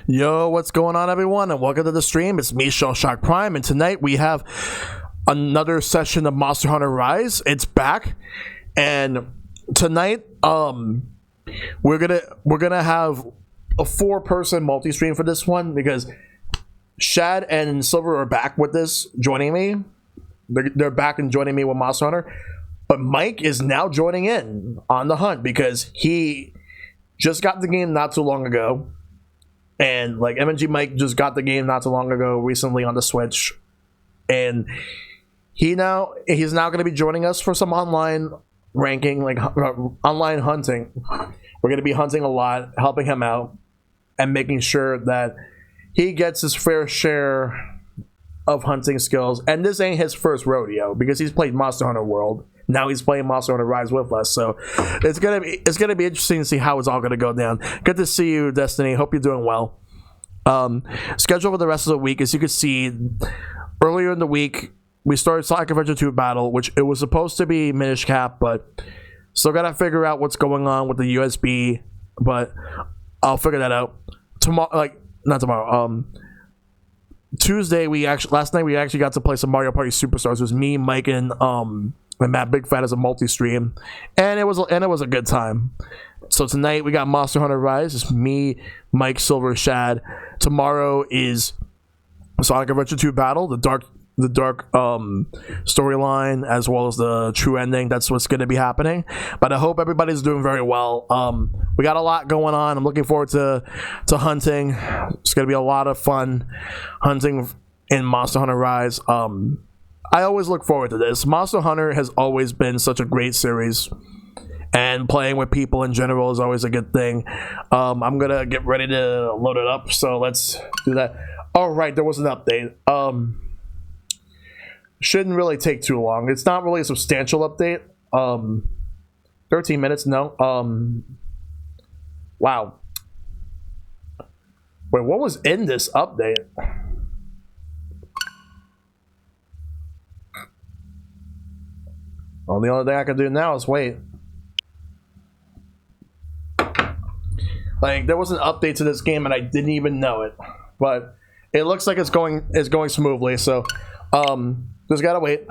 Yo, what's going on, everyone, and welcome to the stream. It's me, ShellshockPrime, and tonight we have another session of Monster Hunter Rise. It's back, and tonight we're gonna have a 4-person multi-stream for this one because Shad and Silver are back with this, joining me. They're back and joining me with Monster Hunter, but Mike is now joining in on the hunt because he just got the game not too long ago. And like MNG Mike just got the game not too long ago, recently on the Switch, and he's now going to be joining us for some online ranking, like online hunting. We're going to be hunting a lot, helping him out, and making sure that he gets his fair share of hunting skills. And this ain't his first rodeo because he's played Monster Hunter World. Now he's playing Monster Hunter Rise with us, so it's gonna be interesting to see how it's all gonna go down. Good to see you, Destiny. Hope you're doing well. Schedule for the rest of the week, as you can see, earlier in the week we started Sonic Adventure 2 Battle, which it was supposed to be Minish Cap, but still gotta figure out what's going on with the USB. But I'll figure that out tomorrow. Not tomorrow. Tuesday last night we actually got to play some Mario Party Superstars. It was me, Mike, and Matt Big Fat as a multi-stream, and it was a good time. So tonight we got Monster Hunter Rise. It's me, Mike, Silver, Shad. Tomorrow is Sonic Adventure 2 Battle, the dark storyline, as well as the true ending. That's what's going to be happening. But I hope everybody's doing very well. We got a lot going on. I'm looking forward to hunting. It's going to be a lot of fun hunting in Monster Hunter Rise. I always look forward to this. Monster Hunter has always been such a great series, and playing with people in general is always a good thing. I'm gonna get ready to load it up, so let's do that. All right, there was an update. Shouldn't really take too long. It's not really a substantial update. 13 minutes, no. Wow. Wait, what was in this update? Well, the only thing I can do now is wait. Like, there was an update to this game and I didn't even know it, but it looks like it's going smoothly. So, just gotta wait.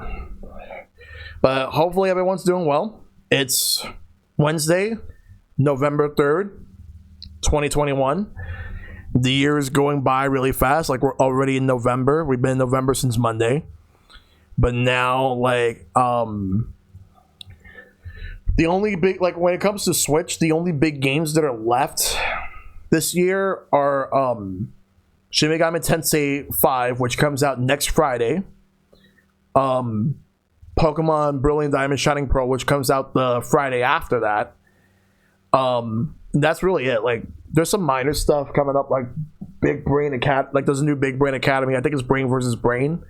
But hopefully everyone's doing well. It's Wednesday, November 3rd, 2021. The year is going by really fast. Like, we're already in November. We've been in November since Monday, but now like the only big, like, when it comes to Switch, the only big games that are left this year are Shin Megami Tensei 5, which comes out next Friday. Pokemon Brilliant Diamond Shining Pearl, which comes out the Friday after that. That's really it. Like, there's some minor stuff coming up, like Big Brain Academy. Like, there's a new Big Brain Academy. I think it's Brain versus Brain.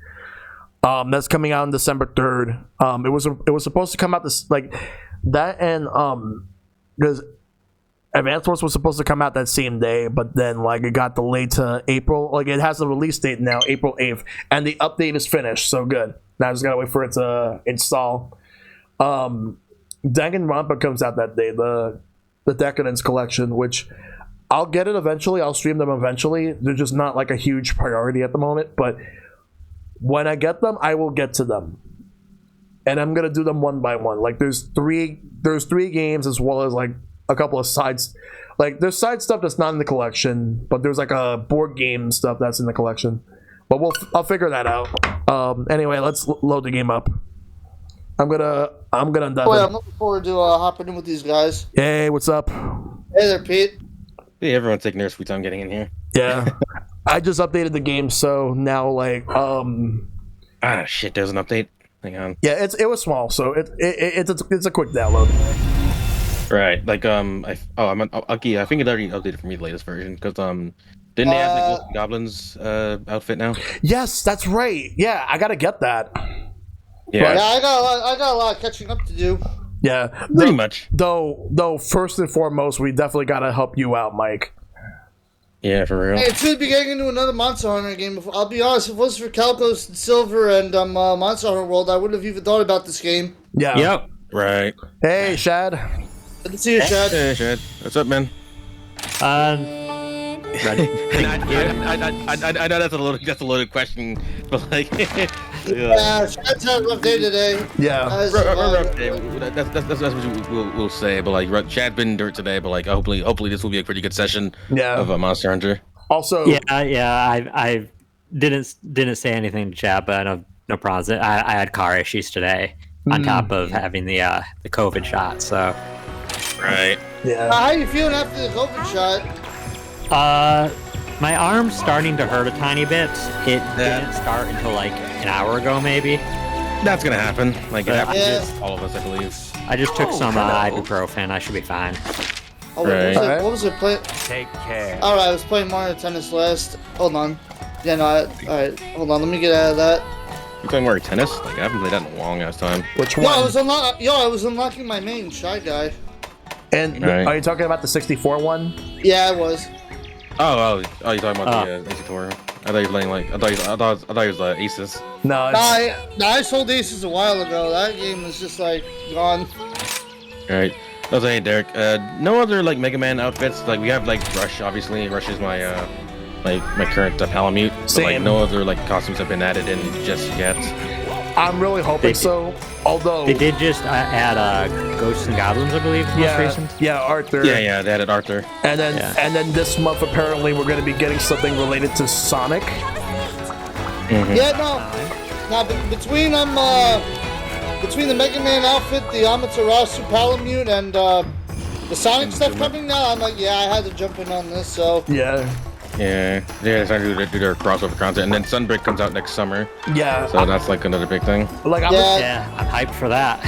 That's coming out on December 3rd. It was supposed to come out this, like, that, and because Advance Wars was supposed to come out that same day, but then like it got delayed to April. Like it has a release date now, April 8th, and the update is finished. So good. Now I just gotta wait for it to install. Danganronpa comes out that day, the Decadence Collection, which I'll get it eventually. I'll stream them eventually. They're just not like a huge priority at the moment, but when I get them, I will get to them. And I'm gonna do them one by one. Like there's three games as well as like a couple of sides. Like there's side stuff that's not in the collection, but there's like a board game stuff that's in the collection. But I'll figure that out. Anyway, let's load the game up. I'm gonna dive Wait, in. I'm looking forward to hopping in with these guys. Hey, what's up? Hey there, Pete. Hey, everyone's taking their sweet time getting in here. Yeah, I just updated the game, so now like Shit, there's an update. Hang on. yeah, it was small, so it's a quick download. Right, like I think it already updated for me, the latest version, because didn't they have the Ghosts and Goblins outfit now? Yes, that's right. Yeah, I gotta get that. Yeah, Yeah, I got a lot of catching up to do. Yeah, pretty much. Though, first and foremost, we definitely gotta help you out, Mike. Yeah, for real. Hey, it's good to be getting into another Monster Hunter game. I'll be honest, if it wasn't for Calcos and Silver and Monster Hunter World, I wouldn't have even thought about this game. Yeah. Yep. Right. Hey, Shad. Good to see you, Chad. Hey, Shad. What's up, man? Ready? I know that's a loaded question, but like, Yeah, Chad's had a rough day today. Yeah. that's what we'll say. But like, Chad's been dirt today, but like, hopefully this will be a pretty good session. Yeah. Of a Monster Hunter. Also. Yeah. I didn't say anything to chat, but no problems. I had car issues today, on top of having the COVID shot. So. Right. Yeah. How you feeling after the COVID shot? My arm's starting to hurt a tiny bit. It didn't start until like an hour ago, maybe. That's gonna happen. Like it happens Yeah. to all of us, I believe. I just took some ibuprofen. I should be fine. Oh, Right. what was it? Take care. Alright, I was playing Mario Tennis last. Hold on. Yeah, no, alright. Hold on, let me get out of that. You playing Mario Tennis? Like I haven't played that in a long ass time. Which Yo, one? I was unlocking my main, Shy Guy. And Right. are you talking about the 64 one? Yeah, I was. Oh, you're talking about the Ace Tour. I thought you were playing like I thought it was Aces. No. I sold Aces a while ago. That game was just like gone. Right. I was saying, Derek. No other like Mega Man outfits. Like we have like Rush. Obviously, Rush is my my current Palamute. But, Same. like no other like costumes have been added in just yet. I'm really hoping so. Although They did just add Ghosts and Goblins, I believe, most recent. yeah, Arthur. Yeah, they added Arthur. And then Yeah. and then this month apparently we're going to be getting something related to Sonic. Mm-hmm. Yeah, no, between between the Mega Man outfit, the Amaterasu Palamute, and the Sonic stuff coming now, I'm like, yeah, I had to jump in on this. So Yeah. Yeah, they're starting to do their crossover content, and then Sunbreak comes out next summer. Yeah. So that's like another big thing. Like I'm Yeah, I'm hyped for that.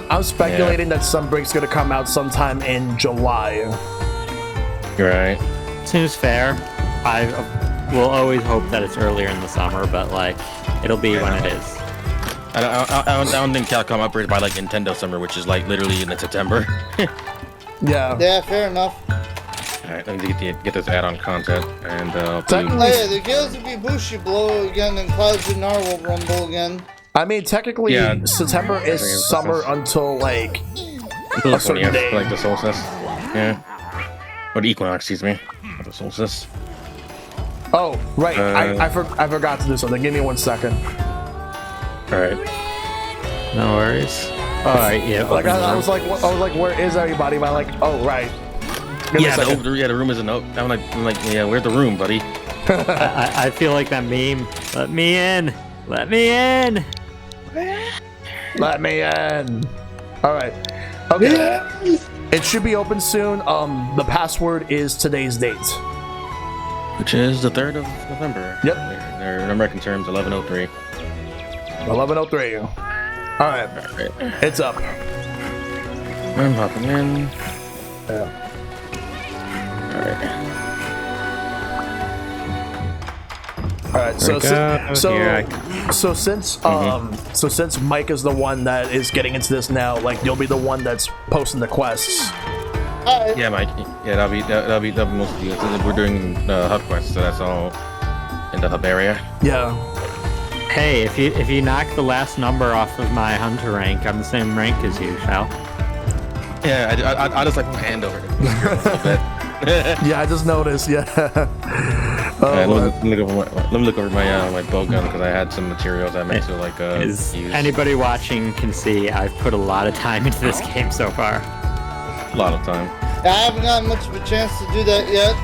I'm speculating that Sunbreak's going to come out sometime in July. Right. Seems fair. I will always hope that it's earlier in the summer, but like, it'll be when it is. I don't think Capcom operated by like Nintendo Summer, which is like literally in September. Yeah. yeah, fair enough. Alright, let me get this add-on content, and Technically- Oh yeah, the Gales of Ibushi blow again, and Clouds of Nar will rumble again. I mean, technically, Yeah. September is summer until like until the a certain 20th, day. like the solstice. Yeah. Or the equinox, excuse me. Not the solstice. Oh, right. I forgot to do something. Give me 1 second. Alright. No worries. All right, yeah. Like I was like, where is everybody? But I'm like, oh, right. Give me a Yeah, second. the room is a note. I'm like, yeah, where's the room, buddy? I feel like that meme. Let me in. Let me in. Let me in. All right. Okay. It should be open soon. The password is today's date. Which is the 3rd of November. Yep. They're in American terms, 11:03. 11:03. All right. Alright. It's up. I'm hopping in. Yeah. Alright. All right. So Here since Mike is the one that is getting into this now, like you'll be the one that's posting the quests. Alright. Yeah, Mike. Yeah, that'll be mostly. We're doing hub quests, so that's all in the hub area. Yeah. Hey, if you knock the last number off of my hunter rank, I'm the same rank as you, Shell. Yeah, I just like my hand over it a little bit. Yeah, I just noticed. Yeah. Let me look over my bow gun because I had some materials I meant to like As use. anybody watching can see, I've put a lot of time into this game so far. A lot of time. I haven't gotten much of a chance to do that yet.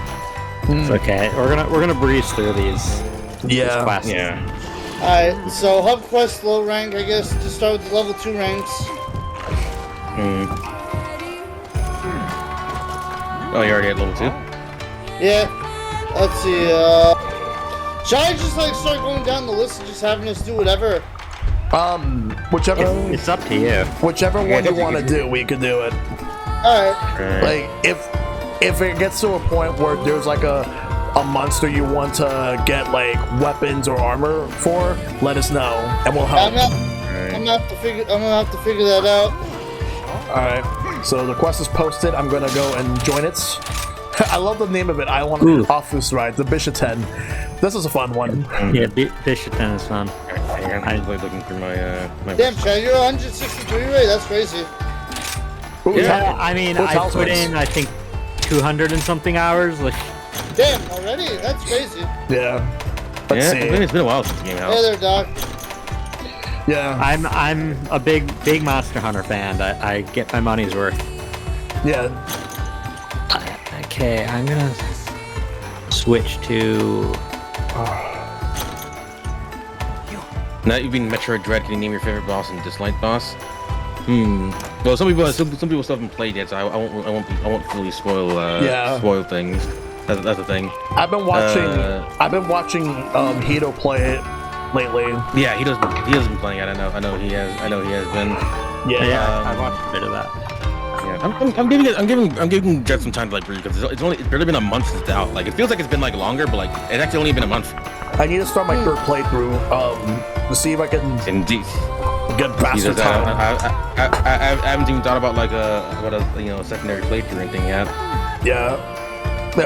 It's okay. We're gonna breeze through these Yeah. quests. Yeah. Alright, so hub quest low rank, I guess, to start with the level 2 ranks. Oh, you already at level 2? Yeah. Let's see, should I just like start going down the list and just having us do whatever? Whichever It's up to you. one you want to do, we could do it. Alright. Like if it gets to a point where there's like a monster you want to get like weapons or armor for, let us know and we'll help. I'm gonna have to figure that out. All right. So the quest is posted. I'm gonna go and join it. I love the name of it. I want an office ride. The Bishop 10. This is a fun one. Yeah, Bishop 10 is fun. I'm looking through my. Damn, Chad, you're 163 right? That's crazy. Ooh, Yeah, I mean, I house put mates? in, I think, 200 and something hours. Like, Damn, already? That's crazy. Yeah. Let's see. It's been a while since the game Hey out. there, Doc. Yeah. I'm a big Monster Hunter fan. I get my money's worth. Yeah. Okay, I'm gonna switch to. Now you've been Metroid Dread. Can you name your favorite boss and dislike boss? Well, some people still haven't played yet, so I won't fully spoil spoil things. That's the thing. I've been watching Hito play it lately. Yeah, he doesn't been playing it. I know he has been. Yeah. I watched a bit of that. Yeah, I'm giving Dread some time to like breathe because it's barely been a month since it's out. Like it feels like it's been like longer, but like it's actually only been a month. I need to start my third playthrough to see if I can Indeed. get bastard time. I haven't even thought about like a secondary playthrough or anything yet. Yeah,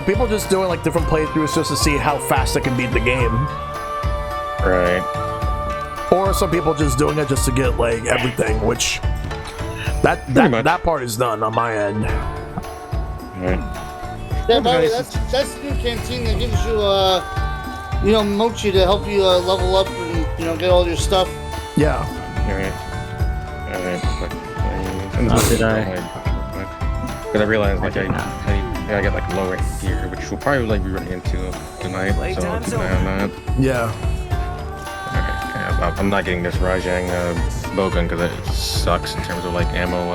people just doing like different playthroughs just to see how fast they can beat the game. Right. Or some people just doing it just to get like everything, which that part is done on my end. Right. Yeah, Bobby, that's the new canteen that gives you, mochi to help you level up and, get all your stuff. Yeah. Alright. Oh, did I? Because I realized like I got like low rank gear, which we'll probably like be running into tonight. So I'll keep an eye on that. Yeah. I'm not getting this Rajang bowgun because it sucks in terms of like ammo.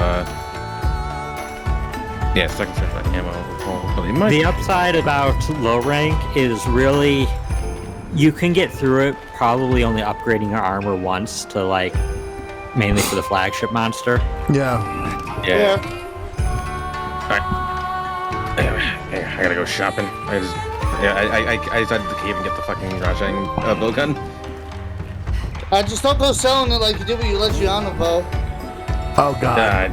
Yeah, it sucks in terms of like ammo. But it might The upside about low rank is really you can get through it probably only upgrading your armor once to like mainly for the flagship monster. Yeah. Yeah. Alright. Anyway, I gotta go shopping. I decided to cave and get the fucking Rajang bowgun. Just don't go selling it like you did with your Legiano bow. Oh god. I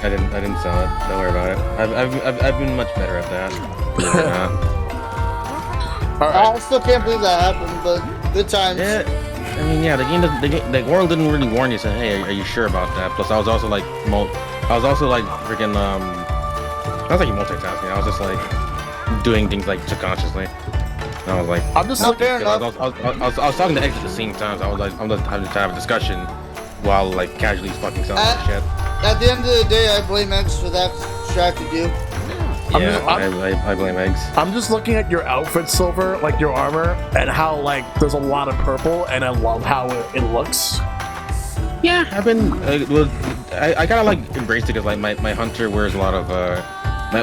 didn't sell it. Don't worry about it. I've been much better at that. All right. I still can't believe that happened, but good times. Yeah, I mean, yeah, the world didn't really warn you, saying, "Hey, are you sure about that?" Plus, I was also like freaking I was like multitasking. I was just like doing things like subconsciously. And I was like, I'm just looking. fair enough. I was talking to X at the same time. So I was like, I'm just having to have a discussion while like casually fucking selling that shit. At the end of the day, I blame X for that distracted you. Yeah, I blame eggs. I'm just looking at your outfit, Silver, like your armor, and how like there's a lot of purple, and I love how it looks. Yeah, I've been. I kind of like embraced it because like my hunter wears a lot of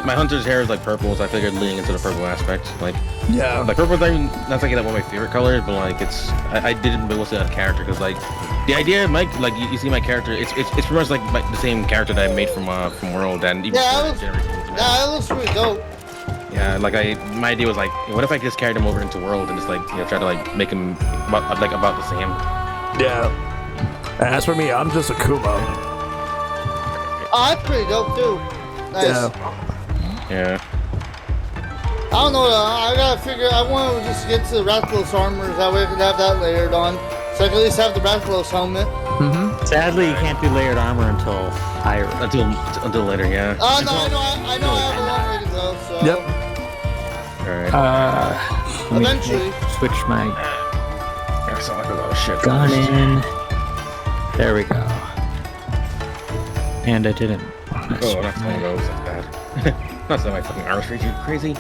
my hunter's hair is like purple, so I figured leaning into the purple aspect. Like Yeah. purple's not like one of my favorite colors, but like I did it mostly out of character because like the idea, Mike, like you see my character, it's pretty much like the same character that I made from World and even It looks pretty dope. Yeah, like my idea was like, what if I just carried him over into World and just like try to like make him about the same. Yeah. And as for me, I'm just a Kuma. Oh, that's pretty dope too. Nice. Yeah. Yeah. I don't know. I gotta figure. I want to just get to the Rathalos armor. That way I can have that layered on, so I can at least have the Rathalos helmet. Sadly, you can't do layered armor until higher. Until later, yeah. No, I know. I have a long way to go. So. Yep. Alright. Let me Eventually. switch my I saw like a lot of shit. gun in. There we go. And I didn't. Oh, that's one of those. That's bad. Not that my fucking armor streak, you crazy.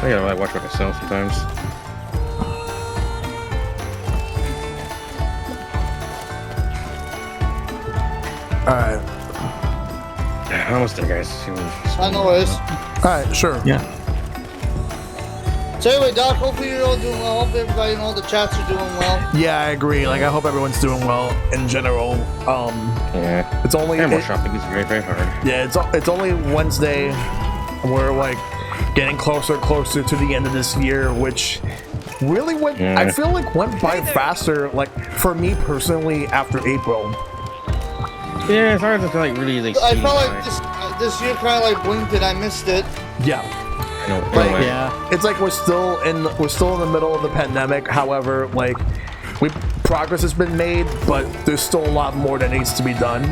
I gotta watch what I sell sometimes. Alright. Yeah, almost there, guys. I know it is. Alright, sure. Yeah. So anyway, Doc, hopefully you're all doing well. Hope everybody in all the chats are doing well. Yeah, I agree. Like, I hope everyone's doing well in general. Yeah. It's only Animal shopping is very, very hard. yeah, it's only Wednesday. We're like getting closer and closer to the end of this year, which really went. Yeah. I feel like went by faster. Like for me personally, after April. Yeah, it's hard to like really like. I see felt why. like this year kind of like blinked and I missed it. Yeah. I know, Like, anyway. Yeah. It's like we're still in the middle of the pandemic. However, like progress has been made, but there's still a lot more that needs to be done.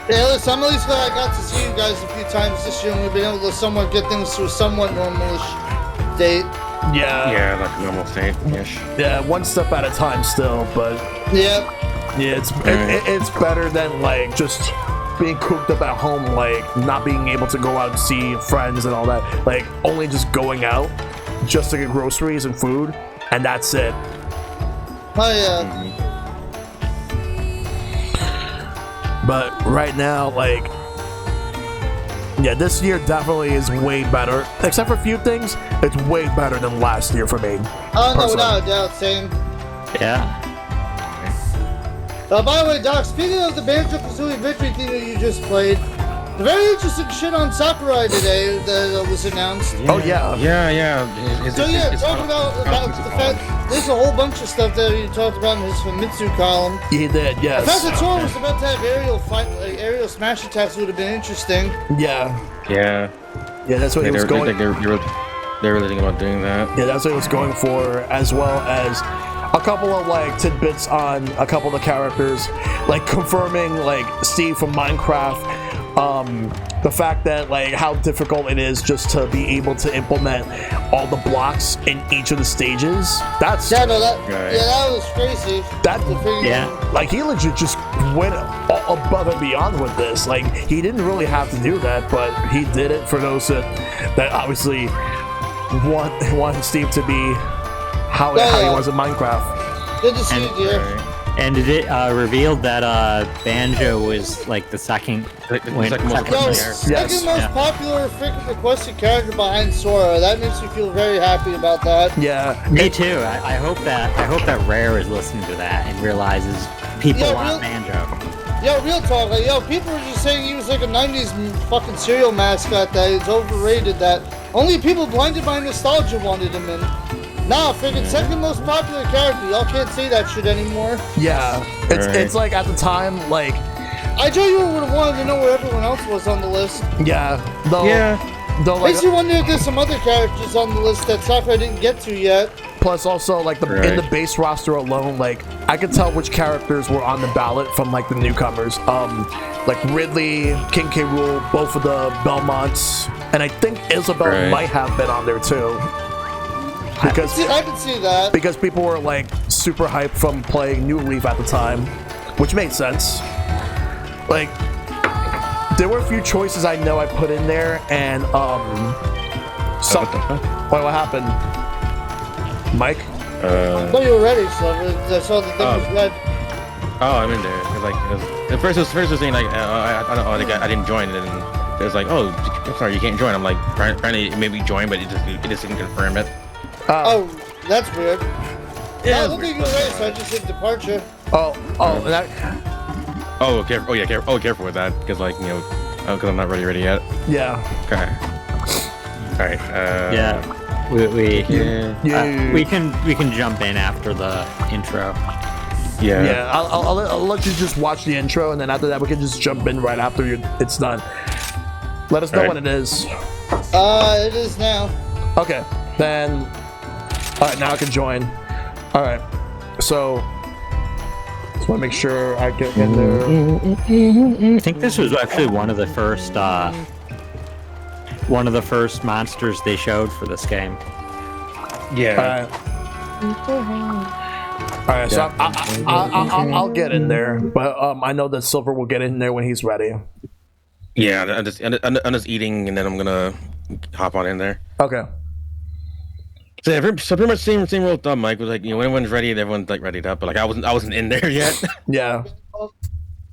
Yeah, listen, I'm at least glad I got to see you guys a few times this year and we've been able to somewhat get things to a somewhat normalish date. Yeah. Like a normal state-ish. Yeah, one step at a time still, but Yep. yeah, it's better than like just being cooped up at home, like not being able to go out and see friends and all that. Like only just going out just to get groceries and food, and that's it. Oh yeah. But right now, like, yeah, this year definitely is way better. Except for a few things, it's way better than last year for me. Oh no, personally. without a doubt, same. Yeah. By the way, Doc, speaking of the Banjo-Kazooie Victory theme that you just played, the very interesting shit on Sakurai today that was announced. Oh yeah. Yeah. So yeah, talking about the fact there's a whole bunch of stuff that you talked about in his Famitsu column. He did, The fact yes. that Sora was about to have aerial smash attacks would have been interesting. Yeah. Yeah. Yeah, that's what he was going. They're really thinking about doing that. Yeah, that's what he was going for, as well as a couple of like tidbits on a couple of the characters, like confirming like Steve from Minecraft. The fact that like how difficult it is just to be able to implement all the blocks in each of the stages. That's That was crazy. that Yeah. like he legit just went above and beyond with this. Like he didn't really have to do that, but he did it for those that obviously want Steve to be how he was in Minecraft. Good to see you, dear. Right. And it revealed that Banjo was like the second. The second most Yo, popular second character. most Yeah. popular freaking requested character behind Sora. That makes me feel very happy about that. Yeah, Me too. I hope that Rare is listening to that and realizes people Yeah, want real- Banjo. Yo, real talk, like, yo, people were just saying he was like a 90s fucking cereal mascot, that it's overrated, that only people blinded by nostalgia wanted him in. Nah, freaking second most popular character. Y'all can't say that shit anymore. yeah. It's like at the time, like I told you would have wanted to know where everyone else was on the list. yeah, though like, Makes you wonder if there's some other characters on the list that Sakurai didn't get to yet. plus also like in Right. the base roster alone, like I could tell which characters were on the ballot from like the newcomers. Like Ridley, King K. Rool, both of the Belmonts, and I think Isabel Right. might have been on there too. Because See, I can see that. because people were like super hyped from playing New Leaf at the time, which made sense. Like there were a few choices I know I put in there, and some. Wait, what happened? Mike? I thought you were ready, so I saw the thing was red. Oh, I'm in there. Cause like, at first it was saying like, I don't know, I didn't join, and then it was like, oh, I'm sorry, you can't join. I'm like trying to maybe join, but it just didn't confirm it. Oh, that's weird. Yeah, it look was at you were ready, so I just hit departure. And that, Oh, careful! Oh yeah, careful! Oh, careful with that, because like because I'm not ready yet. yeah. Okay. All right. Yeah. We can jump in after the intro. Yeah, I'll let you just watch the intro, and then after that we can just jump in right after it's done. Let us know Alright. when it is. It is now. Okay, then. All right, now I can join. All right, so just want to make sure I get in there. I think this was actually one of the first monsters they showed for this game. Yeah. All right, so I'll get in there, but I know that Silver will get in there when he's ready. Yeah, I'm just eating, and then I'm gonna hop on in there. Okay. So, yeah, so pretty much same rule with thumb. Mike was like, when everyone's ready, everyone's like readied up. But like I wasn't in there yet. Yeah.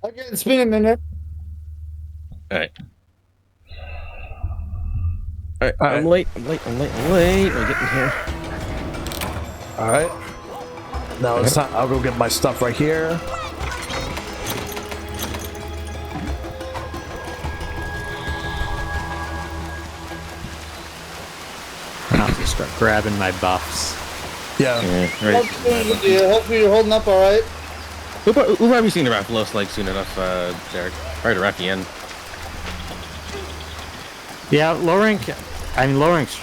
Okay, it's been a minute. All right. All right. I'm late. We're getting here. All right. Now it's time. I'll go get my stuff right here. I'll just start grabbing my buffs. Yeah. Right. Hopefully you're holding up all right. We'll probably seen the Raphalos like soon enough, Derek. Right around the end. Yeah, low rank. I mean, low rank's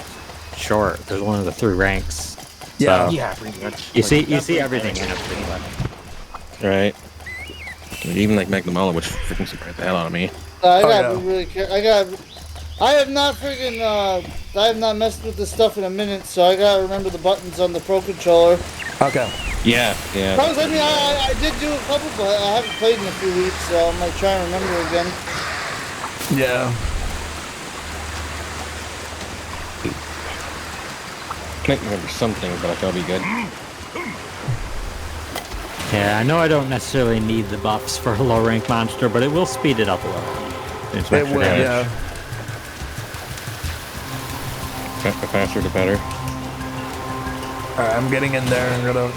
short. There's one of the 3 ranks. Yeah. So Yeah, pretty much. you see everything in it pretty much. Right. Even like Magnamala, which freaking surprised the hell out of me. I have not messed with this stuff in a minute, so I gotta remember the buttons on the Pro Controller. Okay. Yeah. I mean, I did do a couple, but I haven't played in a few weeks, so I'm like trying to remember again. Yeah. I can't remember something, but I thought it'd be good. Yeah, I know I don't necessarily need the buffs for a low rank monster, but it will speed it up a little. It's It extra would. damage. Yeah. The faster, the better. All right, I'm getting in there. I'm gonna.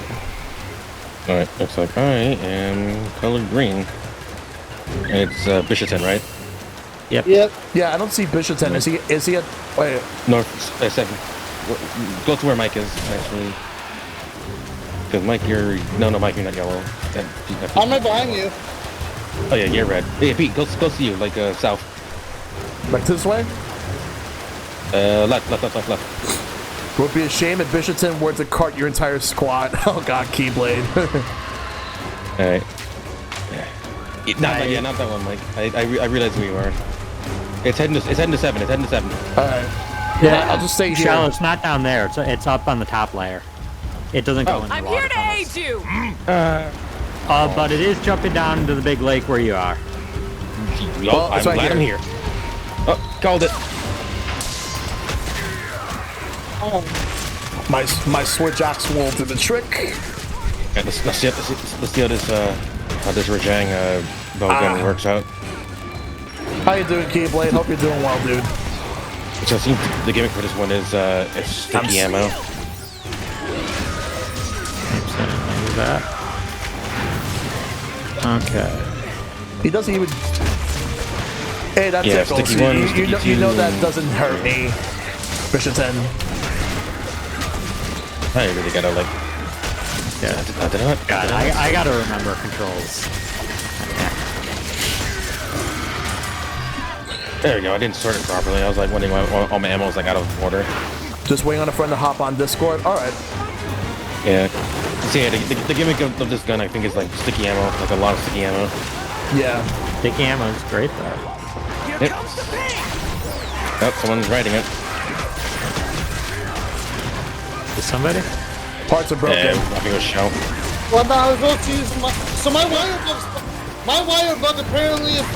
All right, looks like I am colored green. And it's Bishoton, right? Yep. Yeah, I don't see Bishoton. Is he at? Wait. North 7. Go to where Mike is, actually. Because Mike, Mike, you're not yellow. I'm right behind you. Oh yeah, you're red. Hey, Pete, go see you, like south. Like this way? Left. Would be a shame if Bishoton were to cart your entire squad. Oh god, Keyblade. Alright. Yeah. Not that one, Mike. I realized who you are. It's heading to 7. Alright. Yeah, I'll just stay here. Shell, it's not down there. It's up on the top layer. It doesn't go in the I'm water here to tunnels. aid you. But it is jumping down into the big lake where you are. Well, I'm it's right glad I'm here. Oh, called it. My switch axe will do the trick. Yeah, let's see how this Rajang bowgun works out. How you doing, Keyblade? Hope you're doing well, dude. So I think the gimmick for this one is sticky ammo. That. Okay. He doesn't even. Hey, that Yeah, tickles. sticky one, sticky You know two. that doesn't hurt me, Bishoton. I really gotta like. Yeah. God, I gotta remember controls. There we go. I didn't sort it properly. I was like wondering why all my ammo was like out of order. Just waiting on a friend to hop on Discord. All right. Yeah. So yeah, the gimmick of this gun I think is like sticky ammo, like a lot of sticky ammo. Yeah. Sticky ammo is great though. Yep. Oh, someone's riding it. Is somebody? Parts are broken. Yeah, I think it was Shell. Well, now I was about to use my wire bug apparently if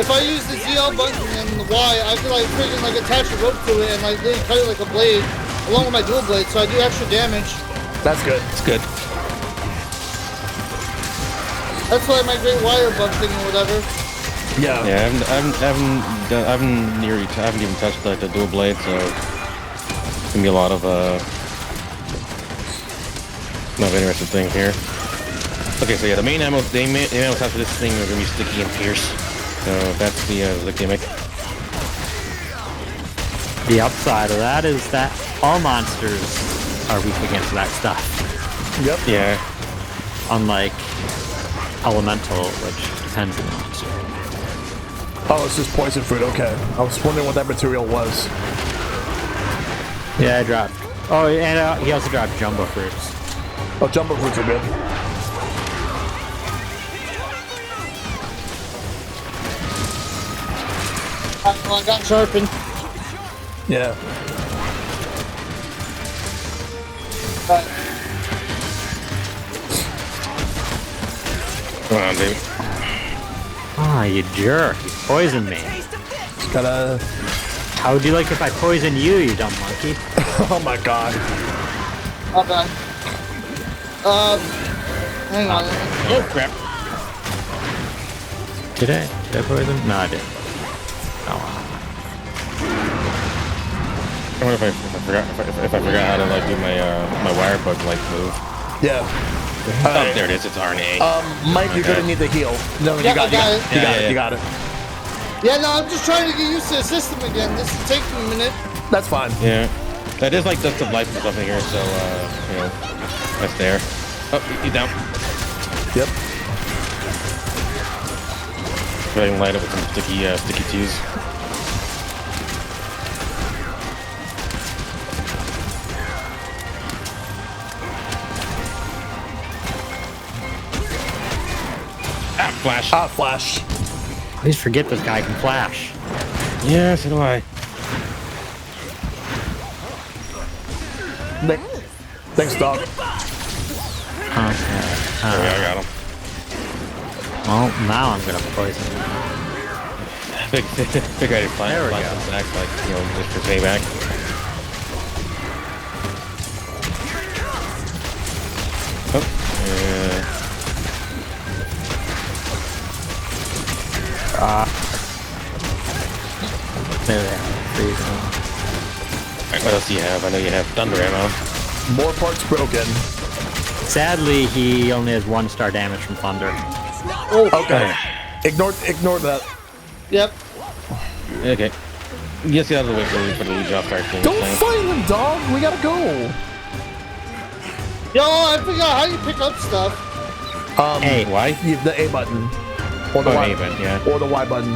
I use the ZL button and the Y, I can like freaking like attach a rope to it and like literally cut it like a blade along with my dual blade, so I do extra damage. That's good. It's good. That's like my great wire bug thing or whatever. Yeah. Yeah, I haven't even touched like the dual blade, so it's gonna be a lot of interesting things here. Okay, so yeah, the main ammo types for this thing are gonna be sticky and pierce. So that's the gimmick. The upside of that is that all monsters are weak against that stuff. Yep. Yeah. Unlike elemental, which depends on the monster. Oh, it's just poison fruit. Okay. I was wondering what that material was. Yeah, I dropped. Oh, and he also dropped jumbo fruits. Oh, jumbo fruits are good. I got sharpened. Yeah. Come on, baby. Ah, you jerk. You poisoned me. Just gotta... How would you like if I poisoned you, you dumb monkey? Oh my god. Okay. Hang on. Oh, crap. Did I poison? No, I didn't. Oh. I wonder if I forgot how to like do my my wire bug like move. Yeah. Oh, there it is. It's RNA. Mike, you're gonna need the heal. No, you Yeah, got I got it. it. You got Yeah, it. You got it. Yeah, no, I'm just trying to get used to the system again. This is taking a minute. That's fine. Yeah. That is like dust of life and stuff in here, so you know, that's there. Oh, he's down. Yep. Go ahead and light up with some sticky teas. Ah, flash. Ah, flash. Please forget this guy can flash. Yeah, so do I. Thanks, dog. Okay. Yeah, I got him. Well, now I'm gonna poison you. Big ready to There we flash go. some snacks, like, you know, just for payback. Oh, yeah. There we are. Freezing. Alright, what else do you have? I know you have thunder ammo. More parts broken. Sadly, he only has 1 star damage from thunder. Okay. Ignore that. Yep. Okay. Yes, get out of the way for the lead off start thing. Don't fight him, dog. We gotta go. Yo, I forgot how you pick up stuff. Hey, Why? The A button. Or the Oh, Y. A button, yeah. Or the Y button.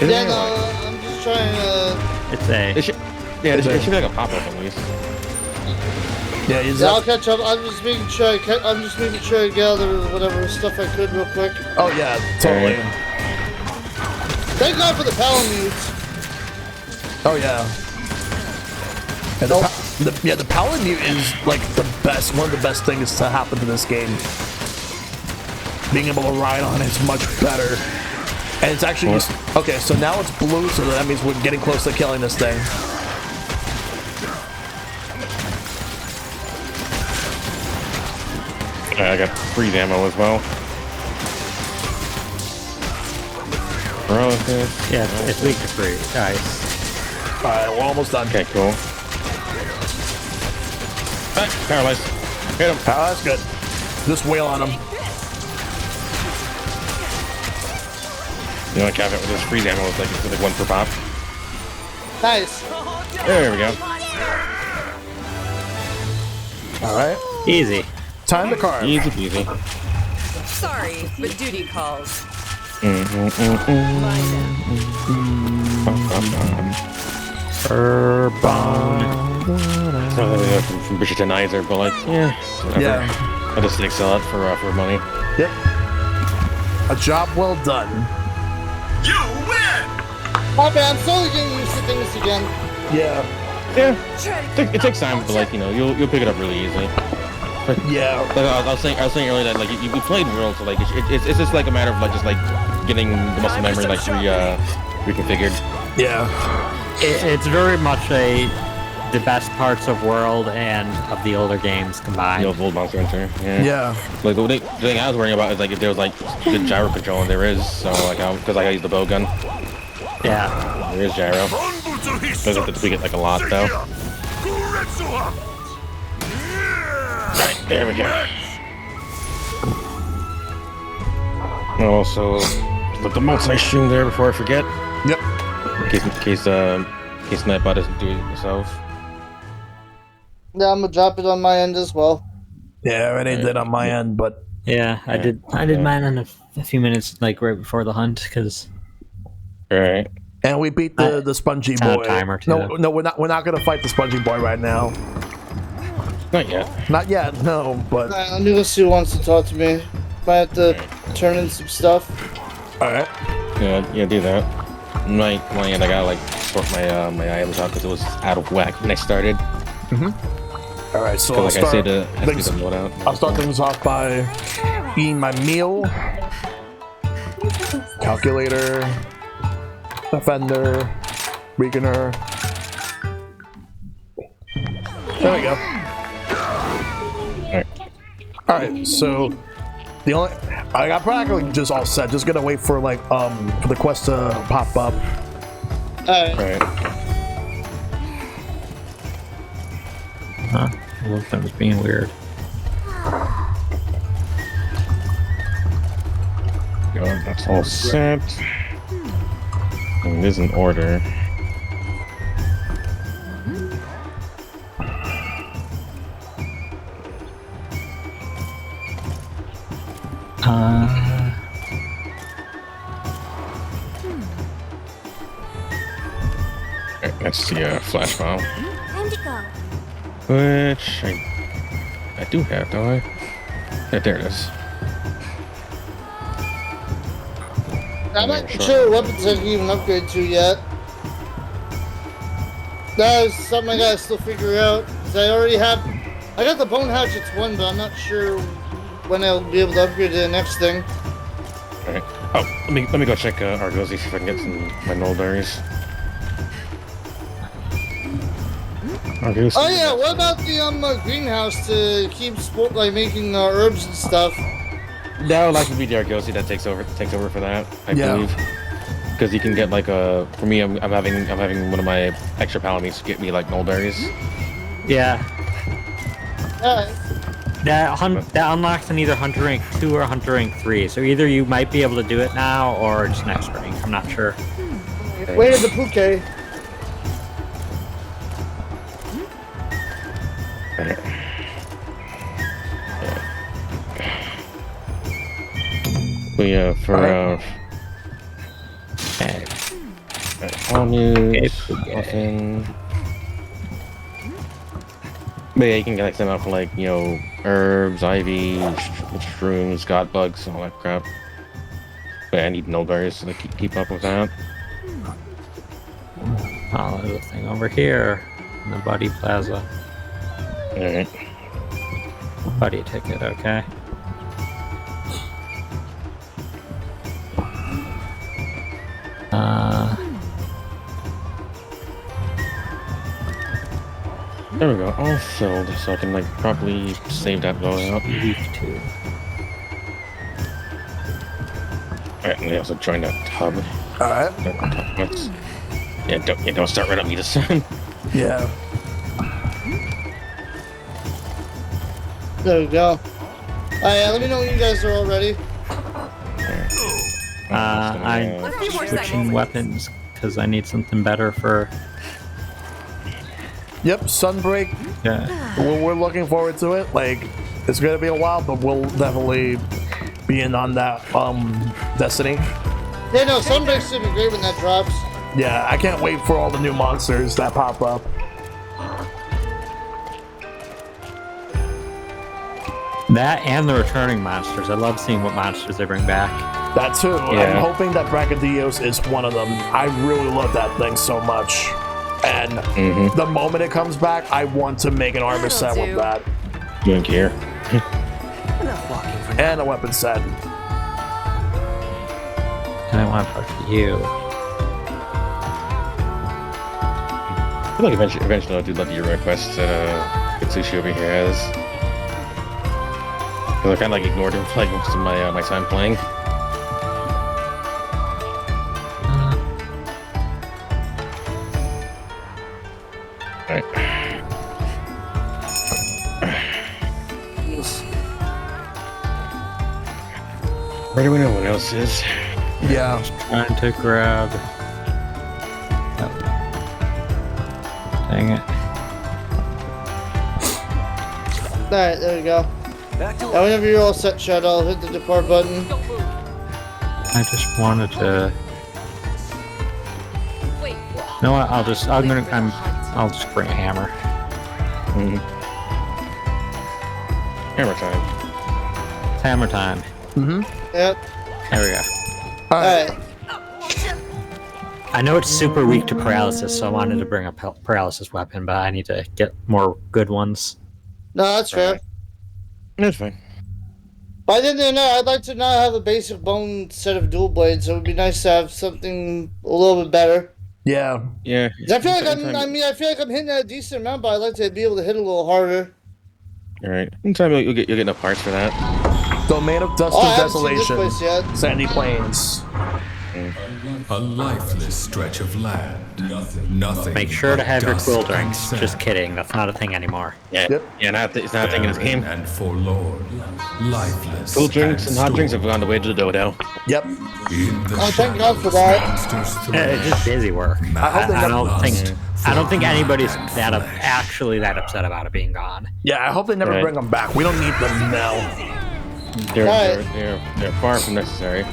Is Yeah, it? no, I'm just trying to... it's A. It should, yeah, it should be like a pop-up at least. Yeah, you Yeah, I'll just... catch up. I'm just making sure I gather whatever stuff I could real quick. Oh, yeah, totally. Thank God for the Palamutes. Oh, yeah. And the Palamute is, like, one of the best things to happen to this game. Being able to ride on it's much better. And it's actually just... Okay, so now it's blue, so that means we're getting close to killing this thing. I got freeze ammo as well. Paralysis. Yeah, it's weak to freeze. Nice. Alright, we're almost done. Okay, cool. Ah, paralyzed. Hit him. Oh, that's good. Just wail on him. You know, cap it with this freeze ammo. It's like 1 per pop. Nice. There we go. Alright. Easy. Time to carve. Easy peasy. Sorry, but duty calls. From Bridgerton Iser, but like, yeah, whatever. Yeah. I'll just sell it for money. Yep. A job well done. My bad, I'm slowly getting used to things again. Yeah. Yeah, it takes time, but like, you know, you'll pick it up really easily. Yeah. Like I was saying earlier that like you played World, so like it's just like a matter of like just like getting the muscle memory like reconfigured. Yeah. It's very much the best parts of World and of the older games combined. The old Monster Hunter. Yeah. Yeah. Like the thing I was worrying about is like if there was like good gyro control, and there is. So like because I use the bow gun. Yeah. There is gyro. Does have to tweak it like a lot though. Right, there we go. And also put the multi-stream there before I forget. Yep. In case Nightbot doesn't do it himself. Yeah, I'm gonna drop it on my end as well. Yeah, I already did on my end, but Yeah, I did mine in a few minutes, like right before the hunt, because Alright. And we beat the spongy it's on a boy. timer, too. No, we're not gonna fight the spongy boy right now. Not yet. Not yet, no. But Alright, let me go see who wants to talk to me. Might have to turn in some stuff. all right. Yeah, do that. My end, I gotta like sort my my items out because it was out of whack when I started. All right, so Like I said, have to do the loadout. I'll start things off by eating my meal. Calculator, defender, weakener. There we go. Alright. All right, so the only I got practically just all set. Just gonna wait for like for the quest to pop up. Alright. Alright. Huh? I love that was being weird. That's all set. And it is in order. Alright, that's the flash file. Time to go. Which I do have, don't I? Yeah, there it is. I'm not sure what weapons I can even upgrade to yet. That is something I gotta still figure out. Cause I already have. I got the bone hatchets one, but I'm not sure when I'll be able to upgrade to the next thing. Alright. Oh, let me go check Argos, see if I can get some my null berries. Argos. Oh yeah, what about the greenhouse to keep making herbs and stuff? That would likely be the Argosy that takes over for that, I believe. Because you can get like for me, I'm having one of my extra paladins get me like null berries. Yeah, Alright. that unlocks in either Hunter Rank 2 or Hunter Rank 3. So either you might be able to do it now or just next rank. I'm not sure. Wait at the Puke. But yeah, for all news, nothing. But yeah, you can get like them out for like, herbs, ivy, shrooms, god bugs, all that crap. But I need null berries to keep up with that. Oh, there's a thing over here in the Buddy Plaza. Alright. Buddy ticket, okay. There we go, all filled, so I can like properly save that going out. Week 2. Alright, and they also joined that tub. All right. Yeah, don't start right on me this time. Yeah. There we go. Alright, let me know when you guys are all ready. I'm A few more switching seconds. weapons because I need something better for. Yep. Sunbreak. Yeah. We're looking forward to it. Like, it's gonna be a while, but we'll definitely be in on that Destiny. Yeah, no, Sunbreak's gonna be great when that drops. Yeah, I can't wait for all the new monsters that pop up. That and the returning monsters. I love seeing what monsters they bring back. That too. Yeah. I'm hoping that Brachydios is one of them. I really love that thing so much. And the moment it comes back, I want to make an armor set with do. that. You don't care. Enough walking for now. And a weapon set. And I want to talk to you. I feel like eventually I'll do love your requests that Katsushi over here has. Because I kind of like ignored him for like most of my time playing. Alright. Where do we know what else is? Yeah. Trying to grab. Oh. Dang it. Alright, there we go. Now, whenever you're all set, Chad, I'll hit the depart button. I just wanted to You know what? I'll just bring a hammer. Mm-hmm. Hammer time. It's hammer time. Yep. There we go. Alright. I know it's super weak to paralysis, so I wanted to bring a paralysis weapon, but I need to get more good ones. No, that's fair. That's fine. But I didn't know. I'd like to not have a basic bone set of dual blades. So it would be nice to have something a little bit better. Yeah. Yeah. 'Cause I feel like I feel like I'm hitting at a decent amount, but I'd like to be able to hit a little harder. All right. In time, you'll get enough parts for that. Domain of Dust Oh, I of haven't seen this Desolation. place yet. Sandy Plains. A lifeless stretch of land. Nothing. Make sure to but have your dust quill and drinks. sand. Just kidding. That's not a thing anymore. Yeah. Yep. Yeah. It's not a thing in this game. Barren and forlorn, lifeless. Cool drinks and hot drinks have stored gone the way to the dodo. Yep. in the Oh, thank God for shadows, that. monsters Yeah, it's just thresh. busy work. hope they I don't think anybody's that actually that upset about it being gone. Yeah, I hope they never Right. bring them back. We don't need them now. They're far from necessary.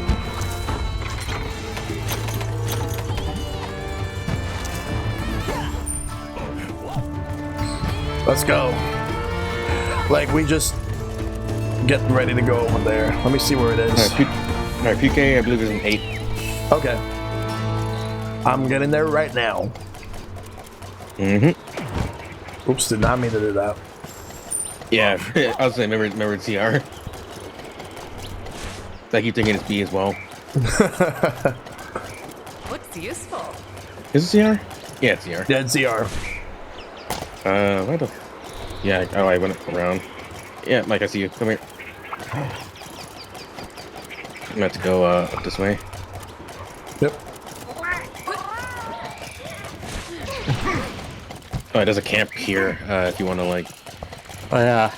Let's go. Like, we just getting ready to go over there. Let me see where it is. All right, PK, I believe is an 8. Okay. I'm getting there right now. Mm-hmm. Oops, did not mean to do that. Yeah, I was saying, remember CR. I keep thinking it's B as well. Looks useful. Is it CR? Yeah, it's CR. Dead CR. Why the? Yeah. Oh, I went around. Yeah, Mike, I see you. Come here. I'm gonna have to go up this way. Yep. Oh, there's a camp here. If you want to like. Oh yeah.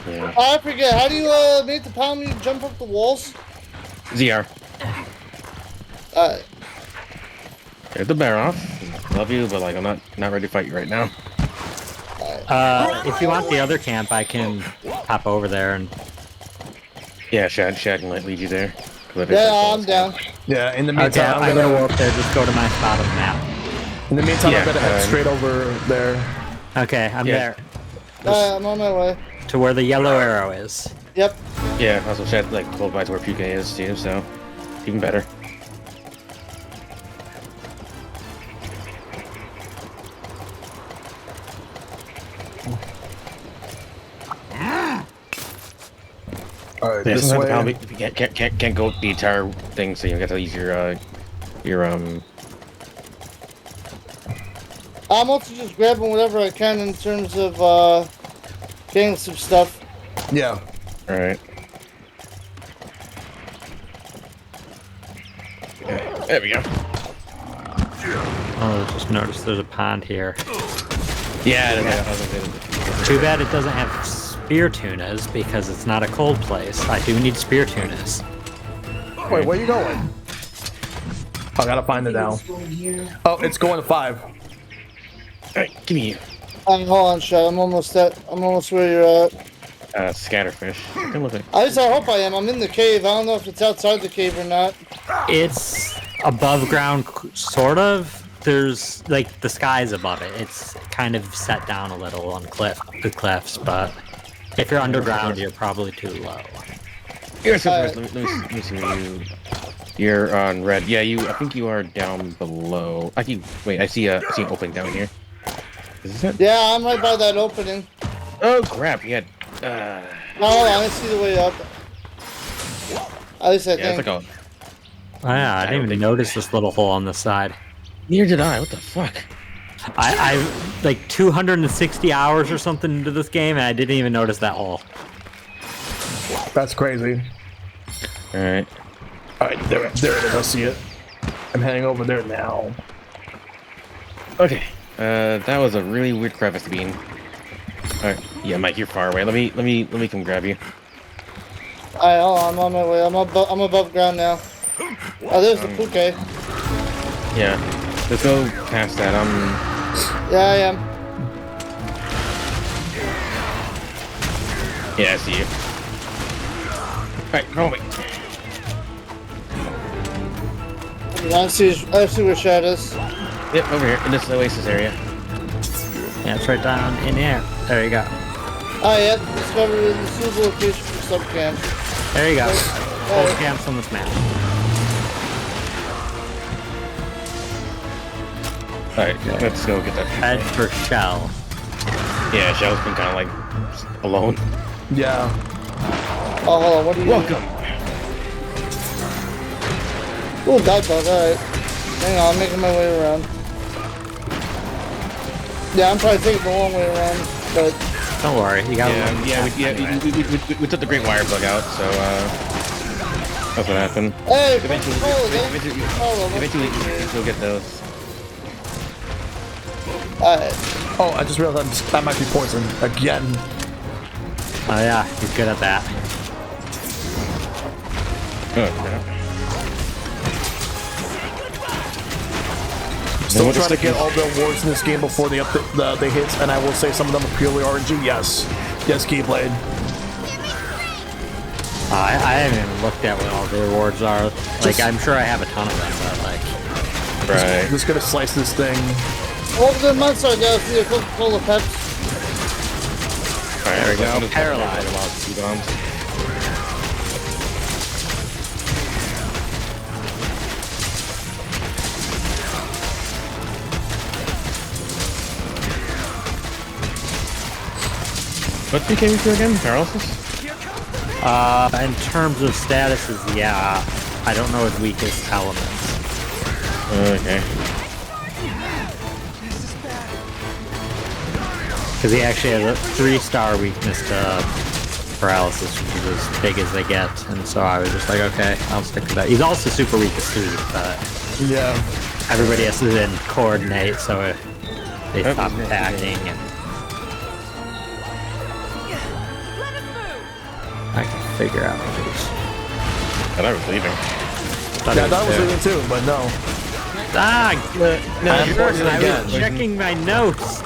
Yeah. Oh, I forget. How do you make the palm you jump up the walls? ZR. There's the bear off. Love you, but like I'm not ready to fight you right now. If you want the other camp, I can hop over there and. Yeah, Shad can like lead you there. Yeah, I'm down. Yeah, in the Okay, meantime, I'm gonna go up there. Just go to my spot on the map. in the meantime, Yeah, I'm gonna head straight over there. Okay, I'm Yeah. there I'm on my way. to where the yellow arrow is. Yep. Yeah, also Shad like close by to where PK is too, so even better. All right, Yeah, this sometimes way. the pound can't go the entire thing, so you got to use your I'm also just grabbing whatever I can in terms of getting some stuff. Yeah. All right. There we go. Oh, just noticed there's a pond here. Yeah. Too bad it doesn't have spear tunas because it's not a cold place. I do need spear tunas. Wait, where you going? I gotta find it now. Oh, it's going to 5. All right, give me Hold on, Shad. I'm almost where you're at. scatterfish. Come look at. At least I hope I am. I'm in the cave. I don't know if it's outside the cave or not. It's above ground, sort of. There's like the sky's above it. It's kind of set down a little on the cliffs, but if you're underground, you're probably too low. You're let me see where you. You're on red. Yeah, I think you are down below. Wait. I see an opening down here. Is this it? Yeah, I'm right by that opening. Oh crap! Yeah. No, hold on. I see the way up. At least I Yeah, it's think. like a. Oh, yeah, I didn't even notice this little hole on the side. Neither did I. What the fuck? I like 260 hours or something into this game, and I didn't even notice that hole. That's crazy. All right. All right, there it is. I see it. I'm heading over there now. Okay. That was a really weird crevice to be in. All right. Yeah, Mike, you're far away. Let me come grab you. Alright, hold on. I'm on my way. I'm above ground now. Oh, there's the puke. Yeah. Let's go past that. Yeah, I am. Yeah, I see you. All right, come on, wait. I see where Shad is. Yep, over here in this oasis area. Yeah, it's right down in here. There you go. Oh, yeah, discovered the suitable location for subcamp. There you go. All Alright. camps on this map. Alright, let's go get that. Head for Shell. Yeah, Shell's been kind of like alone. Yeah. Oh, hold on, what are you Welcome. Oh, dive bug, alright. Hang on, I'm making my way around. Yeah, I'm probably taking the long way around, but... Don't worry, you got We took the great wire bug out, so that's what happened. Hey, Eventually, eventually we'll get those. Alright. Oh, I just realized that might be poison again. Oh yeah, he's good at that. Oh crap. Still trying to get all the awards in this game before they up the hits, and I will say some of them are purely RNG. Yes, yes, Keyblade. I haven't even looked at what all the rewards are. Like, I'm sure I have a ton of them, but like... Right. Just gonna slice this thing. Over the months I got the Coca-Cola Pepsi. Alright, there we go. Paralyzed. What became you again? Paralysis? In terms of statuses, yeah. I don't know his weakest elements. Okay. Because he actually has a 3-star weakness to paralysis, which is as big as they get. And so I was just like, okay, I'll stick to that. He's also super weak to sleep, but Yeah. everybody has to then coordinate so they stop attacking. And I can figure out what it is. And I was leaving. Yeah, that was leaving too, but no. Ah, No, I was again. checking my notes.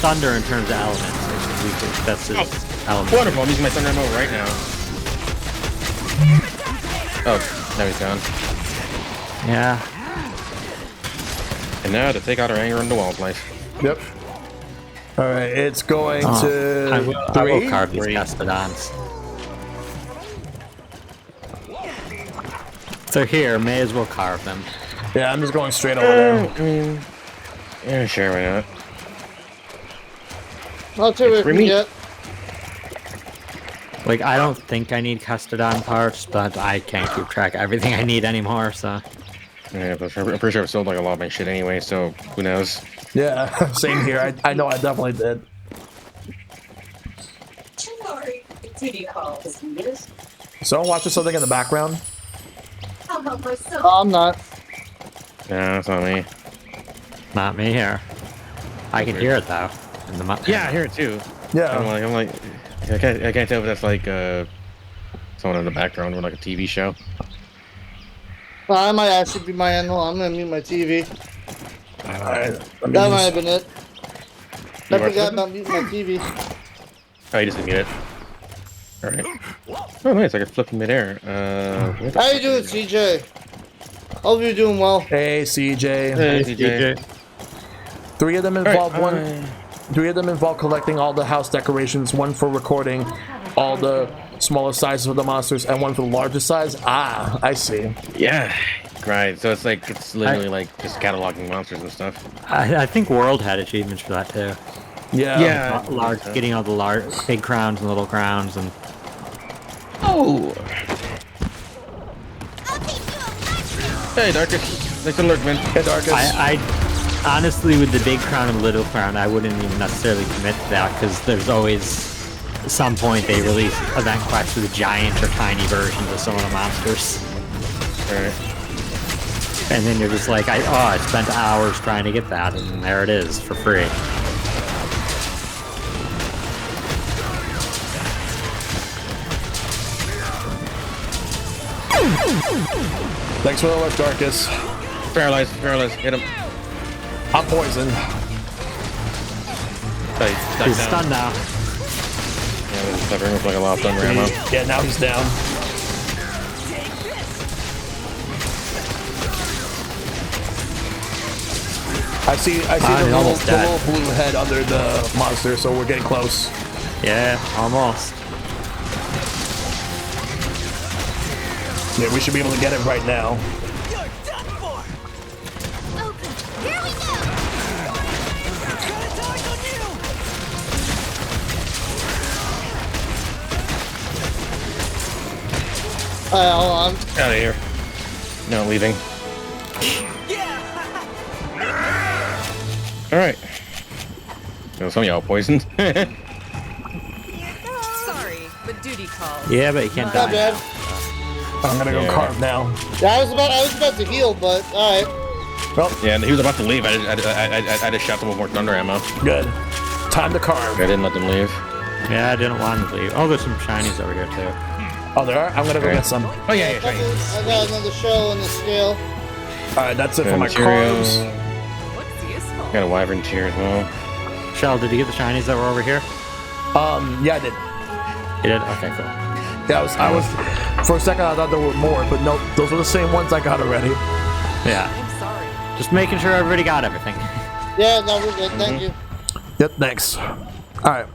Thunder in terms of elements. That's his element. Wonderful, I'm using my thunder mode right now. Oh, now he's gone. Yeah. And now to take out our anger on the wildlife. Yep. All right, it's going I to will carve these 3. Castodons. If they're here, may as well carve them. Yeah, I'm just going straight over there. I mean, yeah, sure, why not? I'll tell you what I free can meat. get. Like, I don't think I need Castodon parts, but I can't keep track of everything I need anymore, so... Yeah, but I'm pretty sure I've sold like a lot of my shit anyway, so who knows? Yeah, same here. I know I definitely did. So, watching something in the background. Oh, I'm not. Nah, that's not me. Not me here. I can hear it, though. In the Yeah, I hear it too. Yeah. I'm like, I can't tell if that's like someone in the background or like a TV show. Well, I might actually be my animal. I'm gonna mute my TV. Alright, That might have been it. I You are forgot flipping? about muting my TV. Oh, you just didn't mute it. Alright. Oh, nice. I can flip in midair. What the How you fuck doing, is it? CJ? Hope you're doing well. Hey, CJ. Hey, DJ. Three of them involve Alright, Three of them involve collecting all the house decorations. One for recording all the smaller sizes of the monsters, and one for the larger size. Ah, I see. yeah. Right. So it's literally like just cataloging monsters and stuff. I think World had achievements for that, too. Yeah. Yeah. Large, getting all the big crowns and little crowns, and... Oh. Hey, Darkus. Thanks for the lurk, man. Hey, Darkus. I honestly, with the big crown and little crown, I wouldn't even necessarily commit to that, because there's always... At some point, they release event quests with giant or tiny versions of some of the monsters. Alright. And then you're just like, I spent hours trying to get that, and there it is, for free. Thanks for the left, Darkus. Paralyzed. Hit him. I'm poisoned. Oh, He's stunned now. this covering with like a lot of thunder ammo. Yeah, now he's down. I see the little blue head under the monster, so we're getting close. Yeah, almost. Yeah, we should be able to get it right now. You're done for. Okay, here we go. Attack on you. Hold on. Out of here. No, leaving. Alright. So some of y'all poisoned. Sorry, but duty calls. Yeah, but you can't Not die. bad. I'm gonna go carve now. Yeah, I was about to heal, but alright. Well, Yeah, and he was about to leave. I just shot them with more thunder ammo. good. Time to carve. I didn't let them leave. Yeah, I didn't want to leave. Oh, there's some shinies over here too. Oh, there are? I'm gonna go Okay. get some. Oh yeah, yeah. I got another shell in the scale. Alright, that's it for my Materials. carbs. What's useful? Got a wyvern tier as well. Shell, did you get the shinies that were over here? Yeah, I did. You did? Okay, cool. Yeah, I was. For a second, I thought there were more, but no, those were the same ones I got already. Yeah. I'm sorry. Just making sure everybody got everything. Yeah, no, we're good. Thank you. Yep, thanks. Alright.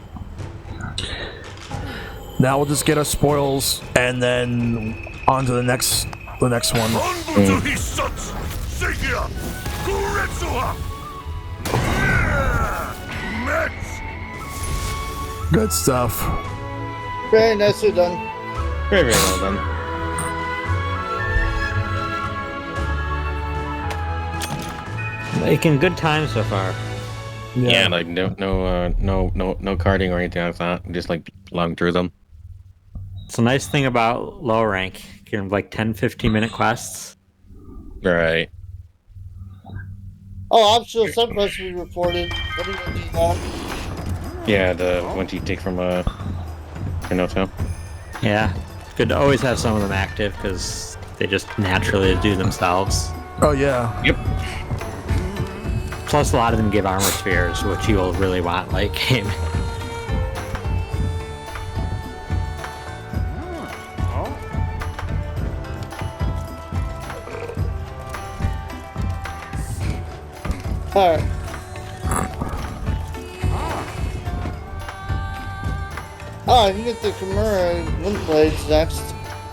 Now we'll just get our spoils and then on to the next one. Good stuff. Very nicely done. Very, very well done. Making good time so far. Yeah, like no carding or anything like that. Just like long through them. It's a nice thing about low rank. You can have like 10, 15-minute quests. Right. Oh, optional sub quests we reported. What do you do that? Yeah, the ones you take from Kenoto. Yeah. Good to always have some of them active because they just naturally do themselves. Oh, yeah. Yep. Plus, a lot of them give armor spheres, which you will really want late game. Alright. Oh, I can get the Chimera wind blades next.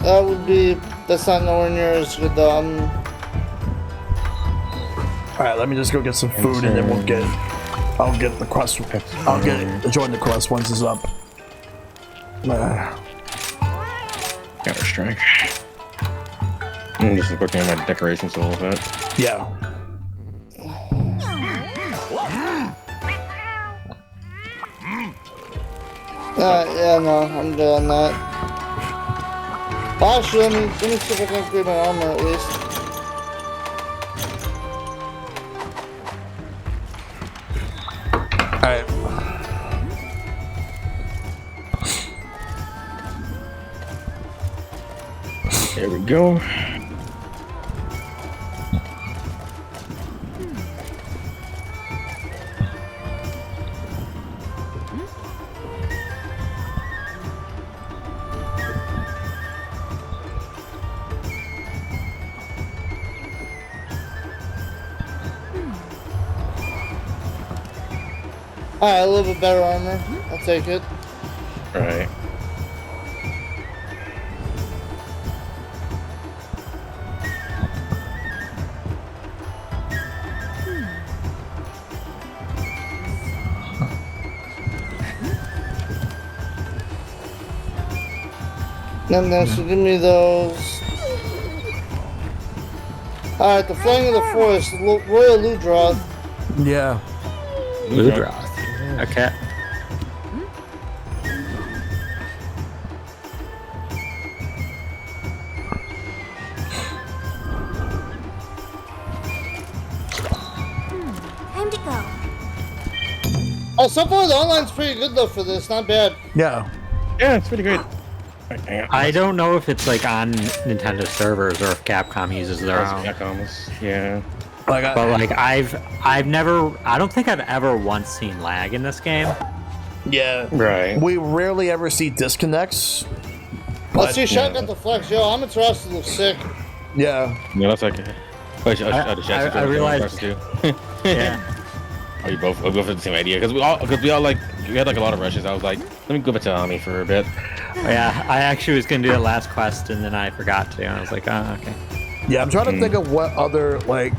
That's not nowhere near as good though. Alright, let me just go get some food and then I'll get the quest. Join the quest once it's up. Got a strike. I'm just working on my decorations a little bit. Yeah. Yeah, no, I'm good on that. Well, actually, let me see if I can upgrade my armor at least. Alright. There we go. Alright, a little bit better armor. I'll take it. Right. Then so give me those. Alright, the Flying of the Forest, Royal Ludroth. Yeah. Ludroth. Okay. Time to go. Oh, so far the online's pretty good though for this, not bad. Yeah. Yeah, it's pretty good. Right, hang on. I don't know if it's like on Nintendo servers or if Capcom uses their own. Yeah. Like But like I don't think I've ever once seen lag in this game. Yeah. Right. We rarely ever see disconnects. Let's see, Shaq yeah. got the flex. Yo, I'm interested. Looks sick. Yeah. Yeah, that's like. I realized- too. Yeah. Oh, you both had the same idea because we all like we had like a lot of rushes. I was like, let me go back to Ami for a bit. Yeah, I actually was gonna do the last quest and then I forgot to. I was like, oh, okay. Yeah, I'm trying to think of what other like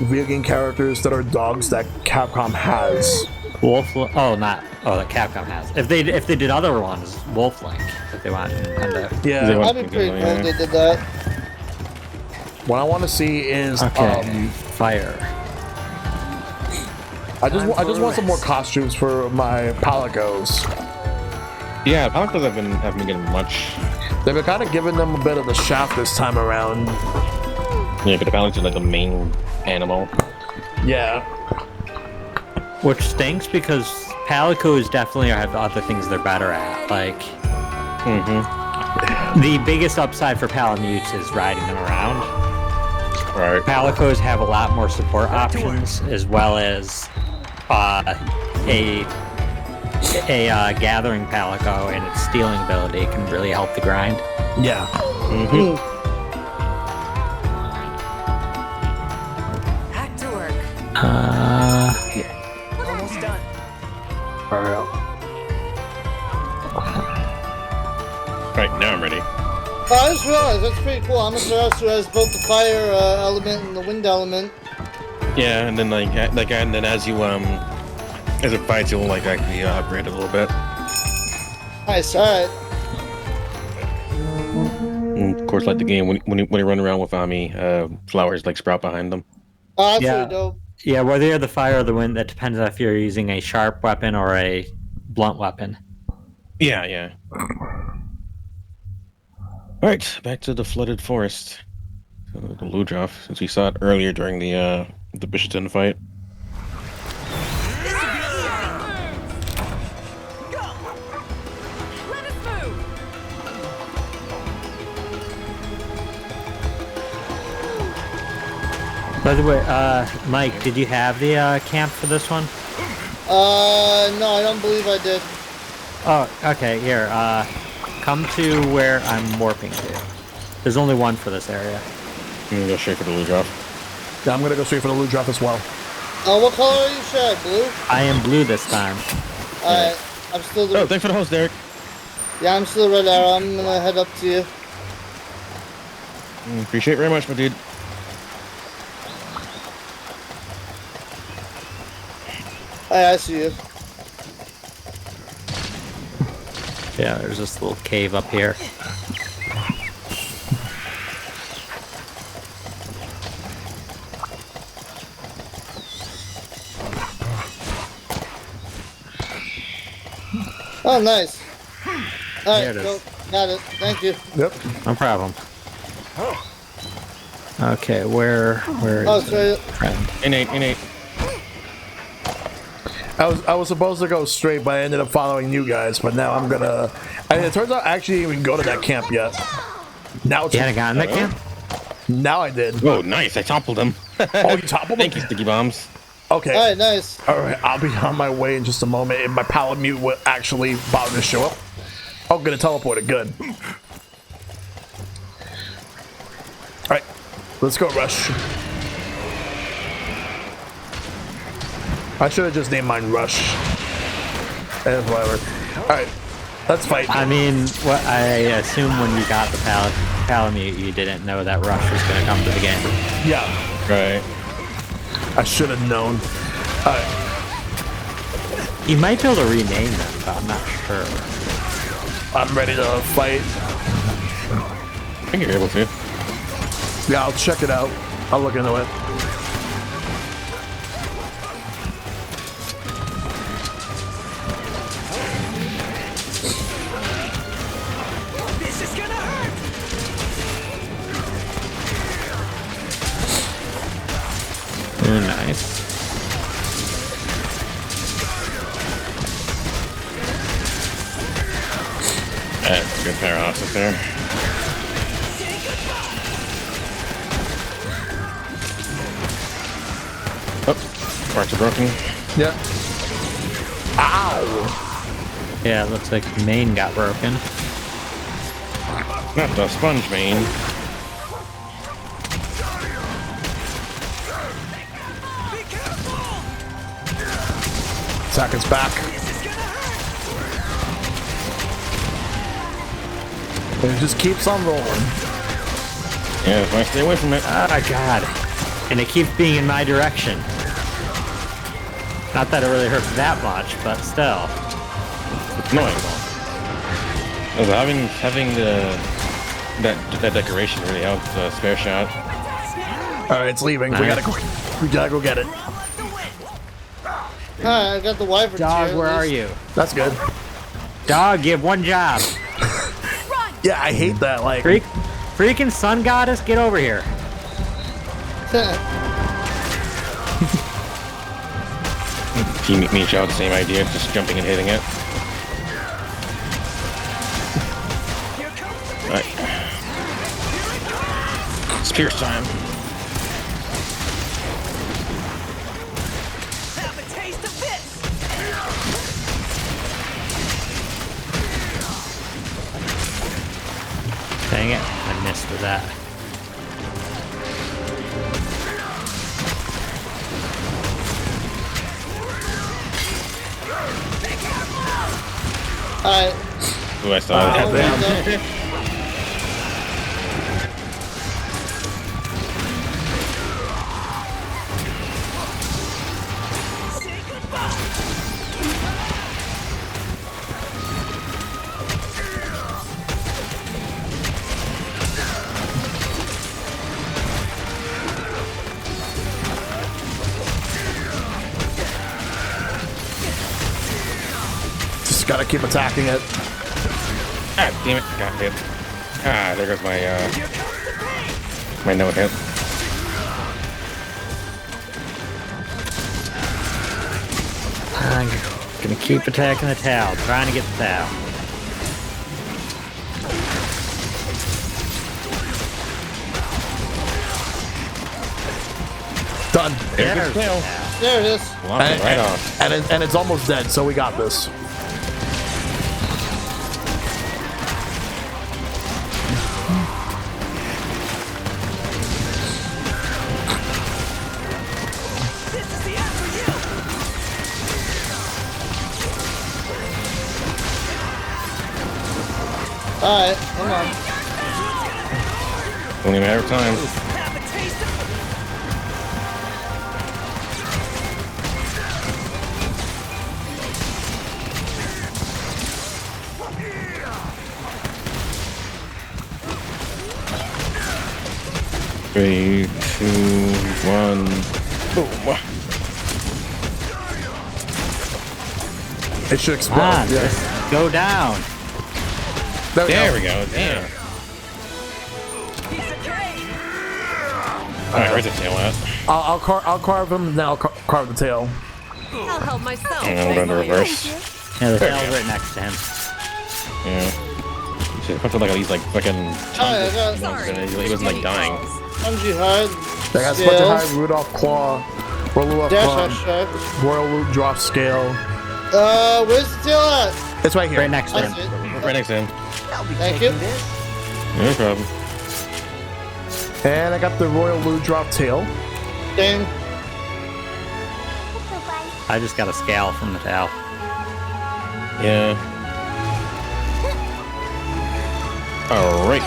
video game characters that are dogs that Capcom has. The Capcom has. If they did other ones, Wolf Link, if they want Nintendo. Yeah. They That'd be pretty cool if they did that. What I want to see is Okay. Fire. I just want some more costumes for my Palicos. Yeah, Palicos haven't been getting much. They've been kind of giving them a bit of the shaft this time around. Yeah, but the Palicos are like the main animal. Yeah. Which stinks because Palicos definitely have other things they're better at. Like, the biggest upside for Palamutes is riding them around. Right. Palicos have a lot more support options, as well as a gathering Palico and its stealing ability can really help the grind. Yeah. Back to work. Almost done. Right now I'm ready. I just realized that's pretty cool. Amaterasu has both the fire element and the wind element. Yeah, and then and then as you as it fights, you'll like actually upgrade it a little bit. Nice, alright. And of course, like the game when you run around with Ami, flowers like sprout behind them. Oh, that's Yeah. really dope. Yeah, whether you're the fire or the wind, that depends on if you're using a sharp weapon or a blunt weapon. Yeah, yeah. All right, back to the flooded forest. The Ludroth, since we saw it earlier during the Bishopton fight. Let us move. By the way, Mike, did you have the camp for this one? No, I don't believe I did. Oh, okay, here, come to where I'm warping to. There's only one for this area. I'm gonna go straight for the Ludroth. Yeah, I'm gonna go straight for the loot drop as well. What color are you, Shaq? Blue? I am blue this time. Alright, I'm still the... Oh, thanks for the host, Derek. Yeah, I'm still Red Arrow. I'm gonna head up to you. Appreciate it very much, my dude. Hi, I see you. Yeah, there's this little cave up here. Oh, nice. Alright, There it go. is. Got it. Thank you. Yep. No problem. Okay, where Oh, is sorry. the friend? Innate. I was supposed to go straight, but I ended up following you guys. But now I'm gonna. And it turns out I actually didn't even go to that camp yet. Now it's You hadn't gotten that camp? now I did. Oh, nice! I toppled him. Oh, you toppled Thank him? you, sticky bombs. Okay. Alright, nice. All right. I'll be on my way in just a moment. And my Palamute will actually bother to show up. Oh, gonna teleport it. Good. All right. Let's go, Rush. I should have just named mine Rush. And whatever. Alright, let's fight. I mean, what I assume when you got the Palamute, you didn't know that Rush was going to come to the game. Yeah, Right. I should have known. Alright, You might be able to rename them, but I'm not sure. I'm ready to fight. I think you're able to. Yeah, I'll check it out. I'll look into it. This is gonna hurt. Ooh, nice. That's a good pair of hosses there. Oh, parts are broken. Yeah. Ow! Yeah, it looks like the main got broken. Not the sponge main. Seconds back. And it just keeps on rolling. Yeah, if I stay away from it. Oh god. And it keeps being in my direction. Not that it really hurts that much, but still. It's annoying. Having that decoration really helps spare shot. All right, it's leaving. We gotta go get it. Alright, I got the wyvern Dog, chair, where at are least. you? That's good. Dog, you have one job. Yeah, I hate that. Like, Freaking sun goddess, get over here. Me and Shell, the same idea, just jumping and hitting it. Alright. It's Pierce time. Have a taste of this. Dang it, I missed with that. Alright. Ooh, I saw that. Say goodbye. just gotta keep attacking it. Ah, damn it, got hit. Ah, there goes my no hit. I'm gonna keep attacking the towel, trying to get the towel. Done. There goes the tail. towel. There it is. Lock it right off. And it's almost dead, so we got this. This is the end for you. Alright, hang on. Only a matter of time. Have a taste of Three, two, one. Boom. It should explode. Come on, yeah. just go down. There we go. Damn. piece of cake. Alright, where's the tail at? I'll carve him, then I'll carve the tail. I'll help myself. And hold on to reverse. Yeah, the There tail's you go. right next to him. Yeah. Shit, put like these like fucking Alright, I got months in it. He wasn't like dying. Spongy hide. They got scales, Splinter Hide, Rudolph Claw, Royal Dash Shack. Royal Loot Drop Scale. Where's the tail at? It's right here. Right next to That's him. it. Right next to him. Thank you. No problem. And I got the Royal Loot Drop Tail. Dang. I just got a scale from the towel. Yeah. Alright.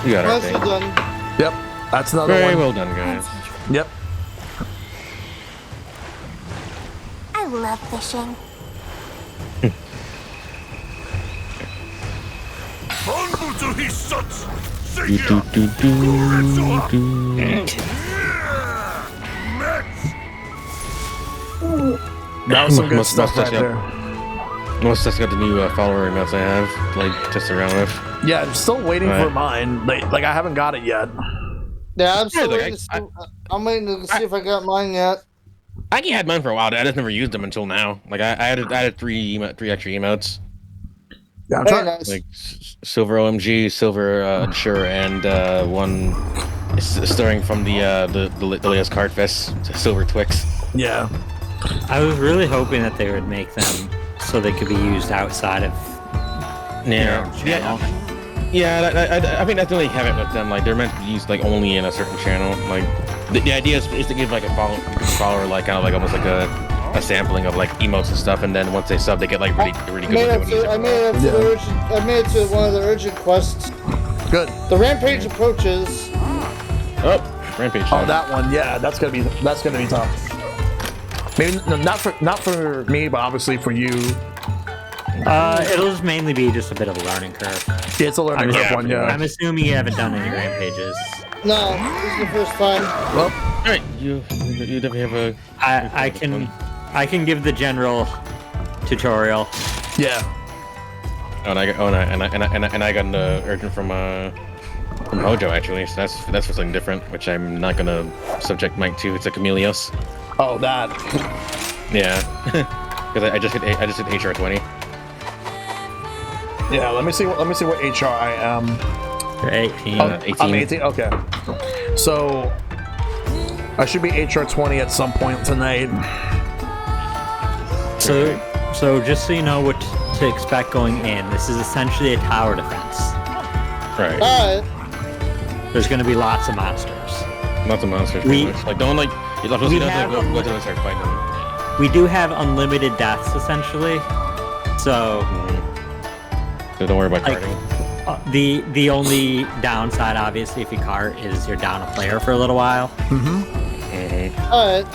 You got our Nicely thing. done. Yep, that's another Very one. well done, guys. Yep. I love fishing. Do, do, do, do, do. That was some good Must- stuff must right have- there. Most that's got the new follower emotes I have, like, test around with. Yeah, I'm still waiting for Right. mine. Like I haven't got it yet. Yeah, I'm still look, waiting to see. I'm waiting to see if I got mine yet. I had mine for a while. I just never used them until now. Like I added three extra emotes, Yeah, I'm Very trying. nice. like silver OMG, silver Ensure, and one stirring from the latest card fest, silver Twix. Yeah. I was really hoping that they would make them so they could be used outside of Yeah. channel. Yeah, I think that's the only caveat with them. Like, they're meant to be used like only in a certain channel. Like, the idea is to give like a follower like kind of like almost like a sampling of like emotes and stuff, and then once they sub, they get like really good. I made it to one of the urgent quests. Good. The rampage approaches. Oh, rampage. Oh, that one. Yeah, that's gonna be tough. Maybe no, not for me, but obviously for you. It'll just mainly be just a bit of a learning curve. Yeah, it's a learning curve one. Yeah. I'm assuming you haven't done any rampages. No, this is the first time. Well, all right, you definitely have a. I can give the general tutorial. yeah. Oh, and I got an urgent from Hojo actually. So that's for something different, which I'm not gonna subject Mike to. It's a Chameleos. Oh, that. Yeah, because I just hit HR 20. Yeah. Let me see what HR I am. You're 18. Oh, 18. I'm 18. Okay. So I should be HR 20 at some point tonight. So just so you know what to expect going in, this is essentially a tower defense. Right. There's going to be lots of monsters. Lots of monsters. Pretty much. Like don't like. You're not supposed to go to and start fighting them. We do have unlimited deaths essentially, so. So don't worry about carding. The only downside, obviously, if you cart, is you're down a player for a little while. Alright.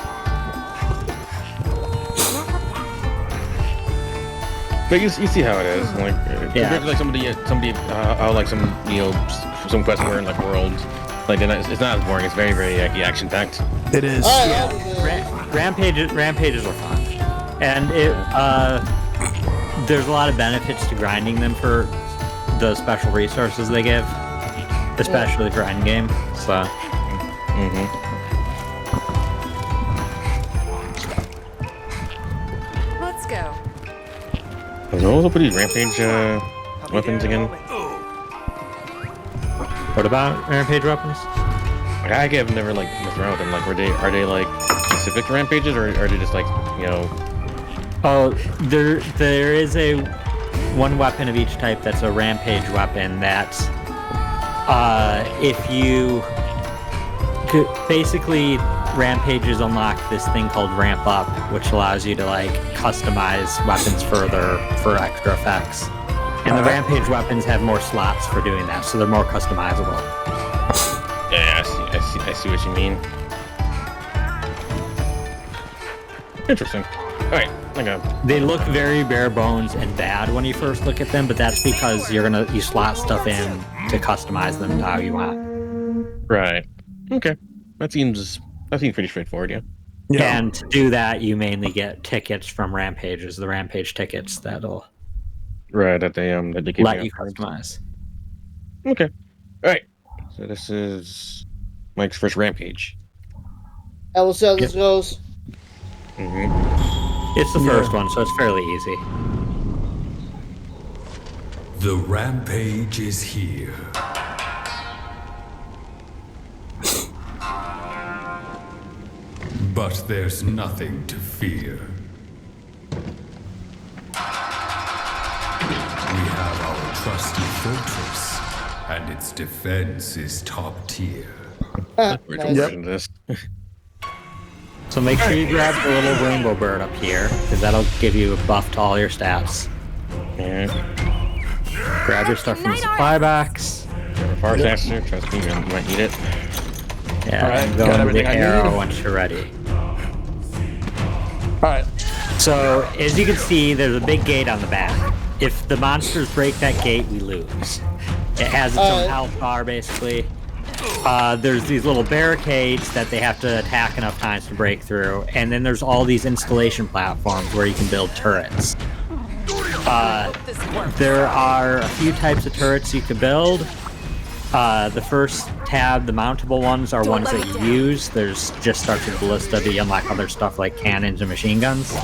But you see how it is. Like compared to like somebody like some quest where in like worlds, like it's not as boring. It's very action packed. It is. Rampages are fun, and there's a lot of benefits to grinding them for the special resources they give, especially for endgame. So. Let's go. What up with these rampage weapons again? What about rampage weapons? Like, I have never like messed around with them. Like, are they like specific rampages, or are they just like Oh, there is one weapon of each type that's a rampage weapon that if you basically rampages unlock this thing called ramp up, which allows you to like customize weapons further for extra effects, and the rampage weapons have more slots for doing that, so they're more customizable. Yeah, I see what you mean. Interesting. All right, okay. They look very bare bones and bad when you first look at them, but that's because you slot stuff in to customize them to how you want. Right. Okay. That seems pretty straightforward, yeah. And to do that, you mainly get tickets from rampages, the rampage tickets that'll that they give let you customize. Okay. All right. So this is Mike's first rampage. I will see how this goes. It's the first one, so it's fairly easy. The rampage is here. But there's nothing to fear. We have our trusty fortress, and its defense is top tier. This. So make sure you grab the little rainbow bird up here, because that'll give you a buff to all your stats. Grab your stuff from the supply box. Far faster, trust me, you might need it. Yeah, Alright, and go got into everything the I arrow need. once you're ready. Alright. So, as you can see, there's a big gate on the back. If the monsters break that gate, we lose. It has its own health bar, basically. There's these little barricades that they have to attack enough times to break through, and then there's all these installation platforms where you can build turrets. There are a few types of turrets you can build. The first tab, the mountable ones, are ones that you use. There's just starts with ballista, but you unlock other stuff like cannons and machine guns.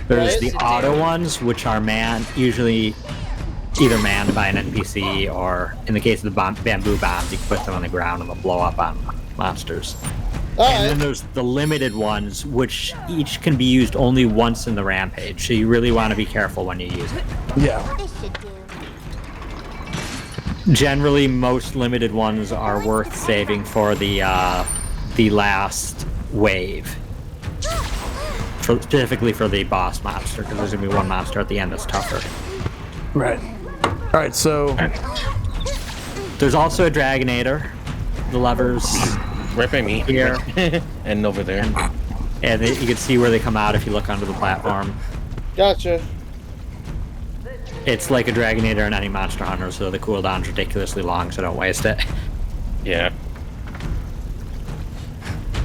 There's the auto ones, which are usually either manned by an NPC, or in the case of the bamboo bombs, you can put them on the ground and they'll blow up on monsters. And then there's the limited ones, which each can be used only once in the rampage. So you really want to be careful when you use it. Yeah. This should do. Generally, most limited ones are worth saving for the last wave. Specifically for the boss monster, because there's going to be one monster at the end that's tougher. Right. All right, so... There's also a Dragonator. The levers Right by me. here. And over there. And you can see where they come out if you look under the platform. Gotcha. It's like a Dragonator in any Monster Hunter, so the cooldown's ridiculously long, so don't waste it. Yeah.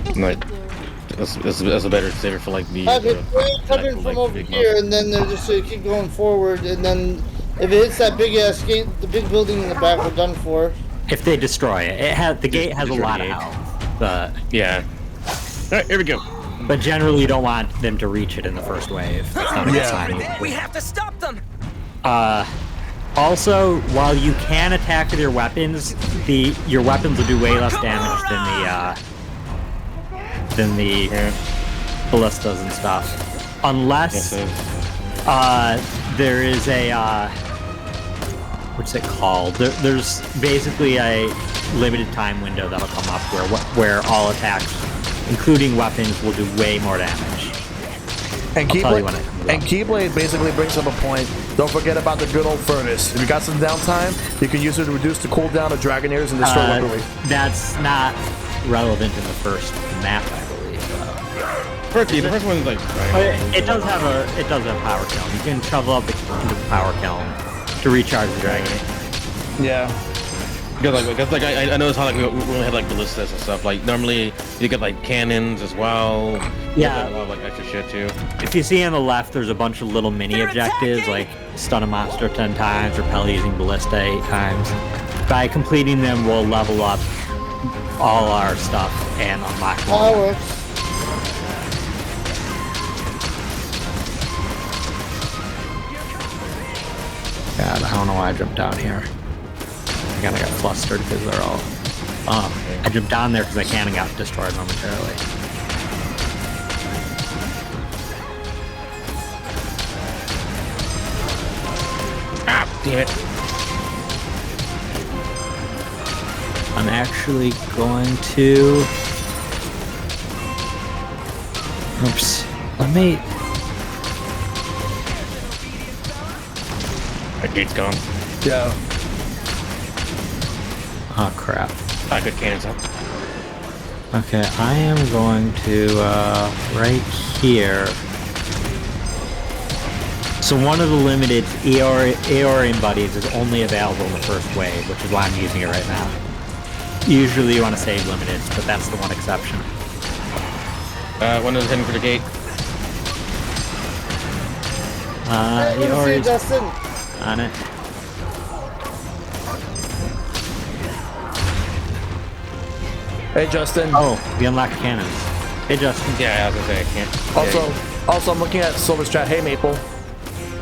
This Like, should do. that's a better saver for like the. Have it coming from over here, and then they're just gonna keep going forward, and then if it hits that big ass gate, the big building in the back, we're done for. If they destroy it, the gate has a lot of health, but Yeah. Alright, here we go. generally you don't want them to reach it in the first wave. That's not a good Yeah. sign. We have to stop them. Also, while you can attack with your weapons, your weapons will do way less damage than the ballistas and stuff, unless there is a what's it called? There's basically a limited time window that'll come up where all attacks, including weapons, will do way more damage. And I'll tell you when it comes up. Keyblade basically brings up a point. Don't forget about the good old furnace. If you got some downtime, you can use it to reduce the cooldown of Dragonairs and destroy weaponry. That's not relevant in the first map, I believe. The first one's like. It does have power kiln. You can shovel up into the power kiln to recharge the dragon. Yeah. Because I noticed how like we only had like ballistas and stuff. Like normally you get like cannons as well. Yeah. A lot of like extra shit too. If you see on the left, there's a bunch of little mini objectives, like stun a monster 10 times, repel using ballista 8 times. By completing them, we'll level up all our stuff and unlock more. That works. God, I don't know why I jumped down here. I got flustered because they're all... I jumped down there because I can and got destroyed momentarily. Ah, damn it. I'm actually going to... Oops. Let me... That gate's gone. Yeah. Oh, crap. I could cannons up. Okay, I am going to, right here. So one of the limited Aeorian buddies is only available in the first wave, which is why I'm using it right now. Usually you want to save limiteds, but that's the one exception. One is heading for the gate. Hey, good to see you, Aeori's Justin. on it. Hey, Justin. Oh, we unlocked cannons. Hey, Justin. Yeah, I was gonna say I can't. Also, I'm looking at Silver's chat. Hey, Maple.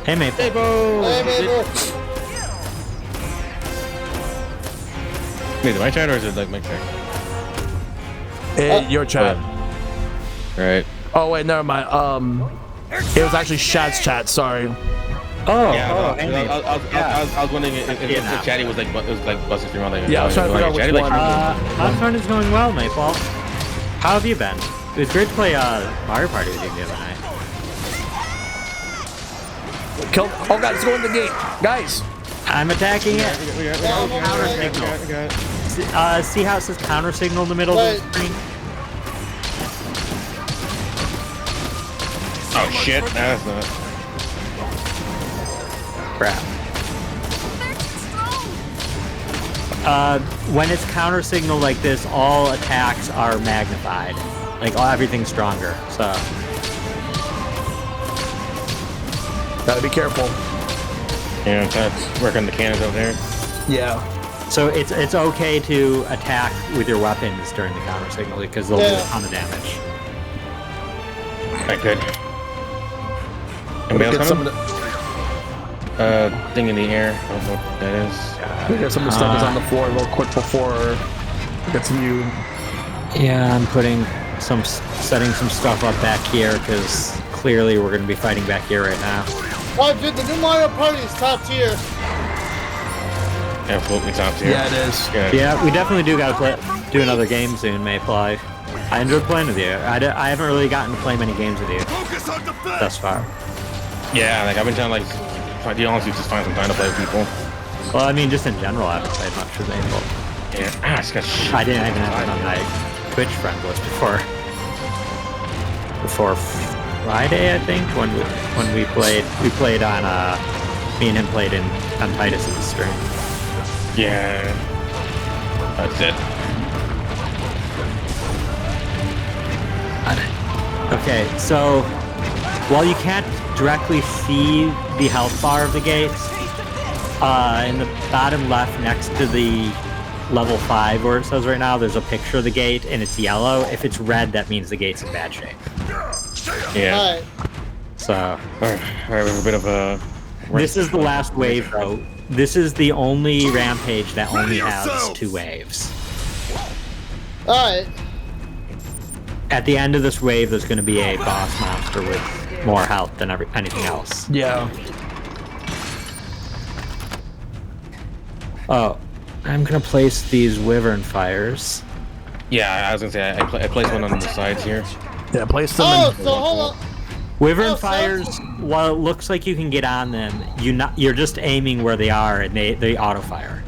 Hey, Maple. Hey, Mabel. Wait, is it my chat or is it like my chat? Your chat. Right. Oh wait, never mind. It was actually Shad's chat. Sorry. Oh, Yeah, hey, Maple. I was wondering if Chatty was like busting through on like. Yeah, I was trying to figure out which Chatty, one. My turn is going well, Maple. How have you been? It was great to play Mario Party with you the other night. Kill. Oh god, it's going to the gate, guys. I'm attacking it. We got Counter signal. See how it says counter signal in the middle of the screen? Oh shit! That's not. Crap. When it's counter signal like this, all attacks are magnified. Like everything's stronger. So Gotta be careful. Yeah, that's working the cannons over there. Yeah. So it's okay to attack with your weapons during the counter signal because they'll do a ton of damage. Alright, good. Get Anybody else some coming? of the, Thing in the air. I don't know what that is. get some of the stuff that's on the floor real quick before we get some new. Yeah, I'm putting setting some stuff up back here because clearly we're going to be fighting back here right now. Oh, dude, the new Mario Party is top tier. Absolutely top tier. Yeah, it is. Yeah, we definitely do got to do another game soon, Mayfly. I enjoyed playing with you. I haven't really gotten to play many games with you thus far. Yeah, like I've been trying to to honestly just find some time to play with people. Well, I mean, just in general, I haven't played much with Mayfly. Yeah, it's got shit. I didn't even have it on my Twitch friend list before Friday, I think, when we played on me and him played on Titus's stream. Yeah, that's it. Okay, so while you can't directly see the health bar of the gates, in the bottom left next to the level 5 where it says right now, there's a picture of the gate and it's yellow. If it's red, that means the gate's in bad shape. Yeah. Alright. We So have a bit of a... this is the last wave, though. This is the only rampage that only has 2 waves. Alright. At the end of this wave, there's going to be a boss monster with more health than anything else. Yeah. Oh, I'm going to place these wyvern fires. Yeah, I was gonna say, I placed one on the sides here. Yeah, place them Oh, in. so hold on. Wyvern Oh, fires, while it looks like you can get on them, you're just aiming where they are and they auto-fire.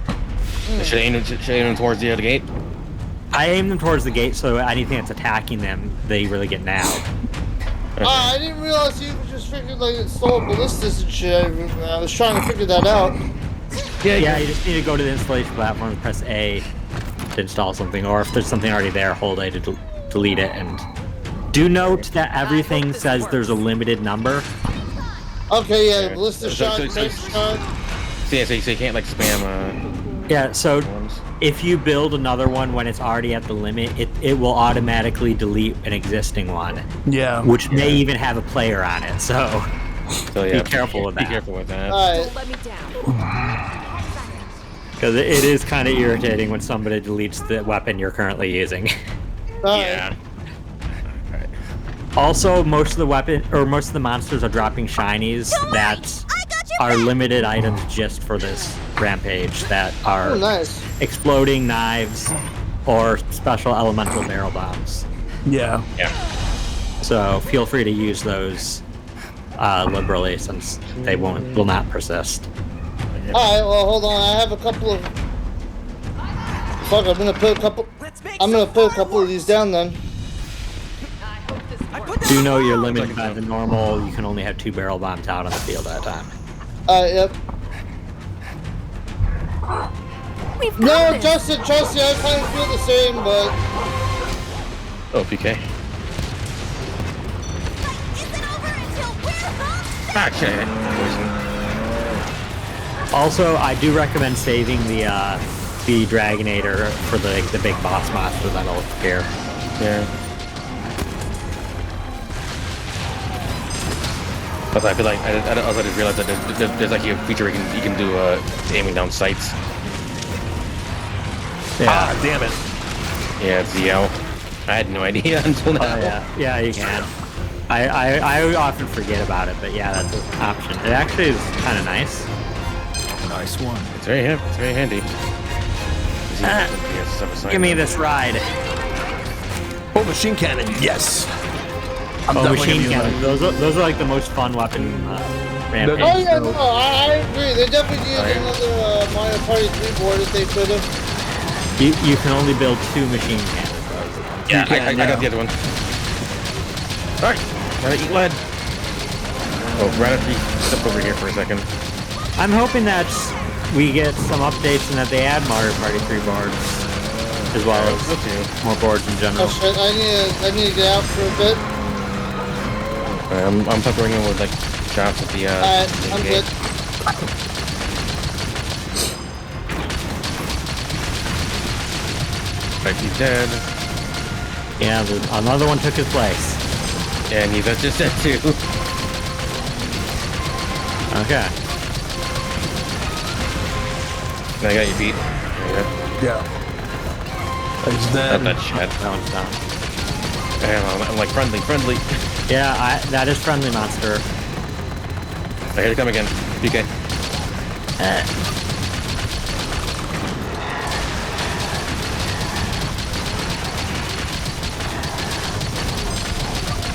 Should I aim them towards the gate? I aim them towards the gate so anything that's attacking them, they really get nailed. Okay. I didn't realize you could just freaking like install ballistas and shit. I was trying to figure that out. Yeah, you just need to go to the installation platform and press A to install something, or if there's something already there, hold A to delete it. And do note that everything says there's a limited number. Okay, yeah, ballista So- shot, so- tank shot. So you can't like spam Yeah, so ones. if you build another one when it's already at the limit, it will automatically delete an existing one, Yeah. which may even have a player on it. So So yeah, be careful with that. Be careful with that. Alright. Don't let me down. Because it is kind of irritating when somebody deletes the weapon you're currently using. Alright. Yeah. Also, most of the monsters are dropping shinies that are limited items just for this rampage that are Oh, nice. exploding knives or special elemental barrel bombs. Yeah. Yeah. So feel free to use those liberally since they will not persist. Alright, well, hold on. I have a couple of. Fuck, I'm gonna put a couple. I'm gonna put a couple of these down then. Do know you're limited by the normal. You can only have 2 barrel bombs out on the field at a time. Yep. We've No, got this. Justin, trust me, I kind of feel the same, but. Oh, PK. Okay. Also, I do recommend saving the Dragonator for the big boss monster that'll appear. Yeah. Also, I feel like I also just realized that there's actually a feature where you can do aiming down sights. Yeah. Ah, damn it. Yeah, it's ZL. I had no idea until now. Oh, yeah, you can. I often forget about it, but yeah, that's an option. It actually is kind of nice. Nice one. It's very handy. Give me this ride. Oh, machine cannon. Yes. I'm Oh, definitely machine gonna use cannon. Those are like the most fun weapon rampage. Oh, yeah, no, I agree. They definitely need Alright. another Mario Party 3 board if they could have. You can only build 2 machine cannons. Yeah, can, I got the other one. Alright, gotta eat lead. Oh, right after you step over here for a second. I'm hoping that we get some updates and that they add Mario Party 3 boards, as well as more boards in general. Oh shit, I need to get out for a bit. I'm peppering in with like shots at the Alright, I'm gate. good. Right, he's dead. Yeah, another one took his place. And he's just dead too. Okay. I got you beat. Yeah. He's Not dead. that shit. That one's down. I'm like friendly. Yeah, that is friendly monster. Oh, here they come again. PK.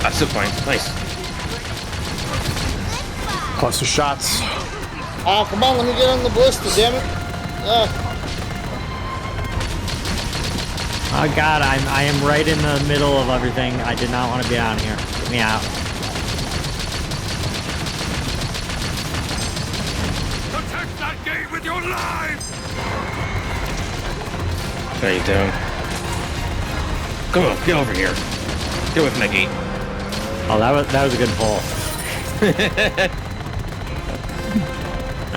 That's still fine. Nice. Cluster shots. Ah, come on, let me get on the ballista, damn it. Oh god, I am right in the middle of everything. I did not want to be down here. Get me out. Protect that gate with your lives! How you doing? Come on, get over here. Get away from that gate. Oh, that was a good pull.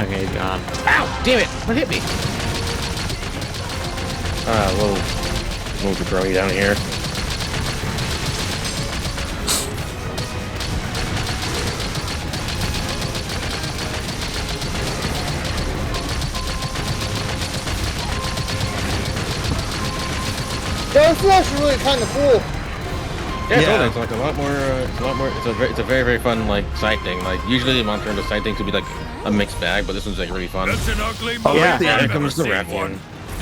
Okay, he's gone. Ow! Damn it! What hit me? We'll move the brony down here. Yeah, this is actually really kind of cool. Yeah, totally. It's like a lot more. It's a very fun like side thing. Like usually Monster Hunter side things could be like a mixed bag, but this one's like really fun. That's an ugly Oh, yeah, right there. Here comes the rat one.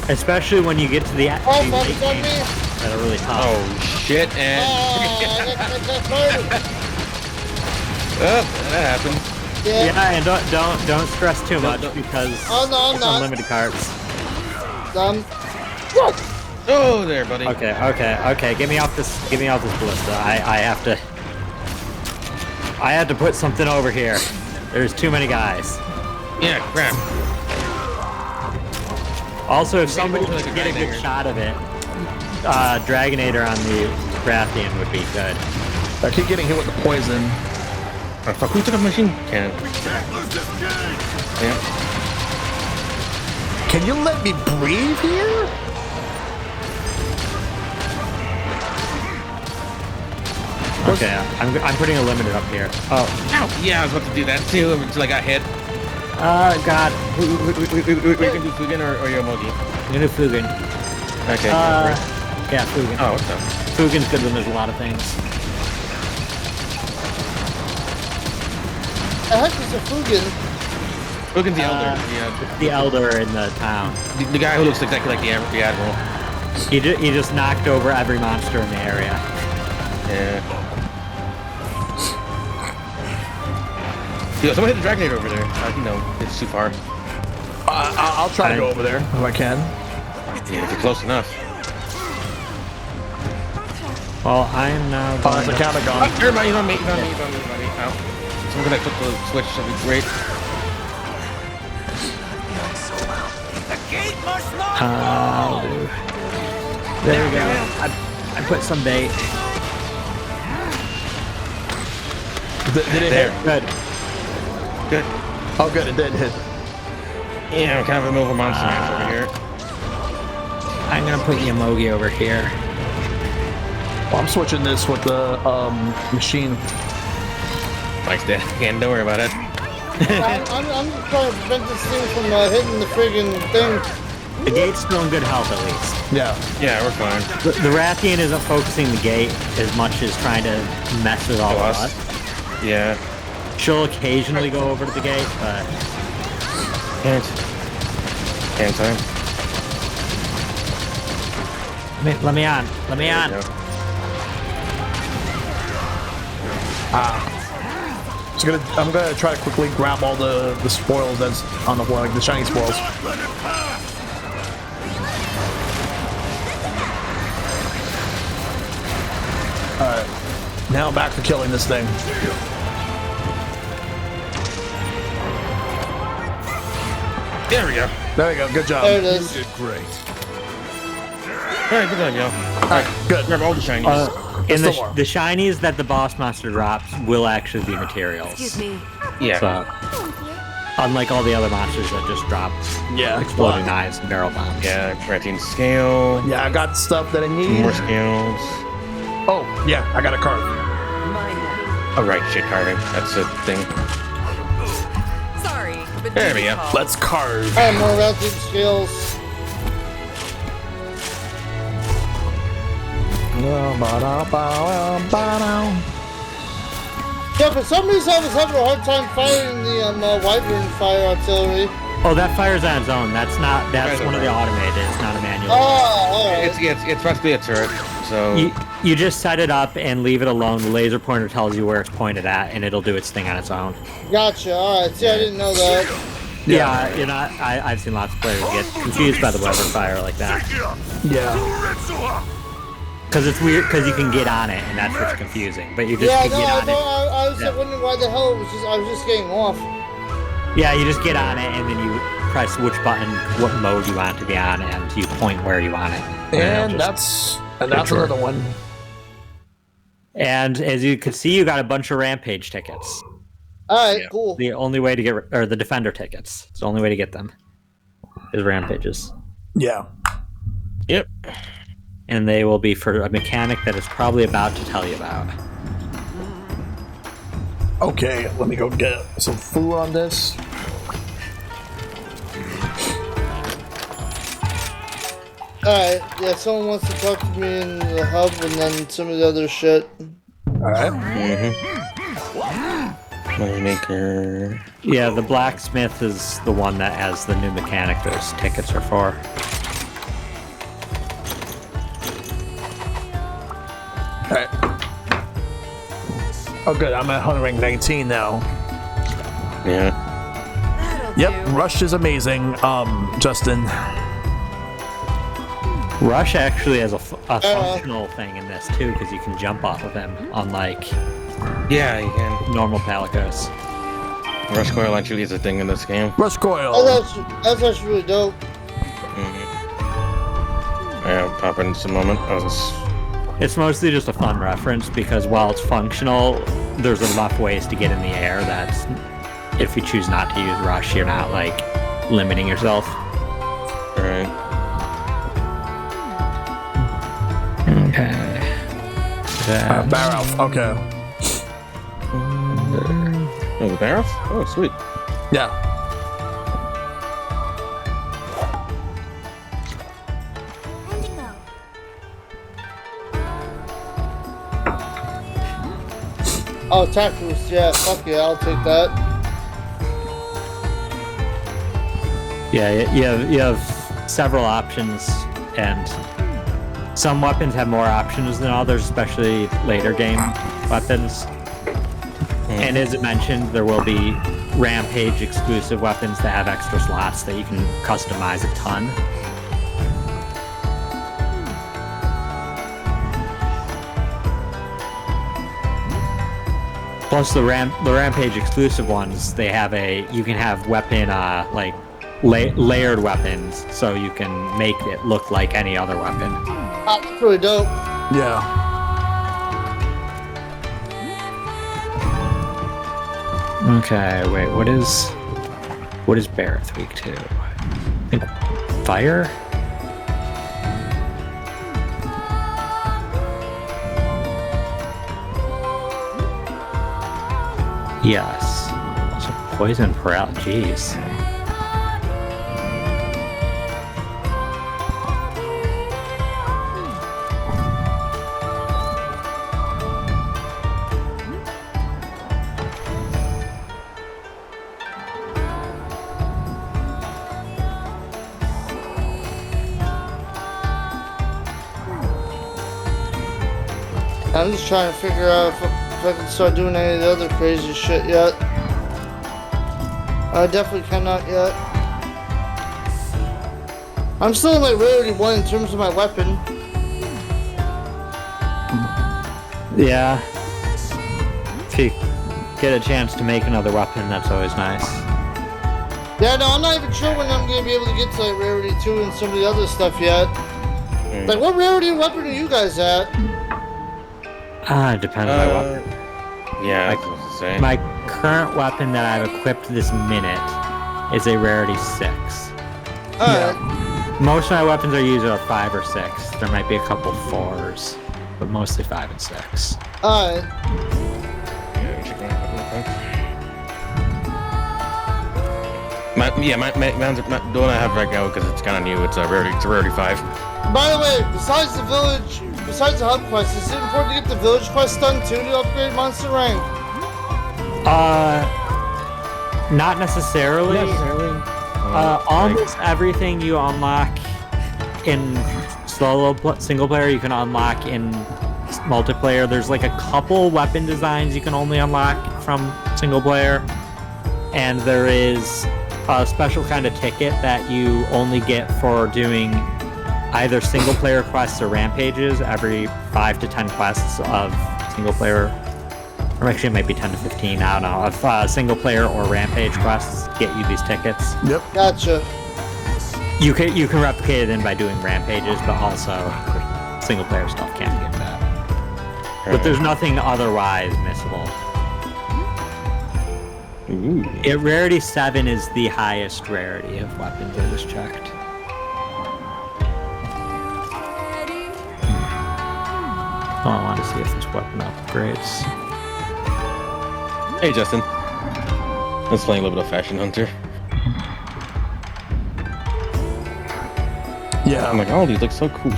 Especially when you get to the Oh, fuck, it's on me. that are really tough. Oh shit! And I got started. that happened. Yeah. Yeah, and don't stress too much because Oh, no, I'm it's not. unlimited cards. Oh, there, buddy. Okay. Get me off this ballista. I have to put something over here. There's too many guys. Yeah, crap. Also, if somebody like could a get a guy good there. shot of it, Dragonator on the Rathian would be good. I keep getting hit with the poison. Oh, fuck, who took a machine cannon? Yeah. Can you let me breathe here? Okay, I'm putting a limited up here. Oh, Ow! Yeah, I was about to do that too until I got hit. God. We can do Fugan or Yomogi. I'm gonna do Fugan. Okay. Yeah, Fugan. Oh, what the? Fugan's good when there's a lot of things. The heck is a Fugan? Fugan's the elder. Yeah. The elder in the town. The guy who looks exactly like the admiral. He just knocked over every monster in the area. Yeah. Yo, someone hit the Dragonator over there. No, it's too far. I'll try to go over there if I can. Yeah, if you're close enough. Well, I am now Oh, going that's a counter gone. Everybody, he's on me. Ow. Someone gonna flip the switch. That'd be great. I'll do. There we go. I put some bait. Did it There. hit? Good. Good. Oh, good. It did hit. Yeah, I'm kind of a mobile monster man over here. I'm gonna put Yamogi over here. Well, I'm switching this with the machine. Mike's dead. Again, don't worry about it. I'm just trying to prevent this thing from hitting the friggin' thing. The gate's still in good health at least. Yeah. Yeah, we're fine. The Rathian isn't focusing the gate as much as trying to mess with all of us. Yeah. She'll occasionally go over to the gate, but Can't time. let me on. Let me on. There you go. So I'm gonna try to quickly grab all the spoils that's on the floor, like the shiny spoils. Alright. Now back to killing this thing. There we go. There we go. Good job. There it is. You did great. Alright, good job, yo. Alright, good. Grab all the shinies. And Still more. the shinies that the boss monster drops will actually be materials. Excuse me. Yeah. So, unlike all the other monsters that just drop Yeah. exploding knives and barrel bombs. Yeah, creatine scale. Yeah, I got stuff that I need. More scales. Oh, yeah, I got a card. Oh, right, shit carving. That's a thing. Sorry, but There we go. Let's carve. I have more rounded skills. Yeah, for some reason I was having a hard time firing the Wyvern fire artillery. Oh, that fires on its own. That's one of the automated. It's not a manual. Oh, alright. It's supposed to be a turret, so You just set it up and leave it alone. The laser pointer tells you where it's pointed at, and it'll do its thing on its own. Gotcha. Alright. See, I didn't know that. Yeah, you're not. I've seen lots of players get confused by the weapon fire like that. Yeah. Because it's weird, because you can get on it, and that's what's confusing. But you just Yeah, can no, get on it. I was wondering why the hell I was just getting off. Yeah, you just get on it, and then you press which button, what mode you want it to be on, and you point where you want it. And that's another one. And as you can see, you got a bunch of Rampage tickets. Alright, cool. The only way to get, or the Defender tickets. It's the only way to get them. Is Rampages. Yeah. yep. And they will be for a mechanic that is probably about to tell you about. Okay, let me go get some food on this. Alright, yeah, someone wants to talk to me in the hub and then some of the other shit. Alright. Playmaker. Yeah, the blacksmith is the one that has the new mechanic those tickets are for. Alright. Oh good, I'm at 119 now. Yeah. Yep, Rush is amazing, Justin. Rush actually has a functional thing in this too, because you can jump off of him, unlike Yeah, you can. normal Palicos. Rush coil actually is a thing in this game. Rush Coil. That's actually really dope. Yeah, I'll pop in just a moment. It's mostly just a fun reference because while it's functional, there's enough ways to get in the air that if you choose not to use Rush, you're not like limiting yourself. Alright. Okay. Barrel. Okay. Oh, the barrels? Oh, sweet. Yeah. Indigo. Oh, attack boost, yeah, fuck yeah, I'll take that. Yeah, you have several options, and some weapons have more options than others, especially later game weapons. And as it mentioned, there will be Rampage exclusive weapons that have extra slots that you can customize a ton. Plus the Rampage exclusive ones, they have you can have weapon like layered weapons, so you can make it look like any other weapon. Oh, that's really dope. Yeah. Okay, wait, what is Barrett weak to? I think fire? Yes. Also poison paralysis. Jeez. I'm just trying to figure out if I can start doing any of the other crazy shit yet. I definitely cannot yet. I'm still in like rarity 1 in terms of my weapon. Yeah. If you get a chance to make another weapon, that's always nice. Yeah, no, I'm not even sure when I'm gonna be able to get to like rarity 2 and some of the other stuff yet. Like, what rarity weapon are you guys at? It depends on my weapon. Yeah, I was supposed to say. My current weapon that I've equipped this minute is a rarity 6. Alright. Most of my weapons I use are 5 or 6. There might be a couple 4s, but mostly 5 and 6. Alright. Yeah, check my the one I have right now, because it's kind of new, it's a rarity 5. By the way, besides the village besides the hub quest, is it important to get the village quest done too to upgrade monster rank? Not necessarily. Almost everything you unlock in single player, you can unlock in multiplayer. There's like a couple weapon designs you can only unlock from single player, and there is a special kind of ticket that you only get for doing either single player quests or rampages every 5 to 10 quests of single player, or actually it might be 10 to 15, I don't know, of single player or rampage quests get you these tickets. Yep. Gotcha. You can replicate it in by doing rampages, but also single player stuff can't get that. But there's nothing otherwise missable. Ooh. Rarity 7 is the highest rarity of weapons I just checked. Oh, I want to see if this weapon upgrades. Hey, Justin. Let's play a little bit of Fashion Hunter. Yeah. I'm like, oh, these look so cool.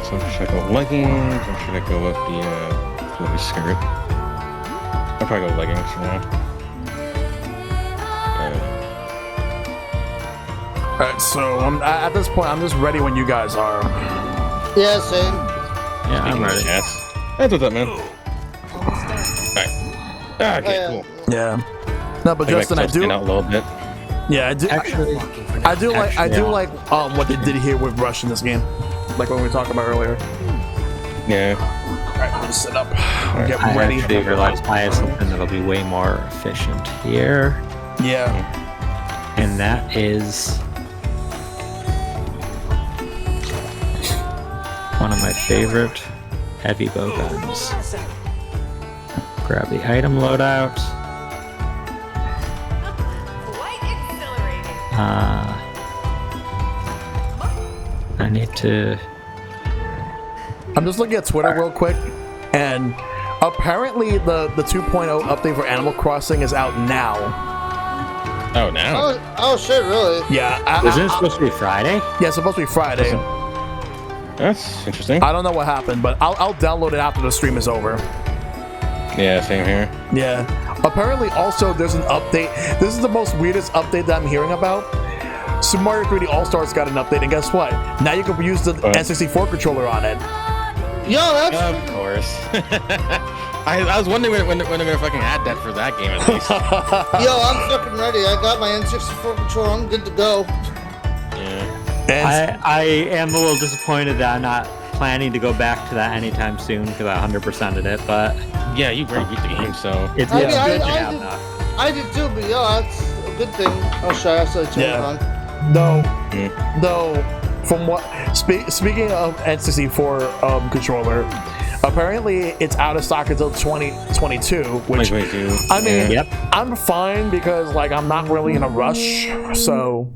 So should I go leggings, or should I go with the flowy skirt? I'll probably go leggings for now. Alright, so at this point, I'm just ready when you guys are. Yeah, same. Yeah, I'm ready. Yes. That's what's up, man. Alright. Okay, cool. Yeah. No, but Justin, I do. Out a little bit. Yeah, I do. Actually, I do like what they did here with Rush in this game, like what we were talking about earlier. Yeah. Alright, I'm gonna sit up, get I ready. actually realized I have something that'll be way more efficient here, Yeah. and that is one of my favorite heavy bow guns. Grab the item loadout. Quite exhilarating. I need to. I'm just looking at Twitter real quick, and apparently the 2.0 update for Animal Crossing is out now. Oh, now? Oh shit, really? Yeah. Isn't it supposed to be Friday? Yeah, it's supposed to be Friday. That's interesting. I don't know what happened, but I'll download it after the stream is over. Yeah, same here. Yeah. Apparently, also, there's an update. This is the most weirdest update that I'm hearing about. Super Mario 3D All-Stars got an update, and guess what? Now you can use the N64 controller on it. Yo, that's Of course. I was wondering when they're gonna fucking add that for that game at least. Yo, I'm fucking ready. I got my N64 controller. I'm good to go. Yeah. And I am a little disappointed that I'm not planning to go back to that anytime soon because I 100%ed it, but Yeah, you already beat the game, so. it's I mean, good to have that. I did too, but yo, that's a good thing. Oh shit, I saw turn it on. No, from what speaking of N64 controller, apparently it's out of stock until 2022, which 2022. I mean, Yep. I'm fine because like I'm not really in a rush, so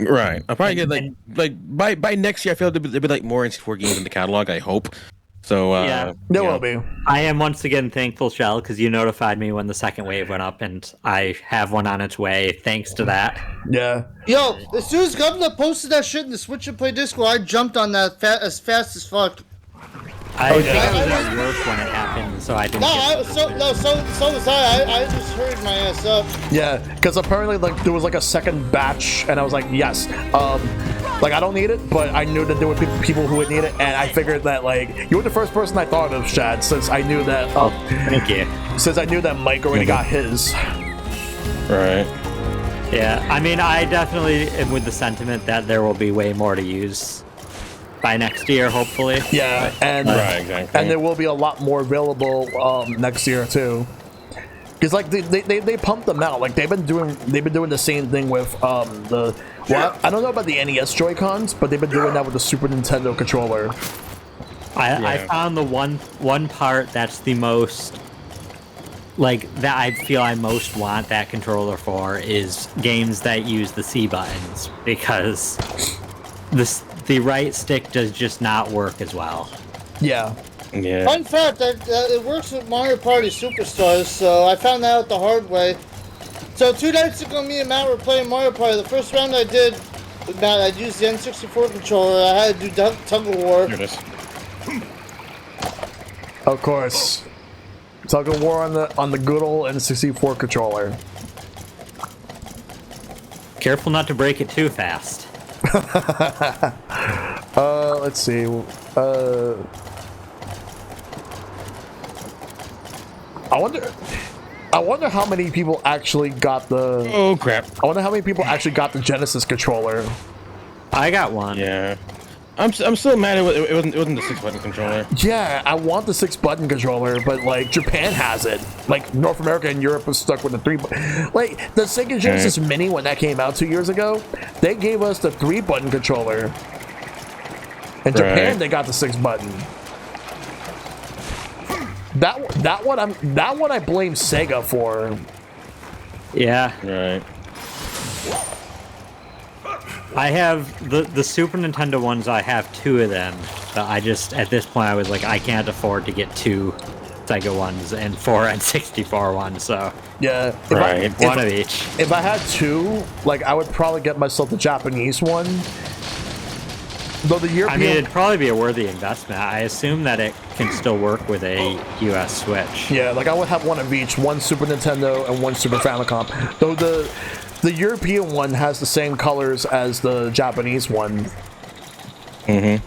Right. I'll probably get like by next year. I feel there'll be like more N64 games in the catalog. I hope. So Yeah. there yeah. will be. I am once again thankful, Shell, because you notified me when the second wave went up, and I have one on its way thanks to that. Yeah. Yo, as soon as Governor posted that shit in the Switch and Play Discord, I jumped on that as fast as fuck. I think I was at work when it happened, so I didn't. So was I. I just hurried my ass up. Yeah, because apparently like there was like a second batch, and I was like, yes, like I don't need it, but I knew that there were people who would need it, and I figured that like you were the first person I thought of, Shad, since I knew that. Thank you. Since I knew that Mike already got his. Right. Yeah, I mean, I definitely am with the sentiment that there will be way more to use by next year, hopefully. Yeah, and Right, exactly. and there will be a lot more available next year too. Because like they pumped them out. Like they've been doing the same thing with the I don't know about the NES Joy-Cons, but they've been doing that with the Super Nintendo controller. I found the one part that's the most like that I feel I most want that controller for is games that use the C buttons, because the right stick does just not work as well. Yeah. Yeah. Fun fact, that it works with Mario Party Superstars, so I found that out the hard way. So 2 nights ago, me and Matt were playing Mario Party. The first round I did, Matt, I'd use the N64 controller. I had to do tug of war. Here it is. Of course. Tug of war on the good old N64 controller. Careful not to break it too fast. Let's see. I wonder how many people actually got the. Oh crap! I wonder how many people actually got the Genesis controller. I got one. Yeah, I'm still mad it wasn't the 6-button controller. Yeah, I want the 6-button controller, but like Japan has it. Like North America and Europe was stuck with the 3. Like the Sega Genesis Mini when that came out 2 years ago, they gave us the 3-button controller. In Japan, they got the 6-button. That one I blame Sega for. Yeah. Right. I have the Super Nintendo ones. I have 2 of them. But I just at this point I was like, I can't afford to get 2 Sega ones and 4 N64 ones. So yeah, one of each. If I had 2, like I would probably get myself the Japanese one. Though the European, I mean, it'd probably be a worthy investment. I assume that it can still work with a US Switch. Yeah, like I would have one of each, one Super Nintendo and one Super Famicom. Though the European one has the same colors as the Japanese one. Mm-hmm.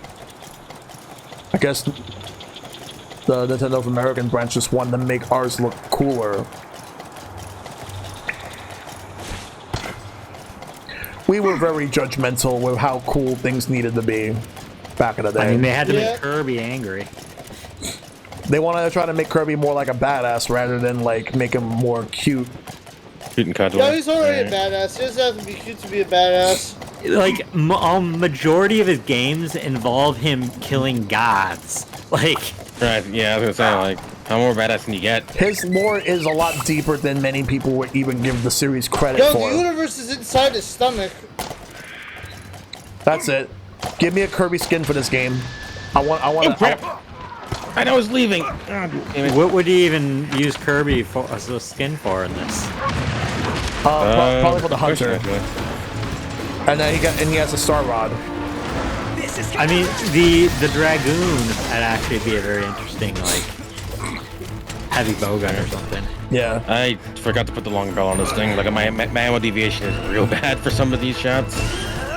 I guess the Nintendo of American branch just wanted to make ours look cooler. We were very judgmental with how cool things needed to be back in the day. I mean, they had to make Kirby angry. They wanted to try to make Kirby more like a badass rather than like make him more cute. Cute and cuddly. Yeah, he's already a badass. He doesn't have to be cute to be a badass. Like, majority of his games involve him killing gods. Like, right? Yeah, I was gonna say, like, how more badass can you get? His lore is a lot deeper than many people would even give the series credit for. The universe is inside his stomach. That's it. Give me a Kirby skin for this game. I want. I know I was leaving. what would he even use Kirby for as a skin for in this? Probably for the hunter. And then he has a star rod. I mean, the dragoon would actually be a very interesting, like, heavy bow gun or something. Yeah. I forgot to put the long barrel on this thing. Like my ammo deviation is real bad for some of these shots.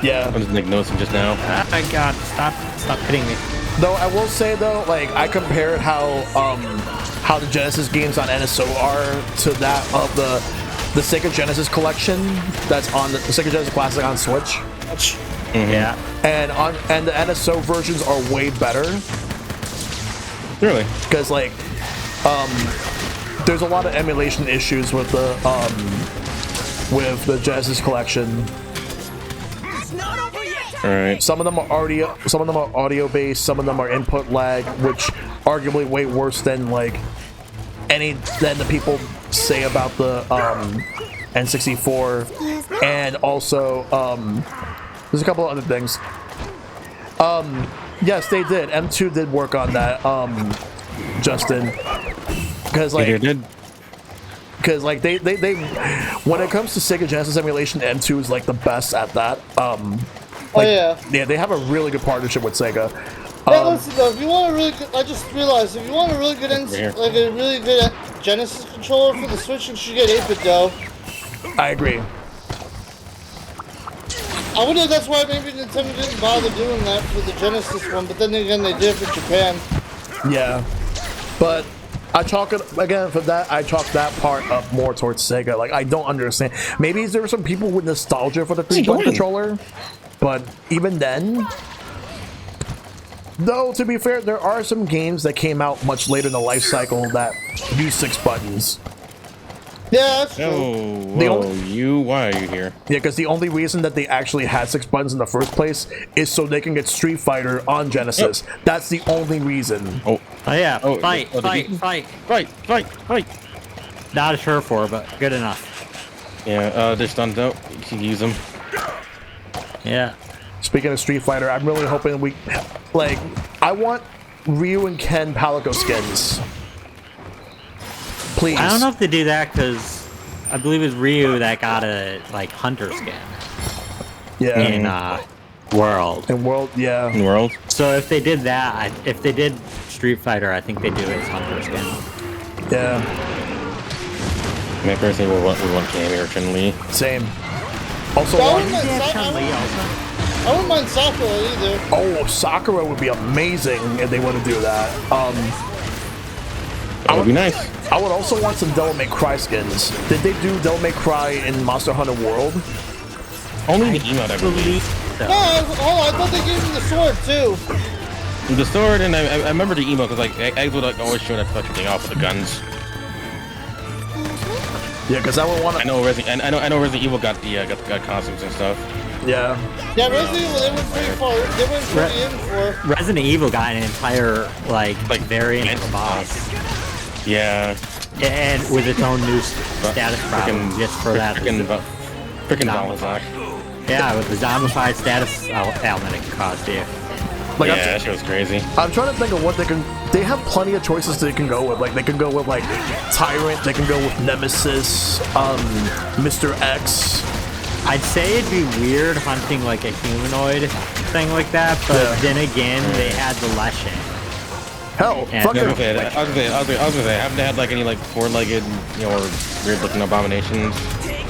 Yeah. I'm just noticing just now. Oh my god! Stop hitting me. Though I will say though, like I compared how the Genesis games on NSO are to that of the Sega Genesis collection that's on the Sega Genesis Classic on Switch. Mm-hmm. Yeah. And the NSO versions are way better. Really? Because like there's a lot of emulation issues with the Genesis collection. All right. Some of them are audio based, some of them are input lag, which arguably way worse than like than the people say about the N64, and also there's a couple of other things. Yes, they did. M2 did work on that, Justin, because like they did. Because like they when it comes to Sega Genesis emulation, M2 is like the best at that. Yeah, they have a really good partnership with Sega. Listen though, if you want a really good, I just realized if you want a really good a really good Genesis controller for the Switch, you should get 8-bit though. I agree. I wonder if that's why maybe Nintendo didn't bother doing that for the Genesis one, but then again they did for Japan. Yeah, but I chalk it again for that. I chalk that part up more towards Sega. Like I don't understand. Maybe there were some people with nostalgia for the 3-button controller, but even then. Though, to be fair, there are some games that came out much later in the life cycle that use 6 buttons. Yeah, that's true. Why are you here? Yeah, because the only reason that they actually had 6 buttons in the first place is so they can get Street Fighter on Genesis. Yep. That's the only reason. Oh yeah, fight. Not a sure for, but good enough. Yeah, they're stunned out. You can use them. Yeah. Speaking of Street Fighter, I'm really hoping I want Ryu and Ken Palico skins. Please. I don't know if they do that because I believe it was Ryu that got a hunter skin. Yeah. in World. In World, yeah. In World. So if they did that, if they did Street Fighter, I think they do it as Hunter skin. Yeah. My personally would want Cammy or Chun-Li. Same. Also, I one, wouldn't mind Chun-Li Sakura. also. I wouldn't mind Sakura either. oh, Sakura would be amazing if they want to do that. That would be nice. I would also want some Devil May Cry skins. Did they do Devil May Cry in Monster Hunter World? Only the emote, I believe. No, I thought they gave him the sword too. The sword, and I remember the emote because like Eggs would like always show that fucking thing off with the guns. Yeah, because I would want I to. know Resident Evil got the got costumes and stuff. Yeah. Yeah, Resident Evil, they went pretty far. They went pretty in for. Resident Evil got an entire like variant of the boss, Yeah. and with its own new status problem just for that. Freaking Balazak. Yeah, with the zombified status element it can cause to you. Like, Yeah, that shit was crazy. I'm trying to think of what they can. They have plenty of choices they can go with. Like they can go with like Tyrant. They can go with Nemesis, Mr. X. I'd say it'd be weird hunting like a humanoid thing like that, but then again, they had the Leshen. Hell, Yeah. fucking. I was gonna say, haven't they had like any like four-legged, or weird-looking abominations?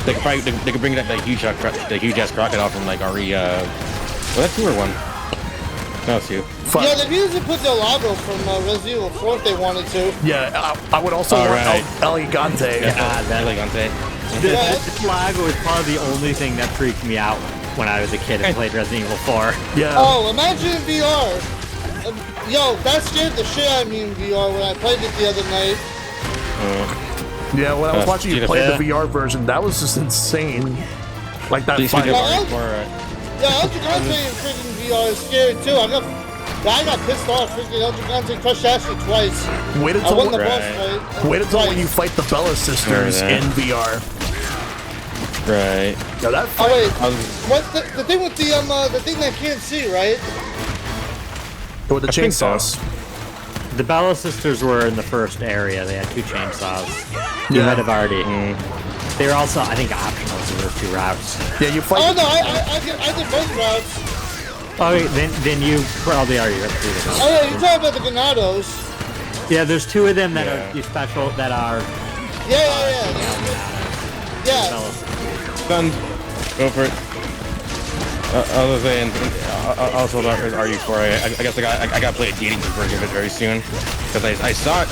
They could probably they could bring that huge ass crocodile from like RE. Was that 2 or 1? No, it's 2. Yeah, they could easily put Del Lago from Resident Evil 4 if they wanted to. Yeah, I would also want right. El Gigante. This Lago was probably the only thing that freaked me out when I was a kid and played Resident Evil 4. Yeah. Oh, imagine in VR. Yo, that scared the shit out of me in VR when I played it the other night. Yeah, when I was watching you play yeah. the VR version, that was just insane. Like that Please fight. speak Yeah, of more, El Gigante in freaking VR is scary too. I got pissed off. Freaking El Gigante crushed Ashley twice. Wait I until won the Right. boss fight. wait until when Twice. you fight the Bella sisters Remember in that. VR. Right. Now that Oh fight, wait, I was, what's the thing with the thing that can't see, right? with the I think so. chainsaws. The Bella sisters were in the first area. They had 2 chainsaws. You Yeah. might have already. They were also, I think, optional to those 2 routes. Yeah, you fight. Oh no, I did both routes. Okay, then you probably already went through them. Oh yeah, you're talking about the Ganados. Yeah, there's 2 of them that Yeah. are the special that are Yeah. Bella. Done. Go for it. I was saying, also about RE4. I guess I gotta play a dating version of it very soon, because I saw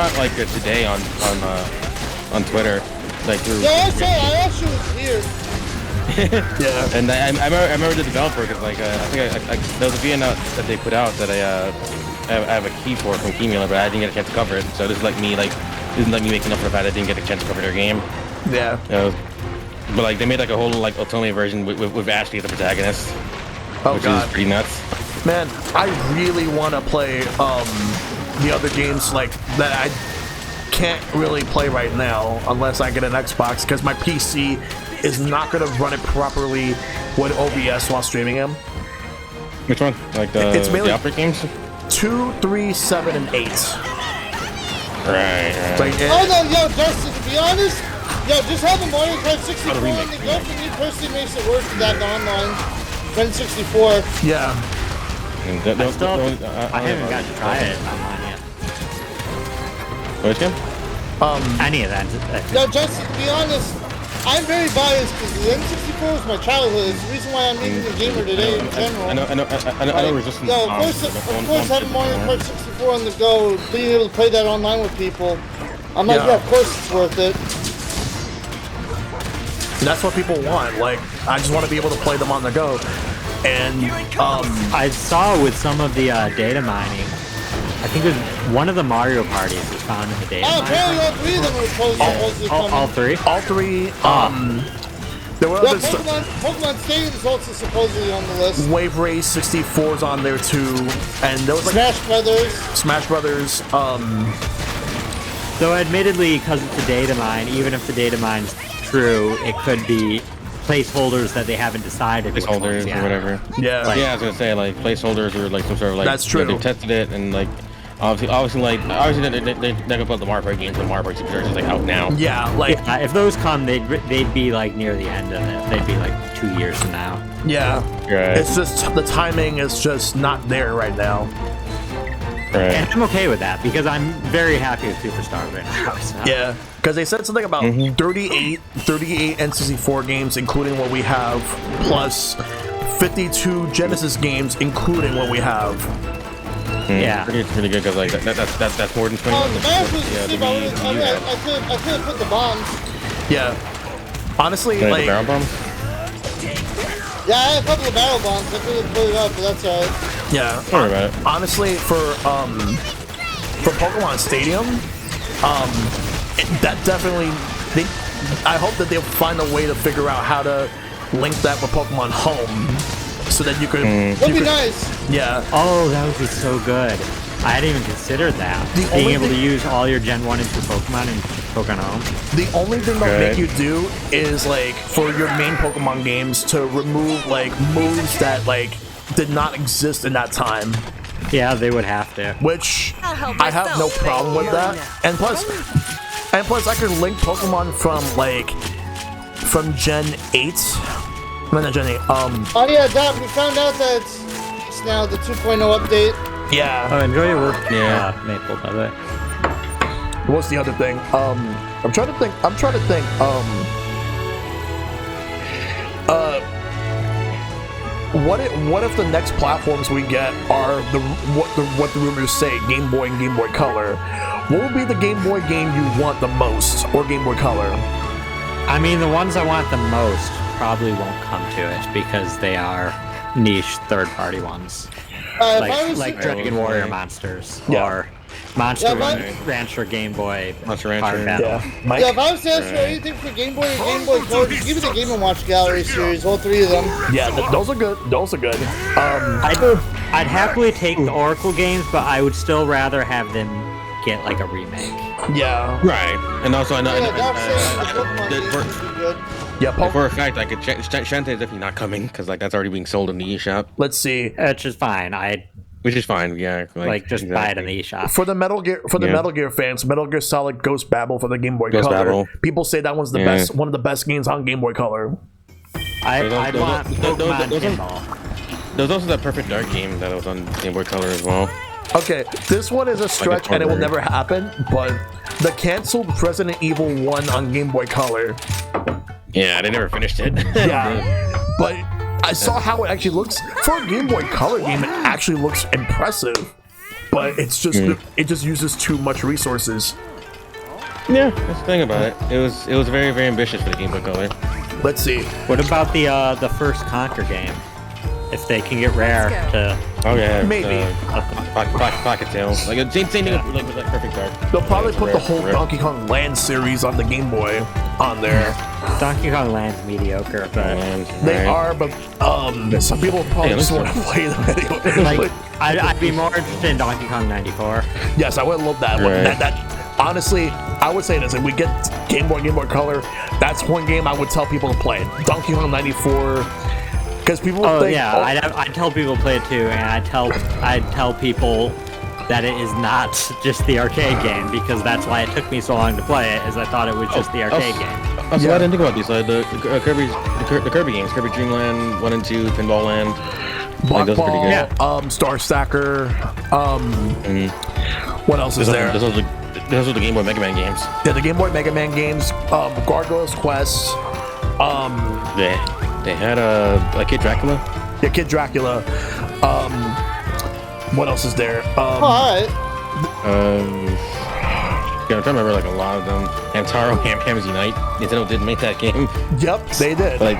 it like today on Twitter, like through. Yeah, I actually was here. Yeah. And I remember the developer, because like I think there was a VN that they put out that I have a key for from Keymailer, but I didn't get a chance to cover it. So this is like me making up for the fact I didn't get a chance to cover their game. Yeah. But like they made like a whole like Otome version with Ashley as the protagonist, Oh which god. is pretty nuts. Man, I really want to play the other games like that I can't really play right now unless I get an Xbox, because my PC is not going to run it properly with OBS while streaming them. Which one? Like the It's mainly- the Outbreak games? 2, 3, 7, and 8. Right. Like, Oh no, yo, Justin, to be honest, just having Mario Kart 64 on remake, the go for me personally makes it work for that online. Than 64. yeah. I haven't got to try it online yet. Which game? Any of that. Yo, Justin, to be honest, I'm very biased because the N64 was my childhood. It's the reason why I'm even a gamer today in general. I know Resistance. Yo, of course, having Mario Kart 64 on the go, being able to play that online with people, I'm like, yeah, of course it's worth it. That's what people want. Like, I just want to be able to play them on the go. And I saw with some of the data mining, I think it was one of the Mario parties was found in the data Oh, mine. apparently all 3 of them were supposedly coming. All 3? all 3, there were Yeah, others. Pokemon Stadium is also supposedly on the list. Wave Race 64's on there too, and there was like Smash Brothers. So admittedly, because it's a data mine, even if the data mine's true, it could be placeholders that they haven't decided. which ones Placeholders yet. or whatever. Yeah. Yeah, I was gonna say like placeholders or like some sort of like. That's true. They tested it and like Obviously, they're gonna put the Mario Party games. The Mario Party Super Stars is like out now. Yeah, like if those come, they'd be like near the end of it. They'd be like 2 years from now. yeah. Right. It's just the timing is just not there right now. Right. And I'm okay with that because I'm very happy with Superstar right now. So. Yeah, because they said something about 38 N64 games, including what we have, plus 52 Genesis games, including what we have. Yeah. I think it's really good because like that's more than 20. Oh, the match was Yeah, Steve, the I could have put the bombs. Yeah, honestly, the like barrel bomb. Yeah, I had a couple of barrel bombs. I could have put it up, but that's alright. yeah. Don't worry about it. Honestly, for Pokemon Stadium, that definitely I hope that they'll find a way to figure out how to link that with Pokemon Home, so that you could. That'd be nice. Yeah. Oh, that would be so good. I hadn't even considered that. Being able to use all your Gen 1 and 2 Pokemon in Pokemon Home. The only thing they'll make you do is like for your main Pokemon games to remove like moves that like did not exist in that time. Yeah, they would have to. Which I have no problem with that. And plus I could link Pokemon from Gen 8. No, not Gen 8. Oh yeah, Doc, we found out that it's now the 2.0 update. Yeah. Oh, enjoy your work. Yeah. Maple, by the way. What's the other thing? I'm trying to think. What if the next platforms we get are what the rumors say, Game Boy and Game Boy Color? What would be the Game Boy game you want the most, or Game Boy Color? I mean, the ones I want the most probably won't come to it because they are niche third-party ones. Like Dragon Warrior Monsters or Monster Rancher Game Boy. Monster Rancher. Yeah. Yeah, if I was to ask for anything for Game Boy or Game Boy Color, just give me the Game & Watch Gallery series, all three of them. Yeah, those are good. Those are good. I'd happily take the Oracle games, but I would still rather have them get like a remake. Yeah. Right. And also, I know. Yeah, Doc said the Pokemon games would be good. Yeah. For a fact, I could Shantae is definitely not coming because like that's already being sold in the eShop, Let's see. Which is fine. which is fine. Yeah. Like just buy it in the eShop. For the Metal Gear fans, Metal Gear Solid Ghost Babel for the Game Boy Ghost Color. Babel. People say that one's the best, one of the best games on Game Boy Color. I'd want Pokemon Pinball. There was also that Perfect Dark game that was on Game Boy Color as well. Okay, this one is a stretch and it will never happen, but the canceled Resident Evil 1 on Game Boy Color. Yeah, they never finished it. Yeah, but I saw how it actually looks. For a Game Boy Color game, it actually looks impressive, but it's just it just uses too much resources. Yeah, that's the thing about it. It was very, very ambitious for the Game Boy Color. Let's see. What about the first Conquer game? If they can get Rare to Oh yeah, Maybe. Pocket Tail. Like same thing with like Perfect Dark. They'll probably put the whole Rare. Donkey Kong Land series on the Game Boy on there. Donkey Kong Land's mediocre, but They are, but some people probably just want to play them anyway. like I'd be more interested in Donkey Kong 94. Yes, I would love that one. Right. That honestly, I would say this: if we get Game Boy Color, that's one game I would tell people to play. Donkey Kong 94, because people think, I'd tell people to play it too, and I'd tell people that it is not just the arcade game because that's why it took me so long to play it, is I thought it was just the arcade game. Also, I didn't think about these. Like the Kirby games, Kirby Dream Land 1 and 2, Pinball Land. Block those are pretty Ball, good. Star Stacker. What else is there? Those are the Game Boy Mega Man games. Yeah, the Game Boy Mega Man games. Gargoyle's Quest. They had a Kid Dracula. Yeah, Kid Dracula. What else is there? Alright. Yeah, I'm trying to remember like a lot of them. Hamtaro, Ham's Unite. Nintendo did make that game. Yep, they did. Like,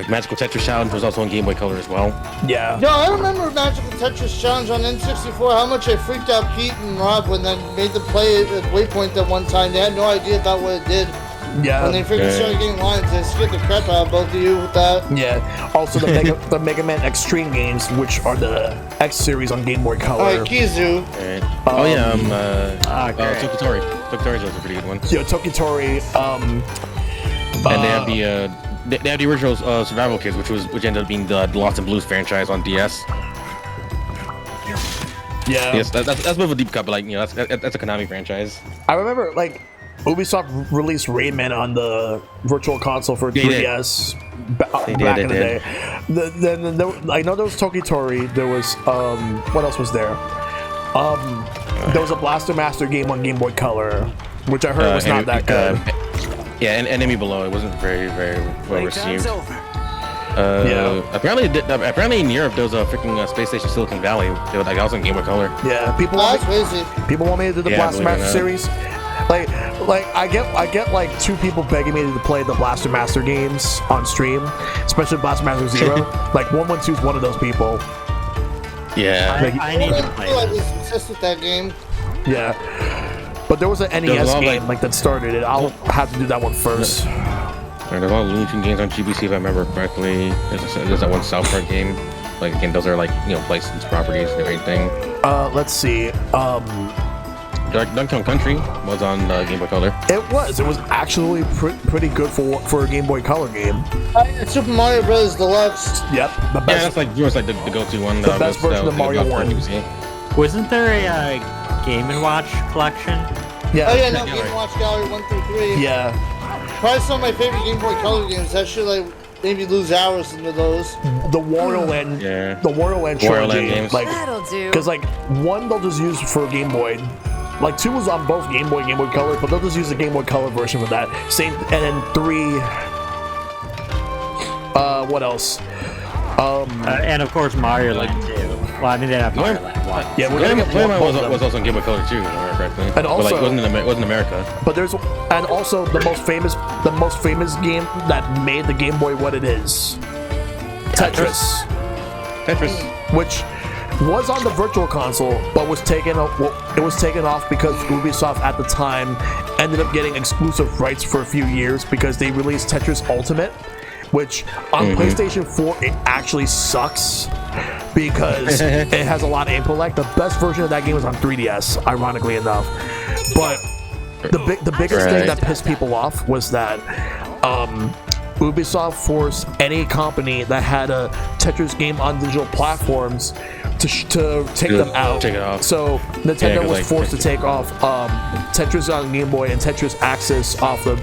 Magical Tetris Challenge was also on Game Boy Color as well. Yeah. Yo, I remember Magical Tetris Challenge on N64, how much I freaked out Pete and Rob when I made them play it at Waypoint that one time. They had no idea about what it did. Yeah. When they freaking started getting lines, they scared the crap out of both of you with that. Yeah. Also, the Mega Man Extreme games, which are the X series on Game Boy Color. Alright, Kizu. Right. Tokitori. Tokitori's also a pretty good one. Yeah, Tokitori. And they have the original Survival Kids, which ended up being the Lost and Blues franchise on DS. Yeah. Yes, that's a bit of a deep cut, but like that's a Konami franchise. I remember like Ubisoft released Rayman on the Virtual Console for They 3DS back in the day. Then I know there was Tokitori. There was what else was there? There was a Blaster Master game on Game Boy Color, which I heard was not that good. Yeah, and Enemy Below. It wasn't very well received. Apparently in Europe there was a freaking Space Station Silicon Valley. They were, like, I was on Game Boy Color. Yeah, people want me to do the Blaster Master series. Like I get like 2 people begging me to play the Blaster Master games on stream, especially Blaster Master Zero. Like 112 is one of those people. Yeah, I need to play I was this. obsessed with that game. Yeah, but there was an NES game like that started it. I'll have to do that one first. There's a lot of Looney Tunes games on GBC if I remember correctly. There's that one South Park game. Like again, those are like licensed properties and everything. Let's see. Donkey Kong Country was on Game Boy Color. It was actually pretty good for a Game Boy Color game. Super Mario Bros. Deluxe. Yep, the best. Yeah, that's like the go-to one. The best version of Mario 1. Wasn't there a Game & Watch collection? Yeah. Oh yeah, no, Game & Watch Gallery 1 through 3. Yeah. Probably some of my favorite Game Boy Color games. That should like maybe lose hours into those. The Wario Land. Yeah. The Wario Land trilogy. games. Like, That'll do. because like 1 they'll just use for Game Boy. Like 2 was on both Game Boy and Game Boy Color, but they'll just use the Game Boy Color version for that. Same, and then 3. What else? And of course Mario Land 2. Well, I mean they have Mario Land 1. Yeah, we're gonna get Playman both of them. was also on Game Boy Color too, if I remember correctly. And But, also, like, it wasn't in America. but there's, and also the most famous game that made the Game Boy what it is, Tetris, which was on the Virtual Console, but was taken off because Ubisoft at the time ended up getting exclusive rights for a few years because they released Tetris Ultimate, which on PlayStation 4 it actually sucks because it has a lot of input lag. The best version of that game was on 3DS, ironically enough. But the biggest thing that pissed people off was that Ubisoft forced any company that had a Tetris game on digital platforms to take them out. Take it off. So Nintendo was forced to take off Tetris on Game Boy and Tetris Access off the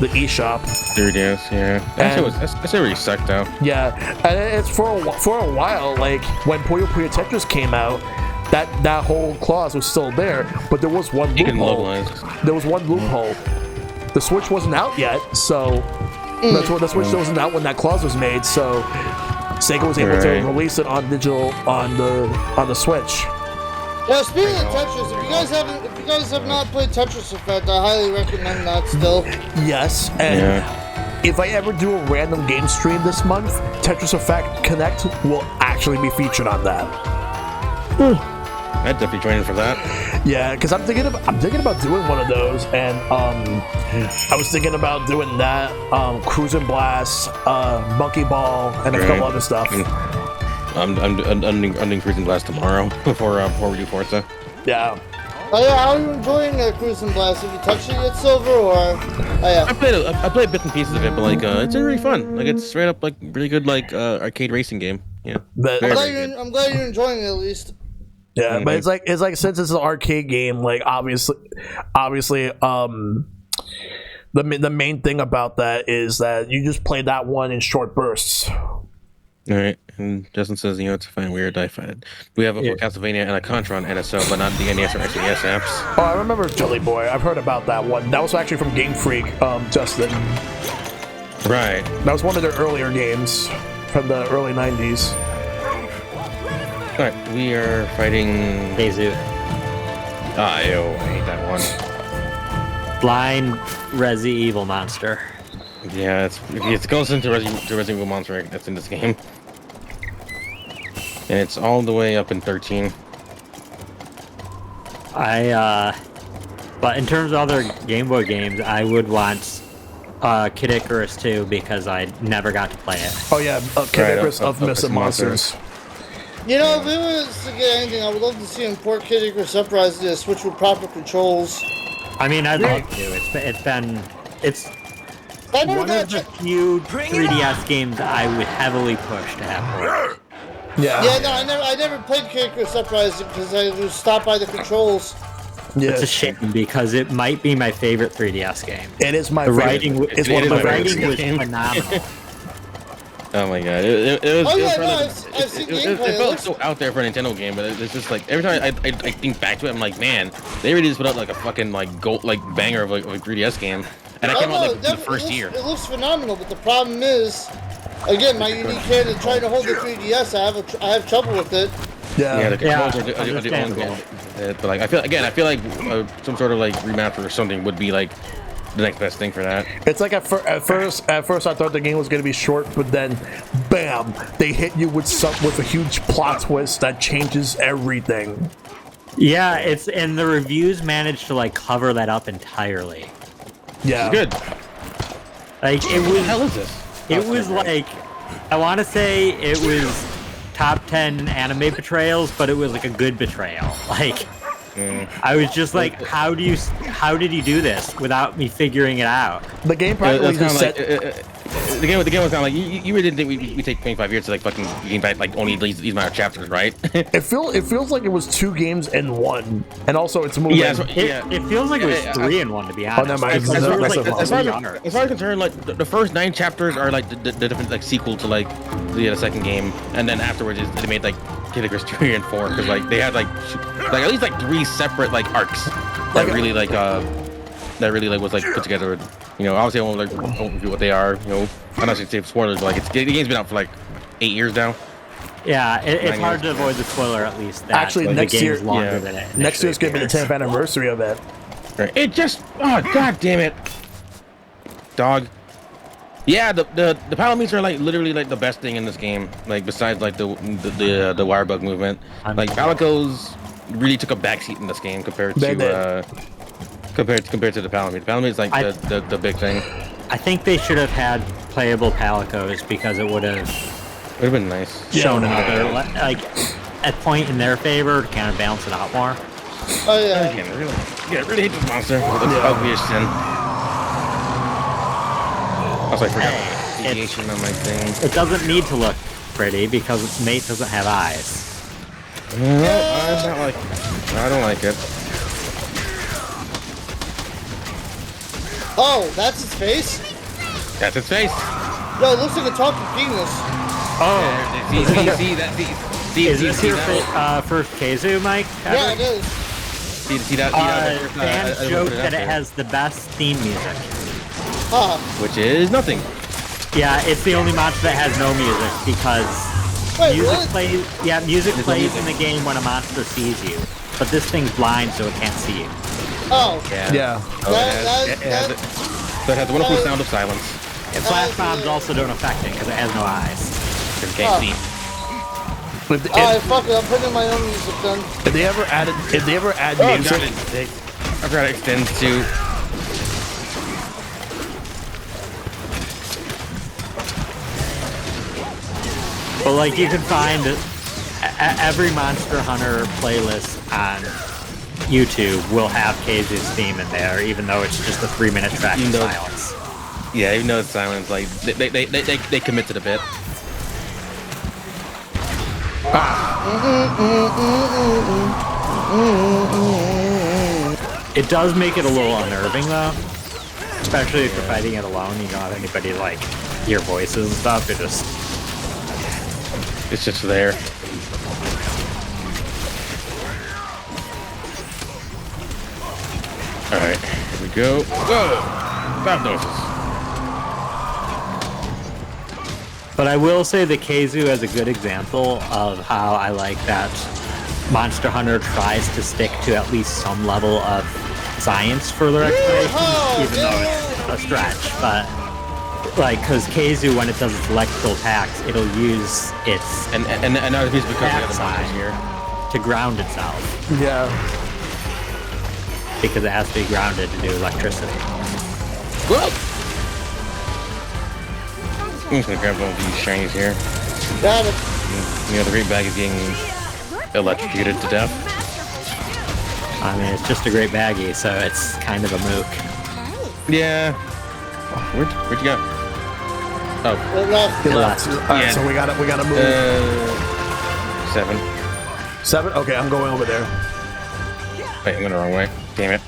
eShop. 3DS, yeah. That's really sucked though. Yeah, and it's for a while. Like when Puyo Puyo Tetris came out, that whole clause was still there, but there was one loophole. There was one loophole. The Switch wasn't out yet, so that's what the Switch wasn't out when that clause was made. So Sega was able to release it on digital on the Switch. Well, speaking of Tetris, if you guys have not played Tetris Effect, I highly recommend that still. Yes, and if I ever do a random game stream this month, Tetris Effect Connect will actually be featured on that. I'd definitely join in for that. Yeah, because I'm thinking about doing one of those, and I was thinking about doing that, Cruising Blast, Monkey Ball, and a couple other stuff. I'm doing Cruising Blast tomorrow before we do Forza. Yeah. Oh yeah, how are you enjoying Cruising Blast? Have you touched it yet, Silver, or? Oh yeah. I played bits and pieces of it, but like it's really fun. Like it's straight up like really good like arcade racing game. Yeah. I'm glad you're enjoying it at least. Yeah, but it's like since it's an arcade game, like obviously, the main thing about that is that you just play that one in short bursts. All right, and Justin says, it's fine, weird. We have a Castlevania and a Contra on NSO, but not the NES or SNES apps. Oh, I remember Jelly Boy. I've heard about that one. That was actually from Game Freak, Justin. Right. That was one of their earlier games from the early 90s. All right, we are fighting Dazu. I hate that one. Blind Resi Evil Monster. Yeah, it goes into Resident Evil Monster that's in this game. And it's all the way up in 13. But in terms of other Game Boy games, I would want Kid Icarus 2 because I never got to play it. Oh yeah, Kid Icarus of Myths and Monsters. You know, if it was to get anything, I would love to see him port Kid Icarus Uprising to the Switch with proper controls. I mean, I'd love to. It's one of the few 3DS games I would heavily push to have. Yeah. Yeah, no, I never played Kid Icarus Uprising because I was stopped by the controls. Yeah. It's a shame because it might be my favorite 3DS game. It is my The favorite. writing, It's one of my the favorites. writing was phenomenal. Oh my god, it was. Oh, it yeah, was no, probably- I've seen it gameplay. felt so out there for a Nintendo game, but it's just like every time I think back to it, I'm like, man, they really just put out like a fucking like gold like banger of like a 3DS game, and I came out like the first year. It looks phenomenal, but the problem is, again, my unique hand in trying to hold the 3DS, I have trouble with it. Yeah. The controls are the only understandable. bit, but like I feel like some sort of like remaster or something would be like the next best thing for that. It's like at first I thought the game was gonna be short, but then, bam, they hit you with a huge plot twist that changes everything. Yeah, and the reviews managed to like cover that up entirely. Yeah. It's good. Like it What the was. hell is this? It was like, I want to say it was top 10 anime betrayals, but it was like a good betrayal. Like, I was just like, how did you do this without me figuring it out? The game practically That's just kinda said. like, the game was kind of like you really didn't think we take 25 years to like fucking game back like only these amount of chapters, right? It feels like it was 2 games in one, and also it's moving. It feels like it was 3 in 1, to be honest. never mind. As That's far like as far arcs. as I'm concerned, like the first 9 chapters are like the different like sequel to like the second game, and then afterwards they made like Kid Icarus 3 and 4 because like they had like at least like 3 separate like arcs that really like was like put together. You know, obviously I won't review what they are. You know, I'm not gonna say spoilers, but like the game's been out for like 8 years now. Yeah, it's hard to avoid the spoiler at least. That Actually, the next game's year- longer than it Next year's gonna be the initially 10th anniversary of it. Right. It just god damn it, dog. Yeah, the Palametes are like literally like the best thing in this game. Like besides like the wirebug movement, like Palicos really took a backseat in this game compared They to did. compared to the Palamute. The Palamute is like the big thing. I think they should have had playable Palicos because it would have Would have been nice. shown another like a point in their favor to kind of balance it out more. Oh, yeah. Again, I really hate this monster. The ugliest sin. Also, I forgot the deviation on my thing. It doesn't need to look pretty because its mate doesn't have eyes. I don't like it. Oh, that's his face? That's its face. Yo, it looks like a talking penis. Is this your first Keizu, Mike? Yeah, it is. See that? Fans joke that it has the best theme music. Huh. Which is nothing. Yeah, it's the only monster that has no music because Wait, music what? plays. Yeah, music There's no plays music. in the game when a monster sees you, but this thing's blind, so it can't see you. Oh. Yeah. Oh, it has the wonderful sound of silence. And flash bombs also don't affect it because it has no eyes. Because it can't see. Alright, fuck it, I'm putting in my own music then. If they ever add music, I forgot it extends to. But like you can find every Monster Hunter playlist on YouTube will have Keizu's theme in there, even though it's just a 3-minute track of silence. Yeah, even though it's silence, like they commit to the bit. It does make it a little unnerving though, especially if you're fighting it alone. You don't have anybody like hear voices and stuff. It's just there. Alright, here we go. Whoa! 5 noises. But I will say the Keizu is a good example of how I like that Monster Hunter tries to stick to at least some level of science for their exploration, even though it's a stretch. But like, because Keizu, when it does its electrical attacks, it'll use its And now it's because we have the backside monsters here. to ground itself, yeah. because it has to be grounded to do electricity. Whoa! I'm just gonna grab one of these shinies here. Got it. You know, the great bag is getting electrocuted to death. I mean, it's just a great baggie, so it's kind of a mook. Yeah. Where'd you go? Oh. It left. He left. Alright, Yeah. so we gotta move. 7. 7? Okay, I'm going over there. Wait, I went the wrong way. Damn it.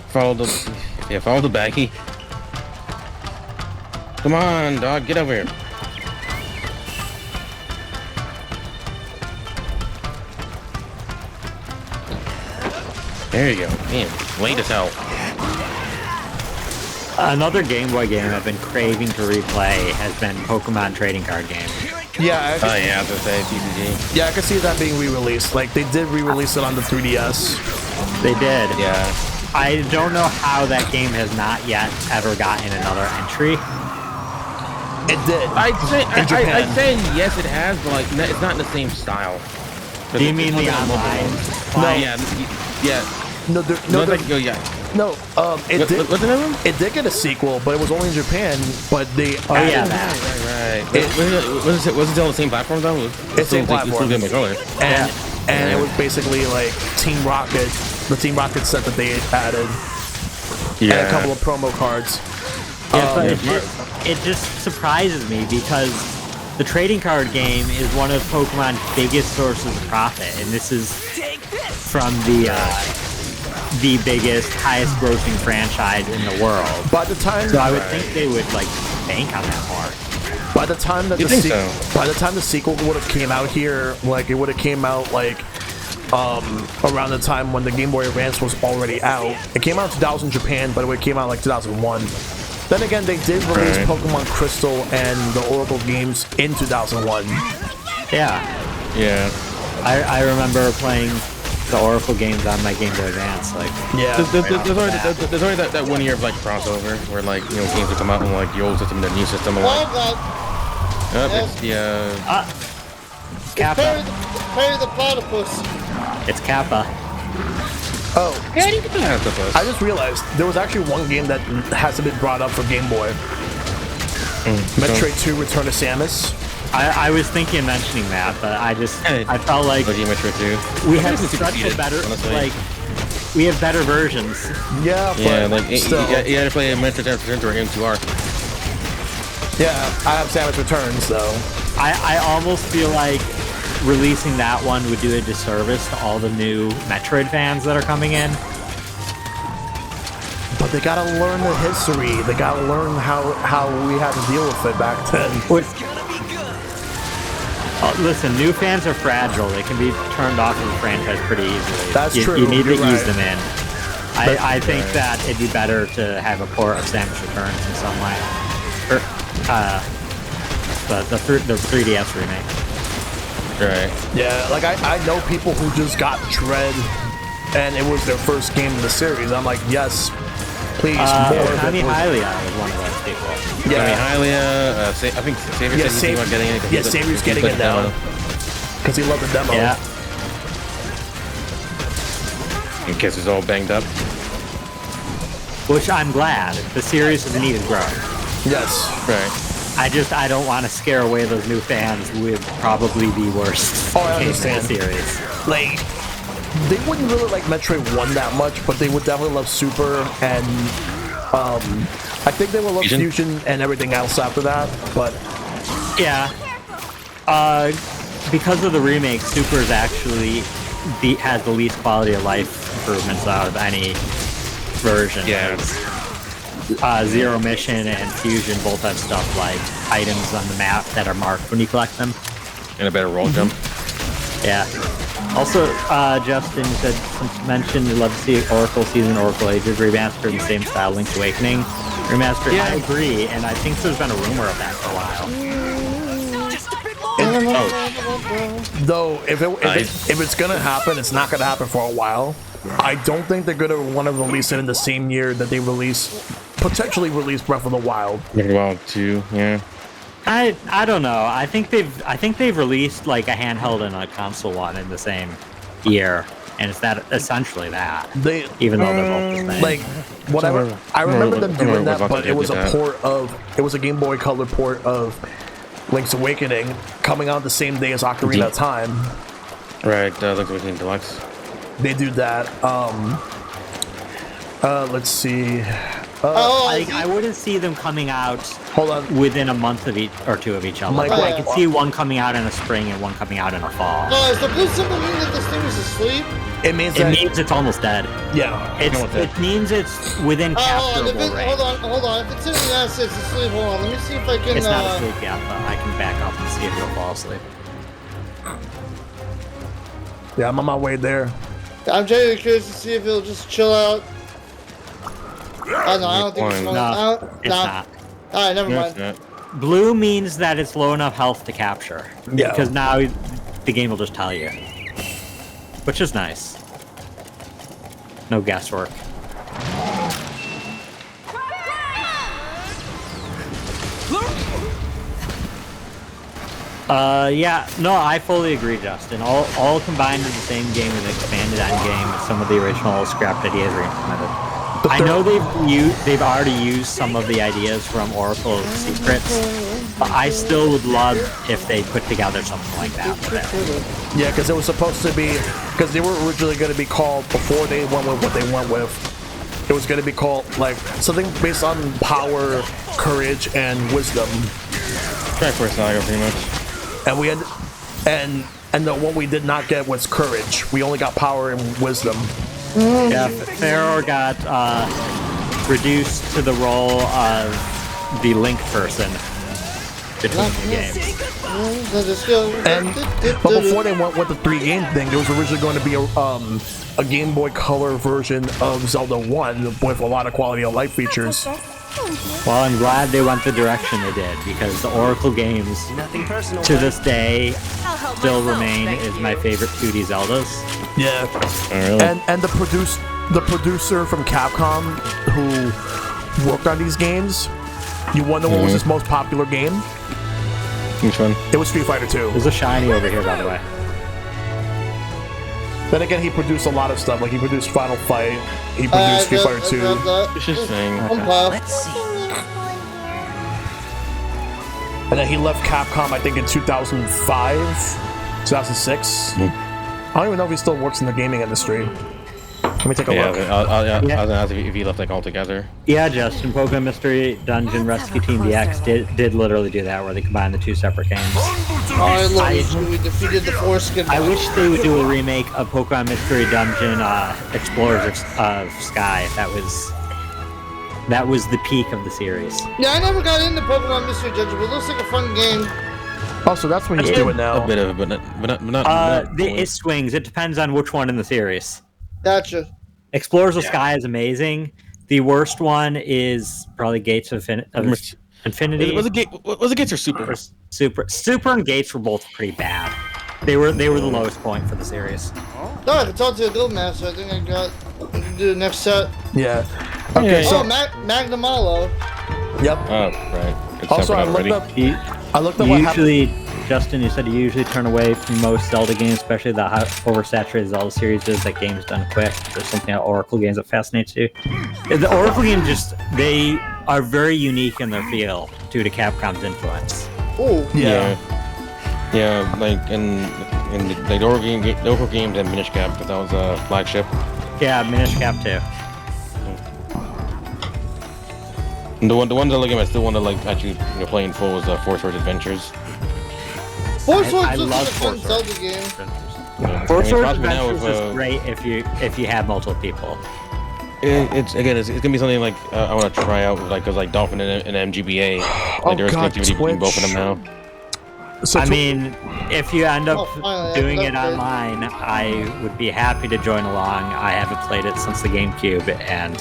Follow the baggie. Come on, dog, get over here. There you go. Damn, late as hell. Another Game Boy game I've been craving to replay has been Pokemon trading card game. Yeah, Oh yeah, I was gonna say TBG. yeah, I can see that being re-released. Like, they did re-release it on the 3DS. They did. Yeah. I don't know how that game has not yet ever gotten another entry. It did. I'd Japan. say yes, it has, but like it's not in the same style. Do you mean the online? No. Yeah. No, no, it did. What's the name? It did get a sequel, but it was only in Japan. But they yeah, added- that. Right. Was it still on the same platform though? It's same platform. Game Boy Color. and it was basically like Team Rocket, the Team Rocket set that they added, and a couple of promo cards. Yeah, but it just surprises me because the trading card game is one of Pokemon's biggest sources of profit, and this is from the biggest, highest grossing franchise in the world. By the time, So I would think they would like bank on that more. by the time that You think so? by the time the sequel would have came out here, like it would have came out like around the time when the Game Boy Advance was already out. It came out in 2000 in Japan, but it came out like 2001. Then again, they did release Right. Pokemon Crystal and the Oracle games in 2001. Yeah, Yeah. I remember playing the Oracle games on my Game Boy Advance. Like, Yeah. There's already that 1 year of like crossover where like games will come out in like the old system and the new system. And, like, Oh god. it's the Kappa. Perry the platypus. It's Kappa. Oh, octopus. I just realized there was actually one game that hasn't been brought up for Game Boy. Metroid 2: Return to Samus. I was thinking of mentioning that, but I felt like Metro 2. we have such a better, honestly. like, we have better versions. Yeah, but Yeah, like still. you gotta play a Metro 10 or M2R. Yeah, I have Samus Returns though. I almost feel like releasing that one would do a disservice to all the new Metroid fans that are coming in. But they gotta learn the history. They gotta learn how we had to deal with it back then. Listen, new fans are fragile. They can be turned off of the franchise pretty easily. That's true. You need to You're ease right. them in. I think that it'd be better to have a port of Samus Returns in some way. Or, the 3DS remake. Right. Yeah, like I know people who just got Dread, and it was their first game in the series. I'm like, yes, please more. Tommy Hylia was one of those people. Yeah. Hylia, I think Xavier Yeah, said he's thinking about getting it. yeah, Xavier's getting it now because he loved the demo. Yeah. In case he's all banged up. Which I'm glad. The series has needed growth. Yes. Right. I don't want to scare away those new fans who would probably be worse. Oh, I games in the understand. series. Like, they wouldn't really like Metroid 1 that much, but they would definitely love Super and I think they will love Fusion and everything else after that. But Yeah. Because of the remake, Super is actually has the least quality of life improvements out of any version. Yeah. Zero Mission and Fusion both have stuff like items on the map that are marked when you collect them. And a better roll jump. Yeah. Also, Justin said, mentioned you'd love to see Oracle Season, Oracle Ages remastered in the same style, Link's Awakening remastered. Yeah. I agree, and I think there's been a rumor of that for a while. though, if it's gonna happen, it's not gonna happen for a while. I don't think they're gonna want to release it in the same year that they potentially release Breath of the Wild. Breath of the Wild 2, yeah. I don't know. I think they've released like a handheld and a console one in the same year, and it's essentially that. Even though they're both the same. Like whatever. I remember them doing that, but it was that. It was a Game Boy Color port of Link's Awakening coming out the same day as Ocarina of Time. Right, Link's Awakening Deluxe. They do that. Let's see. I wouldn't see them coming out Hold on. within a month of each or two of each other. Mike, Like, I what- could see one coming out in the spring and one coming out in the fall. Does the blue symbol mean that this thing is asleep? It means It that. means it's almost dead. Yeah. It means it's within Hold capturable on, range. hold on. If it's in the ass, it's asleep. Hold on, let me see if I can. It's not asleep yet, but I can back up and see if it'll fall asleep. Yeah, I'm on my way there. I'm genuinely curious to see if it'll just chill out. Oh, no, I don't think it's going. No, it's nah. not. All right, never No, mind. it's not. Blue means that it's low enough health to capture. Yeah. Because now the game will just tell you. Which is nice. No guesswork. Yeah, no, I fully agree, Justin. All combined in the same game with expanded endgame with some of the original scrapped ideas reimplemented. I know they've already used some of the ideas from Oracle's Secrets, but I still would love if they put together something like that with it. Yeah, because it was supposed to be, because they were originally going to be called, before they went with what they went with, it was going to be called like something based on power, courage, and wisdom. Triforce Saga, pretty much. And we had, and the one we did not get was courage. We only got power and wisdom. Yeah, Pharaoh got reduced to the role of the link person between the games. But before they went with the 3-game thing, there was originally going to be a Game Boy Color version of Zelda 1 with a lot of quality of life features. Well, I'm glad they went the direction they did, because the Oracle games, Nothing personal. to this day, still remain as my favorite 2D Zeldas. Yeah. Really? And the producer from Capcom who worked on these games, you wonder what was his most popular game? Which one? It was Street Fighter 2. There's a shiny over here, by the way. Then again, he produced a lot of stuff. Like he produced Final Fight, he produced Street Fighter 2. It's just saying. Let's see. And then he left Capcom, I think, in 2005, 2006. I don't even know if he still works in the gaming industry. Let me take a Yeah, look. I was gonna ask if he left like altogether. Yeah, Justin, Pokemon Mystery Dungeon Rescue Team DX did literally do that, where they combined the two separate games. I love it when we defeated the foreskin. I wish they would do a remake of Pokemon Mystery Dungeon Explorers of Sky. That was the peak of the series. Yeah, I never got into Pokemon Mystery Dungeon, but it looks like a fun game. Oh, so that's when he's doing now. A bit of it, but not. It swings. It depends on which one in the series. Gotcha. Explorers of Sky is amazing. The worst one is probably Gates of Infinity. Was it Gates or Super? Super and Gates were both pretty bad. They were the lowest point for the series. No, I can talk to the Guild Master. I think I got to do the next set. Yeah. Okay, Oh, so Magnamalo. yep. Oh, right. It's Also, I separate looked already. up. I looked up what happened. Usually, Justin, you said you usually turn away from most Zelda games, especially the oversaturated Zelda series is that game's done quick. There's something about Oracle games that fascinates you. The Oracle games they are very unique in their feel due to Capcom's influence. Oh, Yeah. Yeah, like in the Oracle games and Minish Cap, because that was a flagship. Yeah, Minish Cap too. And the ones I look at, I still want to like actually play in full was Four Swords Adventures. Four Swords I looks love like a fun Four Swords. Zelda game. Four I mean, Swords possibly now Adventures with, is great if you have multiple people. It's gonna be something like I want to try out, like, cause like Dolphin and MGBA, Oh, like there's God, connectivity between both of Twitch. them now. So I mean, if you end up finally, doing it that's good. online, I would be happy to join along. I haven't played it since the GameCube, and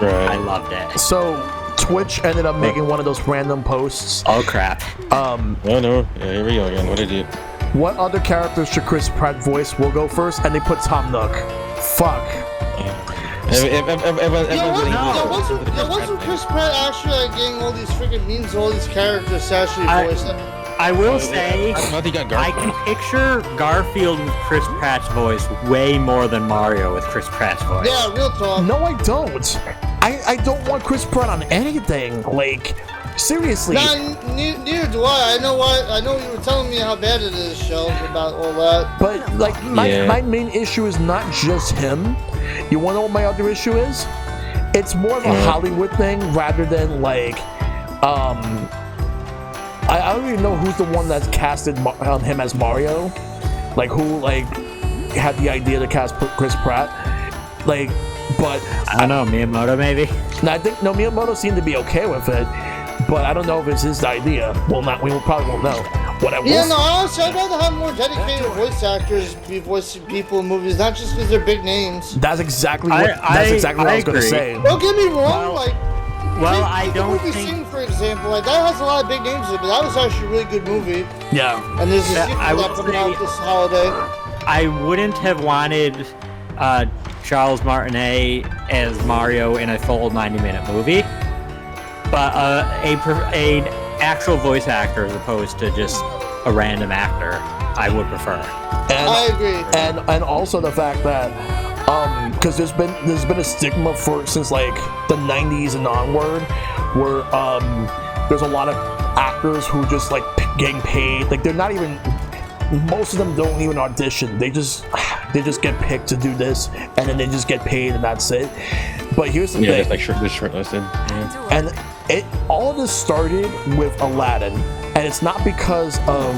I Right. loved it. So Twitch ended up making one of those random posts. Oh crap! Oh no! Yeah, here we go again. What did you? What other characters should Chris Pratt voice? Will go first, and they put Tom Nook. Fuck. Wasn't Chris Pratt actually like getting all these freaking memes, all these characters to actually voice them? I will say, I think got I Garfield. can picture Garfield with Chris Pratt's voice way more than Mario with Chris Pratt's voice. Yeah, real talk. No, I don't. I don't want Chris Pratt on anything. Like, seriously. Nah, neither do I. I know why. I know you were telling me how bad it is, Shells, about all that. But like, my Yeah. my main issue is not just him. You want to know what my other issue is? it's more of a Hollywood thing rather than like I don't even know who's the one that's casted him as Mario, like who like had the idea to cast Chris Pratt, like, but I don't know, Miyamoto maybe. I think Miyamoto seemed to be okay with it, but I don't know if it's his idea. We probably won't know. Yeah, no, honestly, I'd rather have more dedicated voice actors be voicing people in movies, not just because they're big names. That's exactly what I was going to say. Don't get me wrong, I don't movie think. Scene, for example, like that has a lot of big names in it, but that was actually a really good movie. Yeah. And there's a sequel that's coming out this holiday. I wouldn't have wanted Charles Martinet as Mario in a full 90-minute movie, but an actual voice actor as opposed to just a random actor, I would prefer. And, I agree. And also the fact that because there's been a stigma since like the 90s and onward, where there's a lot of actors who just like getting paid, like they're not even. Most of them don't even audition. They just get picked to do this, and then they just get paid, and that's it. But here's the thing. It's like shortlisted. Yeah. And all this started with Aladdin, and it's not because of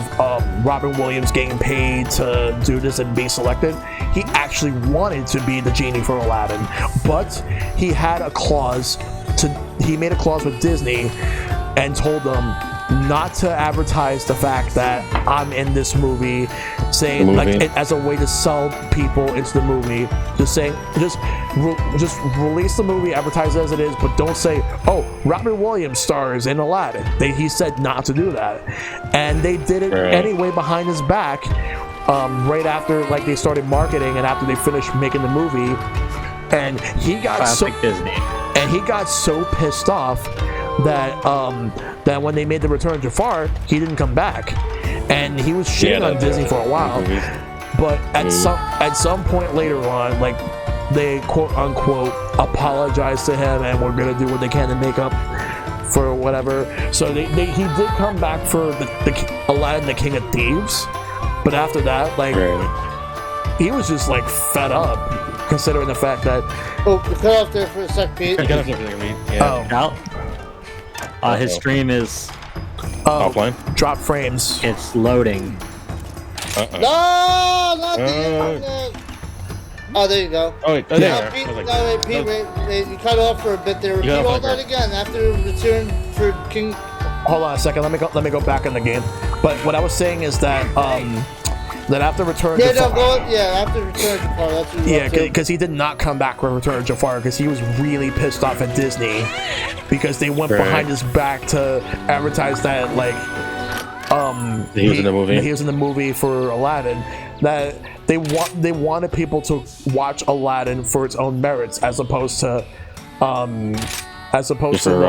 Robin Williams getting paid to do this and be selected. He actually wanted to be the genie for Aladdin, but he had a clause. He made a clause with Disney and told them not to advertise the fact that I'm in this movie, saying like as a way to sell people into the movie. Just release the movie, advertise it as it is, but don't say, "Oh, Robin Williams stars in Aladdin." He said not to do that, and they did it anyway behind his back. Right after like they started marketing and after they finished making the movie, and he got so pissed off that when they made the Return of Jafar, he didn't come back, and he was shitting on Disney for a while. But at some point later on, like they quote unquote apologized to him and were gonna do what they can to make up for whatever. So he did come back for the Aladdin, the King of Thieves, but after that, like he was just like fed up, considering the fact that. Oh, we cut off there for a sec, Pete. His stream is offline. Drop frames. It's loading. No, not the internet. Oh, there you go. Oh, wait, Pete, Pete, you cut off for a bit there. Repeat all that again after Return for King. Hold on a second. Let me go back in the game. But what I was saying is that that after Return of Jafar... after Return of Jafar, that's what you because he did not come back for Return of Jafar because he was really pissed off at Disney because they went behind his back to advertise that like he was in the movie. He was in the movie for Aladdin. That they wanted people to watch Aladdin for its own merits as opposed to the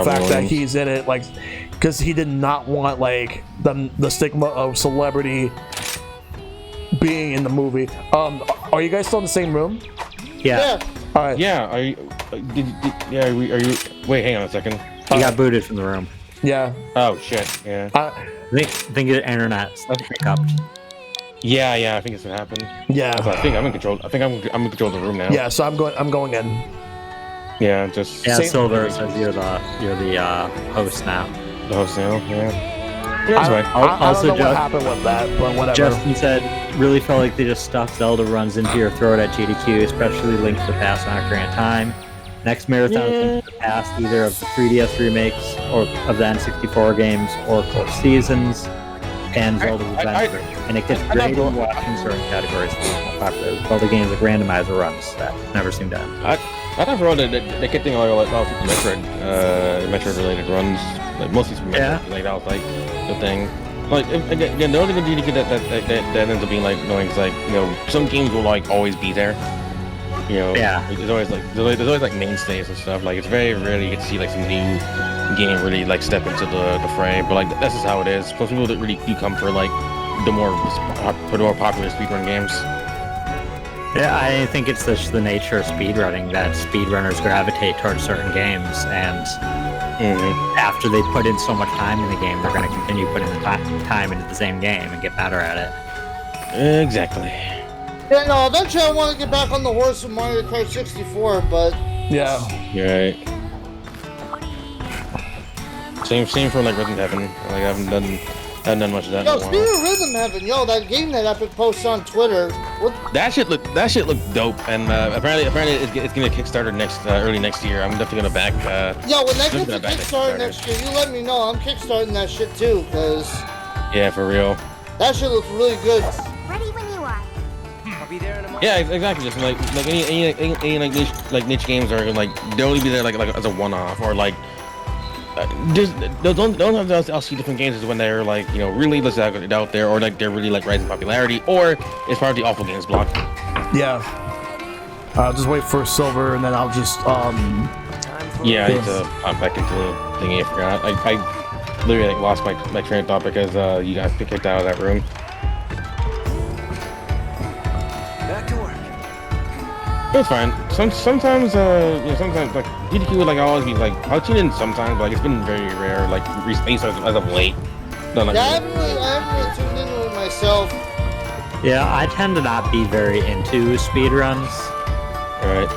fact that he's in it, like, because he did not want like the stigma of celebrity being in the movie. Are you guys still in the same room? Yeah. All right. Yeah. Are you? Are you? Wait, hang on a second. He got booted from the room. Yeah. Oh shit. Yeah. I think the internet's up. Yeah. I think it's gonna happen. Yeah. So I think I'm in control. I'm in control of the room now. Yeah. So I'm going in. Yeah. Just. Yeah. Silver says you're the host now. The host now. Yeah. I don't know what happened with that, but whatever. Justin said, really felt like they just stuffed Zelda runs into your throat at GDQ, especially Link to the Past and Ocarina of Time. Next marathon is Link to the Past, either of the 3DS remakes or of the N64 games or Close Seasons and Zelda's Adventure. And it gets great when watching certain categories for more popular Zelda games like randomizer runs that never seem to end. I thought for all they kept doing all Metroid related runs, like mostly from Metroid. Like that was like the thing. Like again, the only thing you get that ends up being like annoying is like, you know, some games will like always be there. You know, like, there's always like mainstays and stuff. Like it's very rare you get to see like some new game really like step into the fray. But like that's just how it is. Most people that really do come for like the more popular speedrun games. Yeah, I think it's just the nature of speedrunning that speedrunners gravitate towards certain games, and after they put in so much time in the game, they're going to continue putting the time into the same game and get better at it. Exactly. Yeah, no, eventually I want to get back on the horse of Mario Kart 64, but Yeah. Right. Same for like Rhythm Heaven. Like I haven't done much of that Yo, in a speaking while. of Rhythm Heaven, yo, that game that Epic posted on Twitter. What? That shit looked dope, and apparently it's gonna Kickstarter early next year. I'm definitely gonna back. Yo, when that I'm gets gonna to back Kickstarter next year, you let me know. I'm kickstarting that shit too, cause Yeah, for real. that shit looks really good. Ready when you are. I'll be there in a moment. Yeah, exactly. Just like any like niche games are like they'll only be there like as a one-off or like just don't I'll see different games is when they're like really out there or like they're really like rising popularity or it's part of the awful games block. Yeah. I'll just wait for silver and then I'll just Yeah, I need to hop back into the thingy. I forgot. I literally like lost my train of thought because you guys got kicked out of that room. Back to work. It's fine. Sometimes sometimes like GDQ would like always be like I'll tune in sometimes, but like it's been very rare like recently as of late. Not like Yeah, I haven't really tuned into it myself. Yeah, I tend to not be very into speedruns. Right.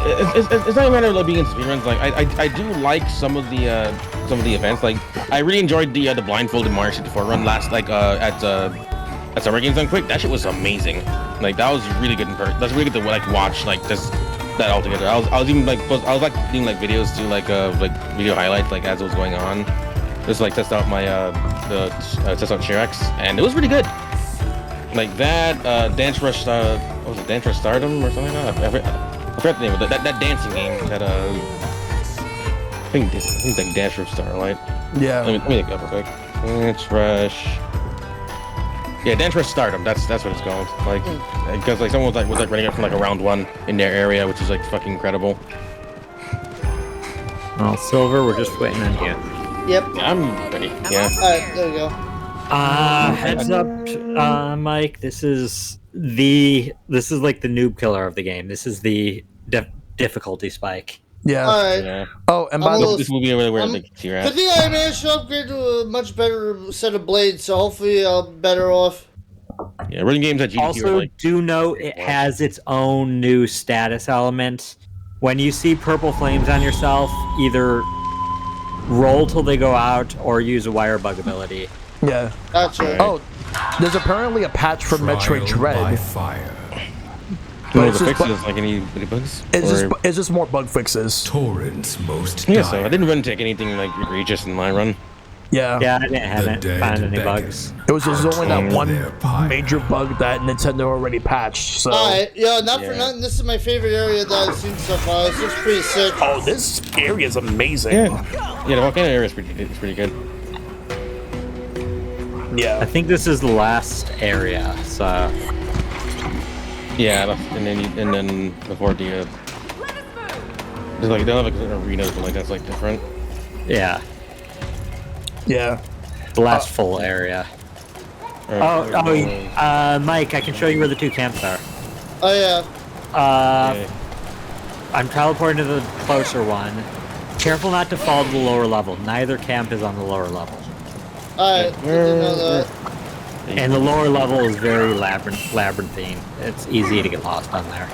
It's not a matter of like being in speedruns. Like I do like some of the events. Like I really enjoyed the blindfolded Mario 64 run last at Summer Games Done Quick. That shit was amazing. Like that was really good in person. That's really good to like watch like just that all together. I was even like I was like doing like videos to like video highlights like as it was going on. Just like test out my test out Shirex, and it was really good. Like that Dance Rush what was it, Dance Rush Stardom or something like that? I forgot the name of it. That dancing game that I think like Dance Rush Starlight. yeah. Let me look it up real quick. Dance Rush. Yeah, Dance Rush Stardom. That's what it's called. Like, because like someone was like running up from like a round one in their area, which is like fucking incredible. Well, silver, we're just waiting on you. Yep. Yeah, I'm ready. Yeah. Alright, there you go. Heads up, Mike. This is like the noob killer of the game. This is the difficulty spike. Yeah. Alright. Yeah. Oh, and by the This will be really where like you're Good at. thing I managed to upgrade to a much better set of blades, so hopefully I'll be better off. Yeah, running games at GDQ are Also, like do note it has its own new status element. When you see purple flames on yourself, either roll till they go out or use a wire bug ability. yeah. That's right. Oh, there's apparently a patch for Metroid Trial by Dread. fire. no, it's the just fixes like any bugs. It's just more bug fixes. Torrents most Yeah, so I dire. didn't run into anything like egregious in my run. Yeah. Yeah, I haven't dead found any beckon. bugs. It was just only that one Their pyre. major bug that Nintendo already patched. So. Alright, yo, not for Yeah. nothing, this is my favorite area that I've seen so far. It's just pretty sick. Oh, this area is amazing. Yeah, the volcano area is pretty good. I Yeah. think this is the last area, so Yeah, and then before the there's like they don't have like an arena, but like that's like different. yeah, Yeah. the last full area. Mike, I can show you where the two camps are. Oh yeah. Okay. I'm teleporting to the closer one. Careful not to fall to the lower level. Neither camp is on the lower level. Alright, didn't know that. And the lower level is very labyrinthine. It's easy to get lost on there.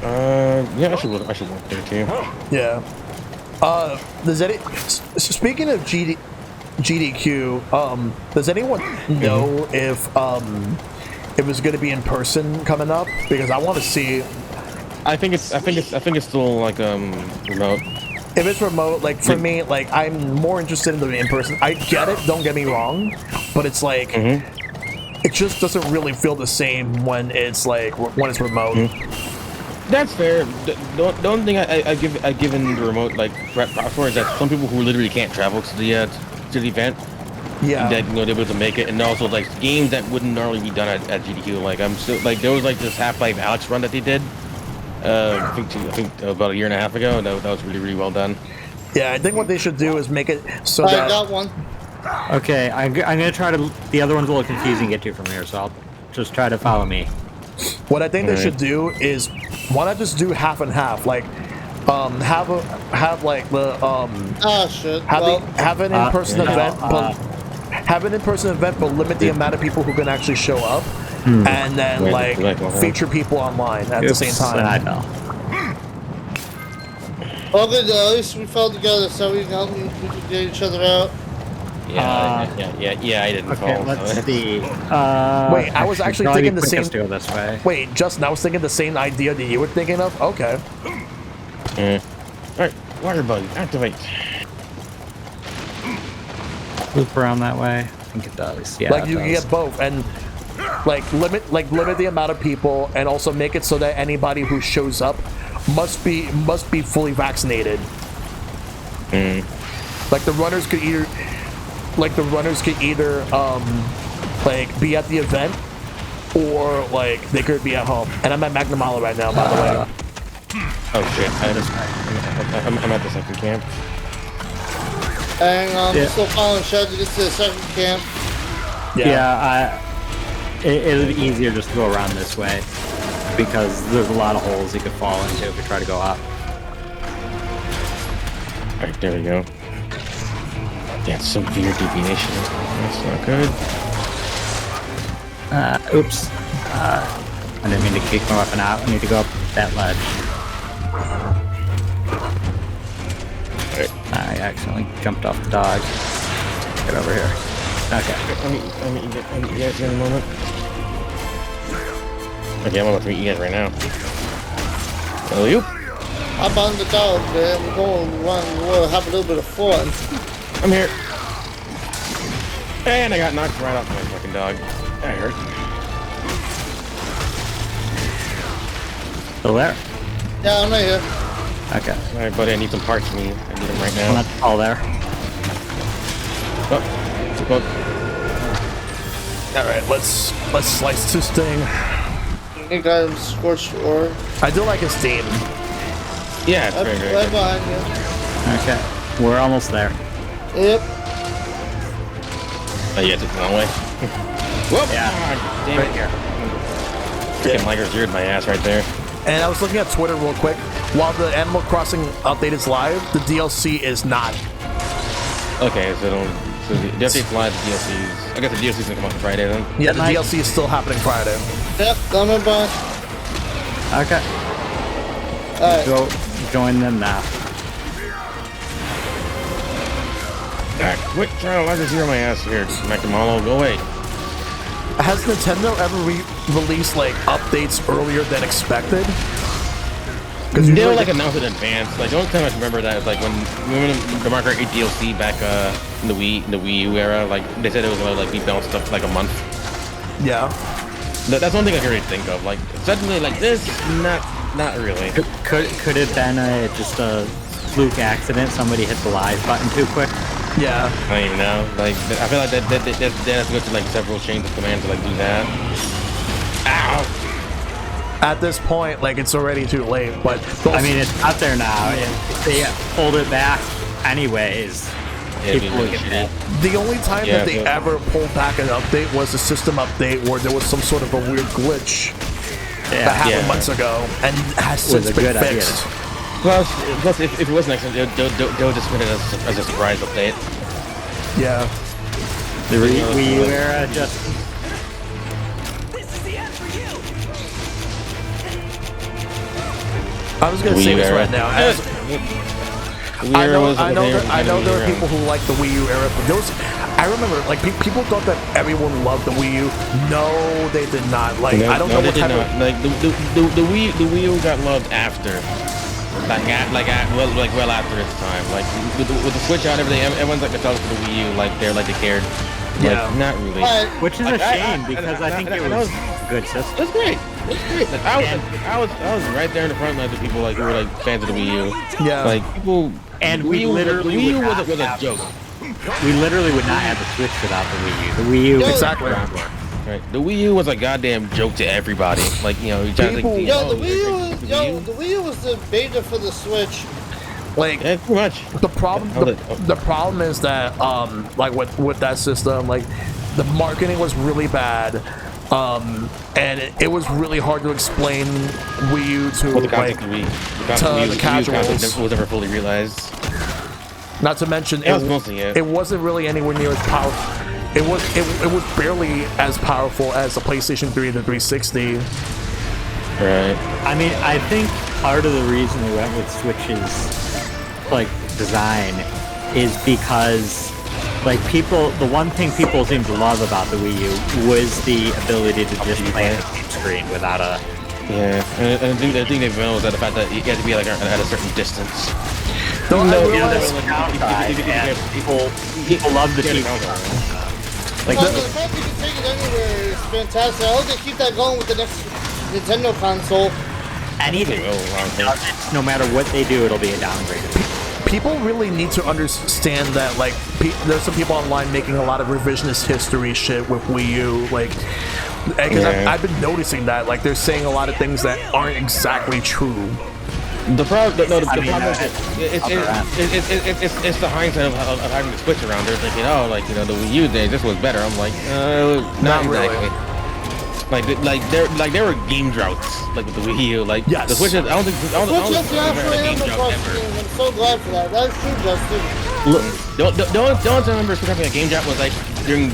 Yeah, I should walk there too. Yeah. Does any speaking of GDQ, does anyone know if it was going to be in person coming up? Because I want to see. I think it's still like remote. If it's remote, like for me, like I'm more interested in the in person. I get it, don't get me wrong, but it's like it just doesn't really feel the same when it's like when it's remote. That's fair. The only thing I've given the remote like props for is that some people who literally can't travel to the event, Yeah. that they're able to make it, and also like games that wouldn't normally be done at GDQ. Like I'm still like there was like this Half-Life Alex run that they did. I think about a year and a half ago. That was really well done. Yeah, I think what they should do is make it so I that got one. Okay, I'm gonna try to. The other one's a little confusing to get to from here, so I'll just try to follow me. what I think they should do is why not just do half and half, like have like the Ah, shit. have Well, have an in-person event, but have an in-person event, but limit the amount of people who can actually show up, and then Right, like right. feature people online at the same Oops, I time. fell. All good though. At least we fell together, so we can help me. We can get each other out. Yeah, I didn't Okay, fall. let's so. see. Wait, I was actually probably thinking the quickest same- to go this way. Wait, Justin, I was thinking the same idea that you were thinking of. Okay. Alright, water bug, activate. Loop around that way. I think it does. Yeah, Like it you can does. get both, and limit the amount of people, and also make it so that anybody who shows up must be fully vaccinated. Like the runners could either like be at the event, or like they could be at home. And I'm at Magnamala right now, by the way. Oh shit, I'm at the second camp. Hang on, Yeah. I'm still following Shed to get to the second camp. It'll be easier just to go around this way because there's a lot of holes you could fall into if you try to go up. Alright, there we go. That's severe deviation. That's not good. Oops. I didn't mean to kick my weapon out. I need to go up that ledge. I accidentally jumped off the dog. Get over here. Okay. I'll meet you guys in a moment. Okay, I'm about to meet you guys right now. Hello, you? I'm on the dog, man. We're going to run. We'll have a little bit of fun. I'm here. And I got knocked right off my fucking dog. That hurt. Still there? Yeah, I'm right here. Okay. Alright, buddy, I need some parts from you. I need them right I'm now. not all there. Oh, All right, let's slice this thing. I think I'm scorched ore. I do like his theme. yeah, it's Right, very, very right good. behind you. Okay. We're almost there. Yep. Oh, yeah, it's a long way. Whoop! Yeah. Ah, damn Right it. here. Freaking Liger's zeroed my ass right there. And I was looking at Twitter real quick. While the Animal Crossing update is live, the DLC is not. Okay, so the update's live, the DLCs. I guess the DLC's gonna come out on Friday then. Yeah, the DLC is still happening Friday. Yep, coming by. Okay. Alright. Go join them now. Alright, quit trying to Liger zero my ass here. Makamalo, go away. Has Nintendo ever released like updates earlier than expected? Because They'll like announce it in advance. Like the only time I remember that is like when the Mario Kart 8 DLC back in the Wii U era. Like they said it was gonna like be balanced up like a month. Yeah. That's one thing I can really think of. Like suddenly like this, not really. Could it been just a fluke accident? Somebody hit the live button too quick? Yeah. I don't even know. Like I feel like they have to go to like several chains of command to like do that. Ow! At this point, like it's already too late. But I mean, it's out there now. If they hold it back, anyways, It'd be people really will get shitty. that. the only time Yeah, that they so- ever pulled back an update was a system update where there was some sort of a weird glitch that happened Yeah. months ago and has Was since a been good idea. fixed. Plus, if it was an accident, they'll just put it as a surprise update. Yeah. The Wii U era just This is the end for you. I was gonna Wii say U this era. right now. As, I know there are people who like the Wii U era, but I remember like people thought that everyone loved the Wii U. No, they did not. Like I don't know they what did type not. of. Like the Wii U got loved after. Well after its time. Like with the Switch out and everything, everyone's like nostalgic for the Wii U. Like they cared. Like, Yeah. not really. Alright. which is a Like, shame because I think it was a good system. That's great. That's great. Like, I was right there in the front line of people like who were like fans of the Wii U. Yeah. Like people. And the we Wii U, literally the Wii U would was not a have- joke. We literally would not have the Switch without the Wii U. The Wii U Yo, is Exactly. groundwork. Right. The Wii U was a goddamn joke to everybody. Like you know, you try to People- think, Yo, oh, the Wii U you're was, the yo, Wii U? the Wii U was the beta for the Switch. Like Yeah, pretty much. the problem, the problem is that like with that system, like the marketing was really bad. And it was really hard to explain Wii U to Well, the like, concept of Wii, the casuals. concept was never fully realized. not to mention That was mostly it. it wasn't really anywhere near as powerful. It was barely as powerful as the PlayStation 3 and the 360. Right. I mean, I think part of the reason they went with Switches like design is because like the one thing people seem to love about the Wii U was the ability to just play it on screen without a. Yeah, and I think they've known that the fact that you had to be like at a certain distance. No, People love the TV. Like the fact you can take it anywhere is fantastic. I hope they keep that going with the next Nintendo console. Anything, no matter what they do, it'll be a downgrade. People really need to understand that, like, there's some people online making a lot of revisionist history shit with Wii U, like, because I've been noticing that, like, they're saying a lot of things that aren't exactly true. The problem is it's the hindsight of having to switch around. They're thinking, oh, like, you know, the Wii U days, this was better. I'm like, not exactly. Really. There were game droughts, like with the Wii U. Like, yes. The Switch, I don't think I'm so glad for that. That's true, Justin. The only time I remember Switch having a game drought was like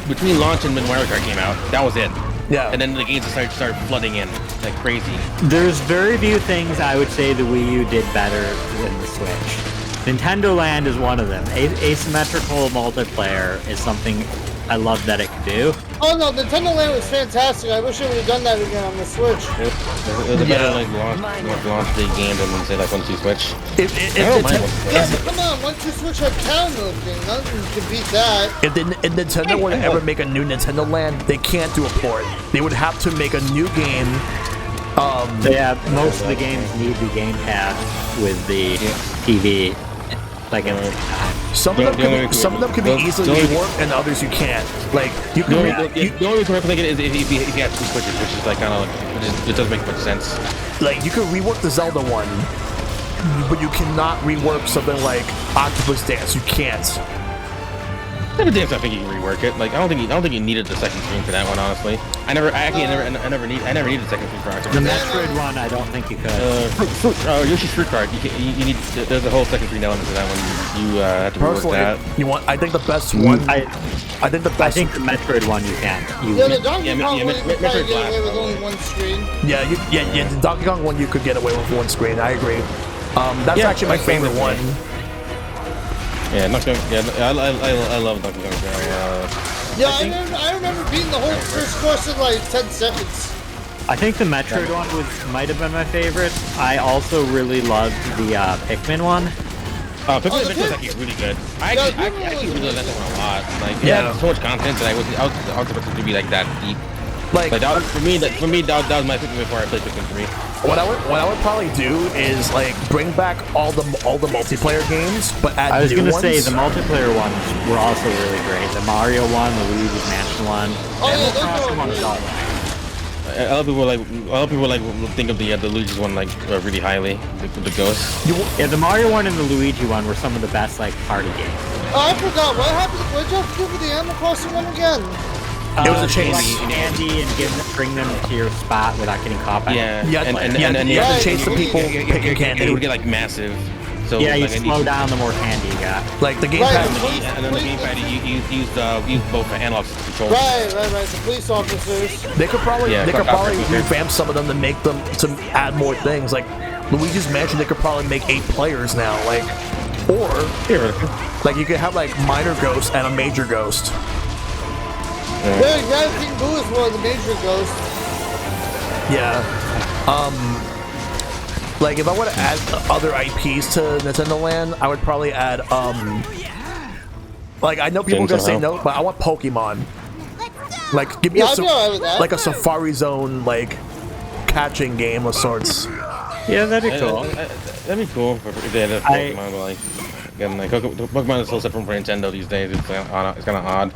between launch and when Mario Kart came out. That was it. Yeah. And then the games started flooding in like crazy. There's very few things I would say the Wii U did better than the Switch. Nintendo Land is one of them. Asymmetrical multiplayer is something I love that it could do. Oh no, Nintendo Land was fantastic. I wish I would have done that again on the Switch. It was a better like launch the game than say like once you Switch. Come on, once you Switch had town thing, nothing can beat that. If Nintendo were to ever make a new Nintendo Land, they can't do a port. They would have to make a new game. Yeah, most of the games need the gamepad with the TV. Like some of them can be easily reworked, and others you can't. Like you can. The only way to make it is if you have two switches, which is like kind of like it doesn't make much sense. Like you can rework the Zelda one, but you cannot rework something like Octopus Dance. You can't. Octopus Dance, I think you can rework it. Like I don't think you needed the second screen for that one. Honestly, I never needed the second screen for Octopus. The Metroid one, I don't think you could. Yoshi's Fruit Cart. You need. There's a whole second screen element to that one. You have to rework that. I think the best one. I think the Metroid one you can. The Donkey Kong one you could probably get away with only one screen. Yeah. The Donkey Kong one you could get away with one screen. I agree. That's actually my favorite one. Yeah, I love Donkey Kong. I remember beating the whole first course in like 10 seconds. I think the Metroid one might have been my favorite. I also really loved the Pikmin one. Pikmin was actually really good. I actually really liked that one a lot. Like, it had so much content that I was expecting to be like that deep. Like that was, for me, that was my Pikmin before I played Pikmin 3. What I would probably do is like bring back all the multiplayer games, but add new ones. I was gonna say the multiplayer ones were also really great. The Mario one, the Luigi's Mansion one, Animal Crossing one was all right. A lot of people think of the Luigi's one like really highly, the Ghost. Yeah, the Mario one and the Luigi one were some of the best like party games. Oh, I forgot what happened. What did you have to do with the Animal Crossing one again? It was a chase. Candy and bring them to your spot without getting caught by them. And you have to chase the people picking candy. And it would get like massive. So yeah, you slow down the more candy you got. Like the gamepad. And then the gamepad, you use both analogs to control. Right. The police officers. They could probably revamp some of them to make them to add more things. Like Luigi's Mansion, they could probably make 8 players now. Like, or like you could have like minor ghost and a major ghost. Yeah, King Boo is one of the major ghosts. Yeah. Like if I want to add other IPs to Nintendo Land, I would probably add like I know people are gonna say no, but I want Pokemon. Like give me like a Safari Zone like catching game of sorts. Yeah, that'd be cool. That'd be cool if they had a Pokemon, but like. Again, like Pokemon is so separate from Nintendo these days. It's kind of odd.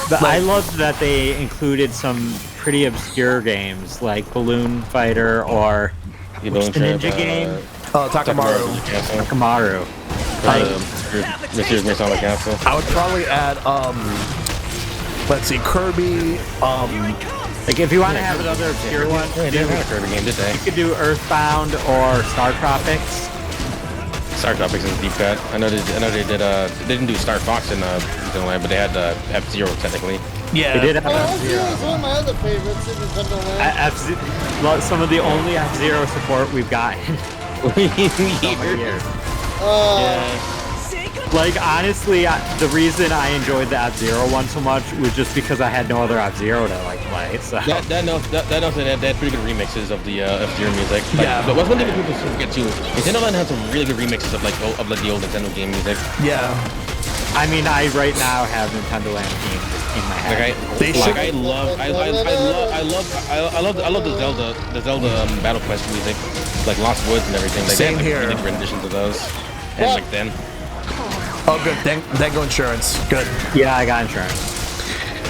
But I loved that they included some pretty obscure games like Balloon Fighter or the Ninja game. Takamaru. This year's Masonic Castle. I would probably add let's see, Kirby. Like if you want to have another obscure one, they didn't have a Kirby game, did they? You could do Earthbound or Star Tropics. Star Tropics is a deep cut. I know they did. They didn't do Star Fox in Nintendo Land, but they had F-Zero technically. Yeah, they did have F-Zero. It's one of my other favorites in Nintendo Land. Some of the only F-Zero support we've gotten. Years. Like, honestly, the reason I enjoyed the F-Zero one so much was just because I had no other F-Zero to, like, play, so... That also they had pretty good remixes of the F-Zero music. Like, Yeah. but one thing that people forget too, Nintendo Land has some really good remixes of like the old Nintendo game music. Yeah. I mean, I right now have Nintendo Land theme in my head. I love the Zelda Battle Quest music, like Lost Woods and everything. Like, Same they had, like, here. really good renditions of those. And like then. Oh, good. Thank go insurance. Good. Yeah, I got insurance.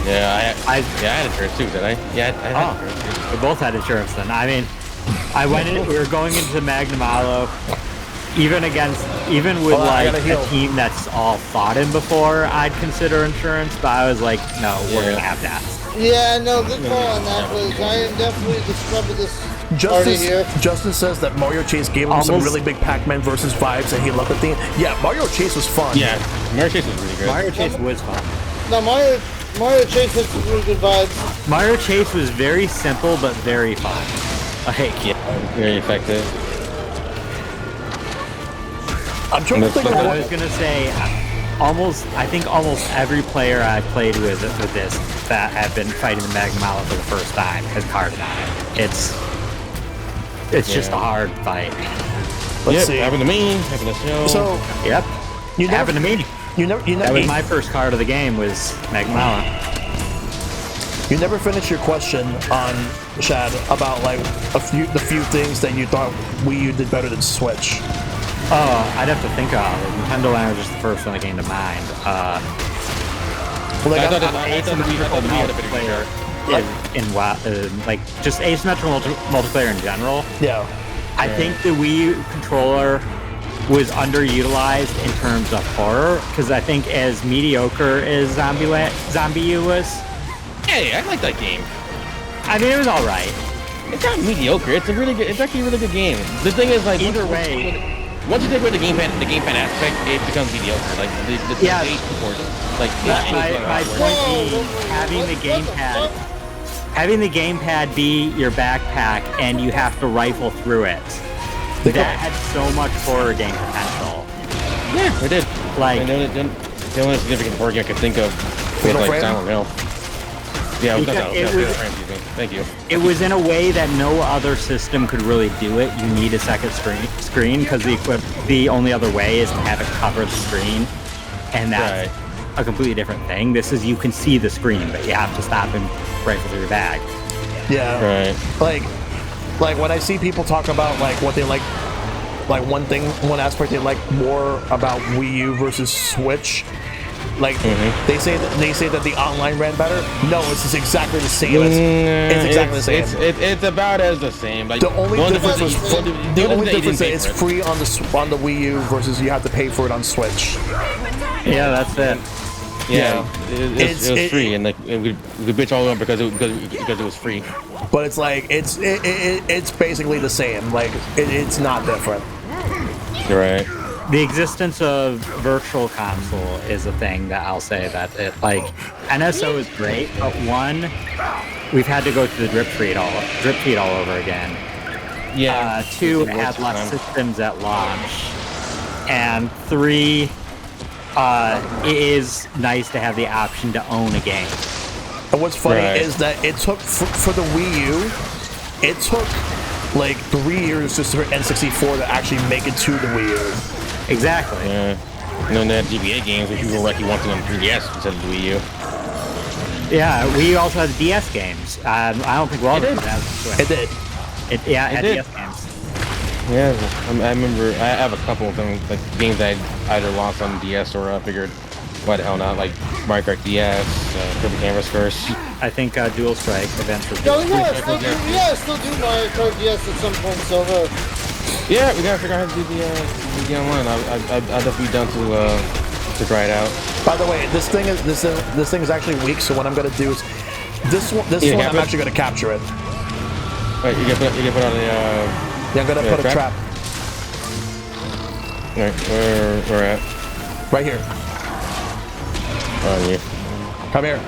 Yeah, I I had insurance too, did I? Yeah, I had insurance too. We both had insurance then. I mean, we were going into Magnum Aloe, even with Hold on, I like gotta heal. a team that's all fought in before, I'd consider insurance, but I was like, no, we're gonna have that. Yeah, no, good call on that, because I am definitely the scrub of this party here. Justin says that Mario Chase gave him some Almost- really big Pac-Man versus vibes, and he loved the theme. Yeah, Mario Chase was fun. Yeah, Mario Chase was really good. Mario Chase was fun. No, Mario Chase has some really good vibes. Mario Chase was very simple but very fun. Like, Yeah, very effective. I'm trying to think of I what. was gonna say, I think almost every player I played with this that have been fighting the Magnum Aloe for the first time has carded on it. It's just a hard fight. Let's see. Happened to me, happened to Snow. So Yep. you never, Happened to me. you never, That was my first card of the game was Magnum Aloe. you never finished your question on Shad about like the few things that you thought Wii U did better than Switch. Oh, I'd have to think of it. Nintendo Land was just the first one that came to mind. Well, like, I thought we had a bit of Multiplayer in like just asymmetrical multiplayer in general. yeah. I think the Wii U controller was underutilized in terms of horror, because I think as mediocre as Zombie U was, Hey, I like that game. I mean, it was all right. It's not mediocre. It's actually a really good game. The thing is, like, Either way. once you take away the gamepad aspect, it becomes mediocre. Like the Yeah. stage support, like My point being, having the gamepad be your backpack and you have to rifle through it, that had so much horror game potential. Yeah, it did. Like, And the only significant horror game I could think of was Fatal like Frame? Silent Hill. Yeah, it was not Because Silent it Hill. was- Excuse me. Thank you. it was in a way that no other system could really do it. You need a second screen because the only other way is to have it cover the screen, and that's a completely different thing. This is, you can see the screen, but you have to stop and rifle through your bag. Yeah. Right. Like when I see people talk about like what they like one aspect they like more about Wii U versus Switch, like they say that the online ran better. No, it's exactly the same. It's exactly the same. It's about as the same. Like The only difference is the only difference is it's free on the Wii U versus you have to pay for it on Switch. Yeah, that's it. Yeah, it was free, and like we bitch all over because it was free. But it's like it's basically the same. Like it's not different. You're right. The existence of Virtual Console is a thing that I'll say that it, like, NSO is great, but one, we've had to go through the drip feed all over again. Yeah. Two, It's it the had worst less time. systems at launch, and three, it is nice to have the option to own a game. And what's funny Right. is that it took for the Wii U, it took like 3 years just for N64 to actually make it to the Wii U. Exactly. Yeah. And then they had GBA games, which people were lucky wanted on 3DS instead of the Wii U. Yeah, we also had the DS games. I don't think we'll ever do that. It did. It had did. DS games. Yeah, I remember. I have a couple of them, like games I either lost on DS or I figured, why the hell not? Like Mario Kart DS, Kirby Canvas Curse. I think Dual Strike Adventure. No, yeah, I still do Mario Kart DS at some point, so Yeah, we gotta figure out how to do the online. I'll definitely be down to try it out. By the way, this thing is actually weak. So what I'm gonna do is this one I'm actually gonna capture it. Right, you can put on a Yeah, I'm gonna put a trap Alright, where at? right here. Oh yeah. Come here.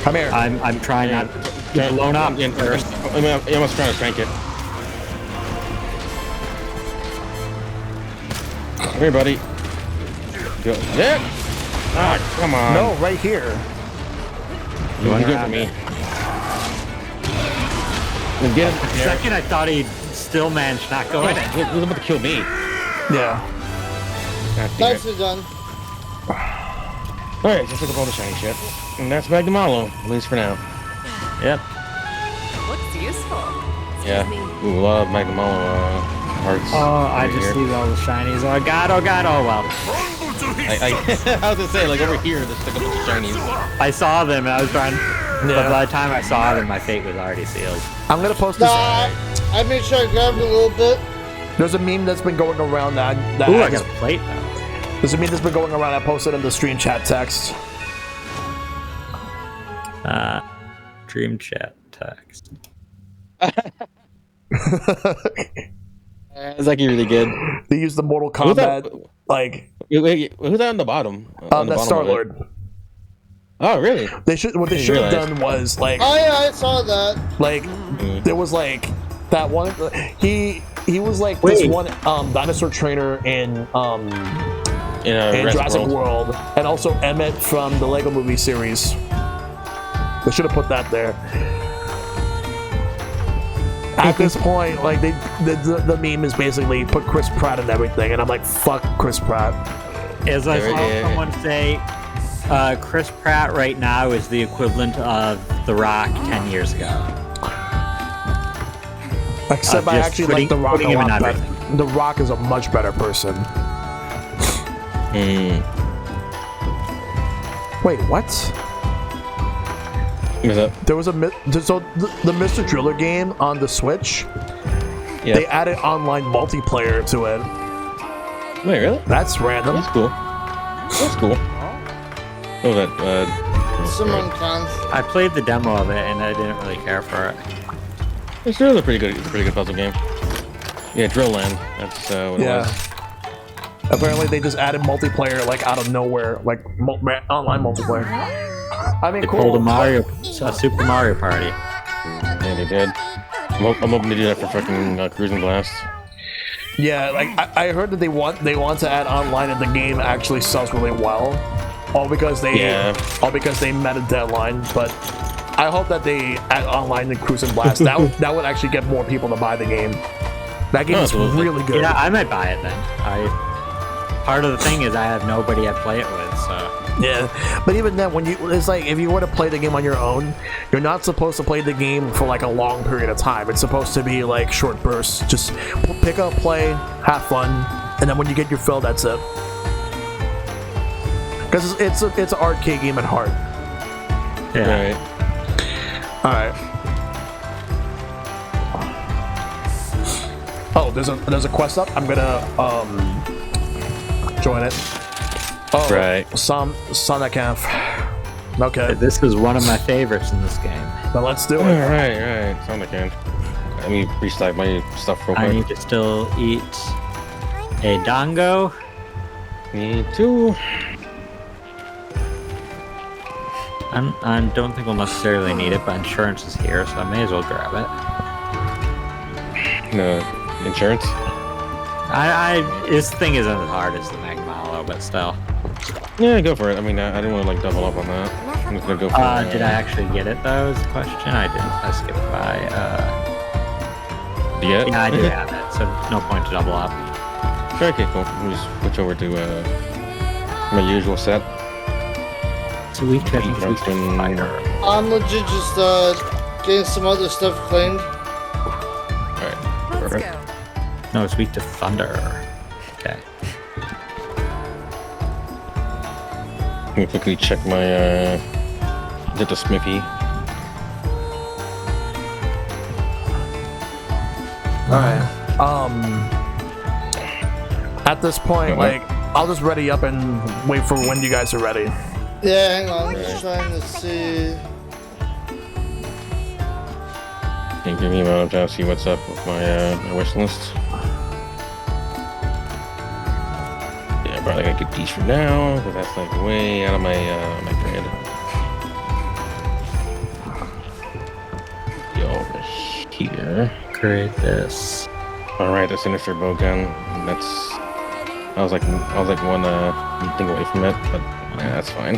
Come here. I'm trying not to get blown up. I'm almost trying to crank it. Come here, buddy. Go. Yeah. Ah, come on. No, right here. You want to do it for me? Get him. For a second, I thought he'd still manage not go in. He was about to kill me. Yeah. God damn it. Nicely done. Alright, just look up all the shiny shit. And that's Magdamalo, at least for now. Yep. Looks useful. Yeah. Ooh, love Magdamalo hearts. Oh, I over just here. see all the shinies. Oh god, oh god, oh well. I was gonna say, like over here, there's like a bunch of shinies. I saw them and I was trying, but Yeah. by the time I saw them, my fate was already sealed. I'm gonna post this. Nah, I made sure I grabbed a little bit. There's a meme that's been going around that Ooh, I I got a plate now. there's a meme that's been going around. I posted in the stream chat text. Dream chat text. It's actually really good. They use the Mortal Who's that? Kombat like Wait, who's that on the bottom? On the that's bottom of it? Star-Lord. Oh, really? What they should have realize. done was like Oh yeah, I saw that. there was like that one he was like Wait. this one dinosaur trainer in In Jurassic World, and also Emmett from the Lego Movie series. They should have put that there. At this point, like the meme is basically put Chris Pratt in everything, and I'm like, fuck Chris Pratt. As I There saw it is. someone say, Chris Pratt right now is the equivalent of The Rock 10 years ago. Except I just actually like The Rock putting a him in lot better. everything. The Rock is a much better person. Wait, what? What's up? There was a so the Mr. Driller game on the Switch. Yeah. They added online multiplayer to it. Wait, really? That's random. That's cool. That's cool. Oh, that, Someone can. I played the demo of it and I didn't really care for it. it's really pretty good puzzle game. Yeah, Drill Land. That's, what it was. Apparently, they just added multiplayer like out of nowhere, like online multiplayer. I mean, They cool. pulled a Super Mario Party. Yeah, they did. I'm hoping to do that for fucking Cruising Blast. Yeah, like I heard that they want to add online, and the game actually sells really well, all because they met a deadline. But I hope that they add online in Cruise and Blast. that would actually get more people to buy the game. That game is absolutely. really good. Yeah, I might buy it then. Part of the thing is I have nobody I play it with, so. Yeah, but even then, it's like if you were to play the game on your own, you're not supposed to play the game for like a long period of time. It's supposed to be like short bursts. Just pick up, play, have fun, and then when you get your fill, that's it. Because it's an arcade game at heart. Yeah. Right. All right. Oh, there's a quest up. I'm gonna join it. Oh, Right. Sonicamp. Okay, This is one of my favorites in this game. then let's do it. Right. Sound like it. Let me restart my stuff real I quick. need to still eat a dango. Me too. I don't think we'll necessarily need it, but insurance is here, so I may as well grab it. No insurance. This thing isn't as hard as the Magmalo, but still. Yeah, go for it. I mean, I didn't want to like double up on that. I'm just gonna go for it. Did I actually get it though? Is the question. I didn't. I skipped by. Yeah. Yeah, I do have it, so no point to double up. Okay, cool. Let me just switch over to my usual set. So we can Runsman. fighter. I'm legit just getting some other stuff claimed. Alright. Let's Perfect. go. No, it's weak to thunder. Okay. Let me quickly check my get the Smithy. All right. At this point, like, I'll just ready up and wait for when you guys are ready. Yeah, hang on. I'm just trying to see. Can give me a moment to see what's up with my wish list. Yeah, probably gotta get these for now, because that's like way out of my my grid. Go over here. Create this. Alright, the Sinister Bowgun. That's I was like one thing away from it, but yeah, that's fine.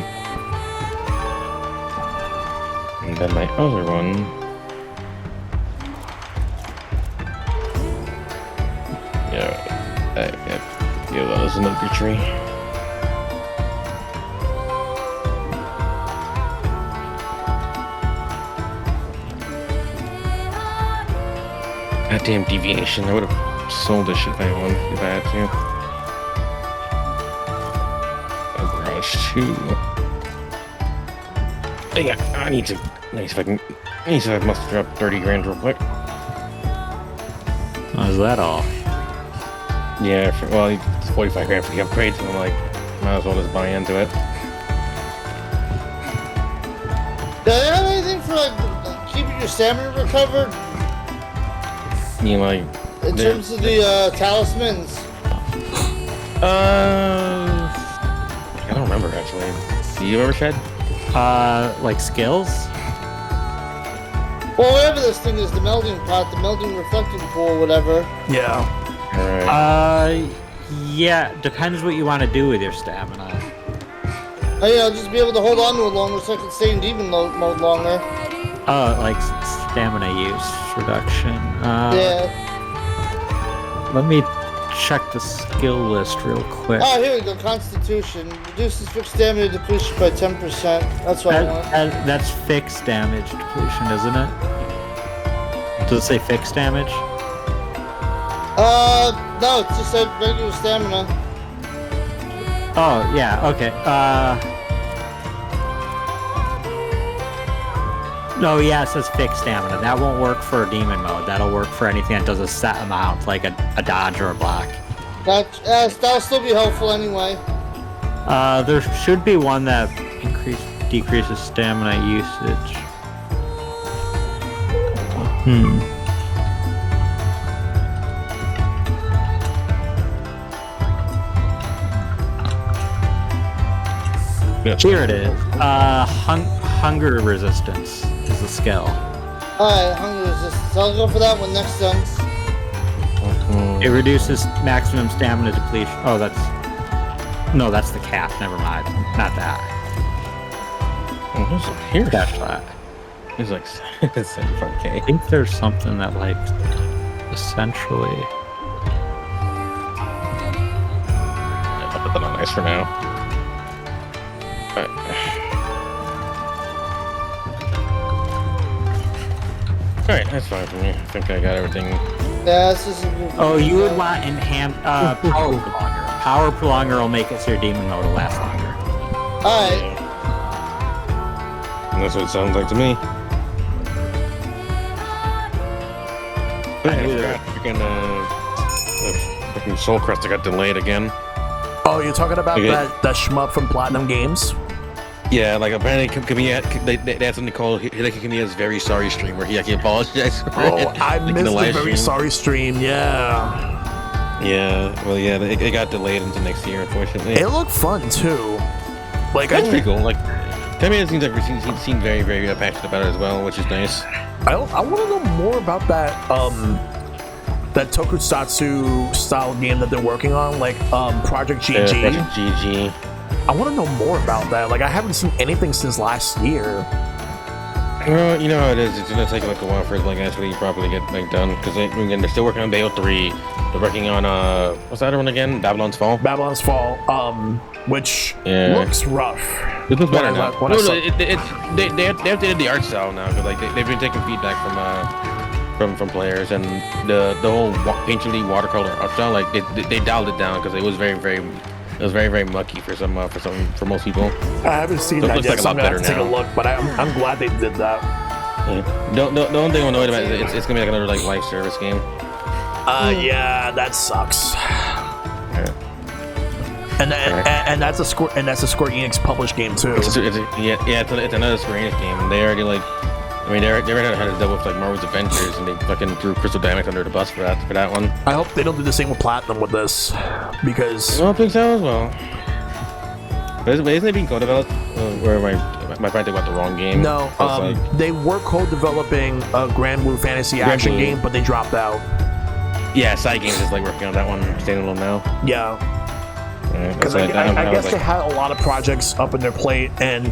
And then my other one. Yeah, that was another tree. Goddamn deviation! I would have sold this shit if I won, if I had to. A garage too. Yeah, I need to. Let me see if I must drop 30 grand real quick. Oh, is that all? Yeah, well, it's 45 grand for the upgrade, so I'm like, might as well just buy into it. Do they have anything for like keeping your stamina recovered? You know, like In terms of the talismans? I don't remember actually. Do you ever shed? Like skills? Well, whatever this thing is, the melding pot, the melding reflecting pool, whatever. Yeah. Alright. Yeah, depends what you want to do with your stamina. Oh yeah, I'll just be able to hold on to it longer so I can stay in demon mode longer. Oh, like stamina use reduction. Yeah. Let me check the skill list real quick. Oh, here we go. Constitution. Reduces fixed stamina depletion by 10%. That's what I want. That's fixed damage depletion, isn't it? Does it say fixed damage? No, it's just like regular stamina. Oh, yeah, okay. No, yeah, it says fixed stamina. That won't work for demon mode. That'll work for anything that does a set amount, like a dodge or a block. That'll still be helpful anyway. There should be one that decreases stamina usage. Here it is. Hunger resistance is the skill. Alright, hunger resistance. I'll go for that one next time. It reduces maximum stamina depletion. Oh, that's the cap. Never mind. Not that. Here's That's that. It's like 75k. I think there's something that like essentially. I'll put that on ice for now. Alright, that's fine for me. I think I got everything. Yeah, this is. Oh, you would want enhanced power prolonger. Power prolonger will make it so your demon mode will last longer. Alright. And that's what it sounds like to me. I forgot the freaking Soul Crest got delayed again. Oh, you're talking about that shmup from Platinum Games? Yeah, like apparently Kamiya, they had something called Hideki Kamiya's Very Sorry stream where he actually apologized for it. Oh, I like, missed the Very stream. Sorry stream, yeah. Yeah, well, yeah, it got delayed into next year, unfortunately. It looked fun, too. Like, That's pretty cool. Like, Kamiya seems like he seemed very, very passionate about it as well, which is nice. I want to know more about that, that tokusatsu style game that they're working on, like, Project GG. Project GG. I want to know more about that. Like, I haven't seen anything since last year. Well, you know how it is. It's gonna take like a while for it to like actually properly get like done because again they're still working on Bayo 3. They're working on what's that other one again? Babylon's Fall. Babylon's Fall, which looks rough. It looks better now. They updated the art style now because like they've been taking feedback from players and the whole painterly watercolor art style like they dialed it down because it was very mucky for most people. I haven't seen So it that looks yet, like a so lot I'm gonna have better to take a now. look. But I'm glad they did that. Yeah. The only thing I'm annoyed about is it's gonna be like another like live service game. Yeah, that sucks. Yeah. And that's a Square Enix published game too. It's another Square Enix game. And they already like, I mean, they already had to deal with like Marvel's Adventures, and they fucking threw Crystal Dynamics under the bus for that one. I hope they don't do the same with Platinum with this, because I don't think so as well. But isn't it being co-developed? Where my friend about the wrong game? no, they were co-developing a Grand Blue Fantasy action Blue. game, but they dropped out. Yeah, Side Games is like working on that one standalone now. Yeah, Because I guess they had a lot of projects up in their plate, and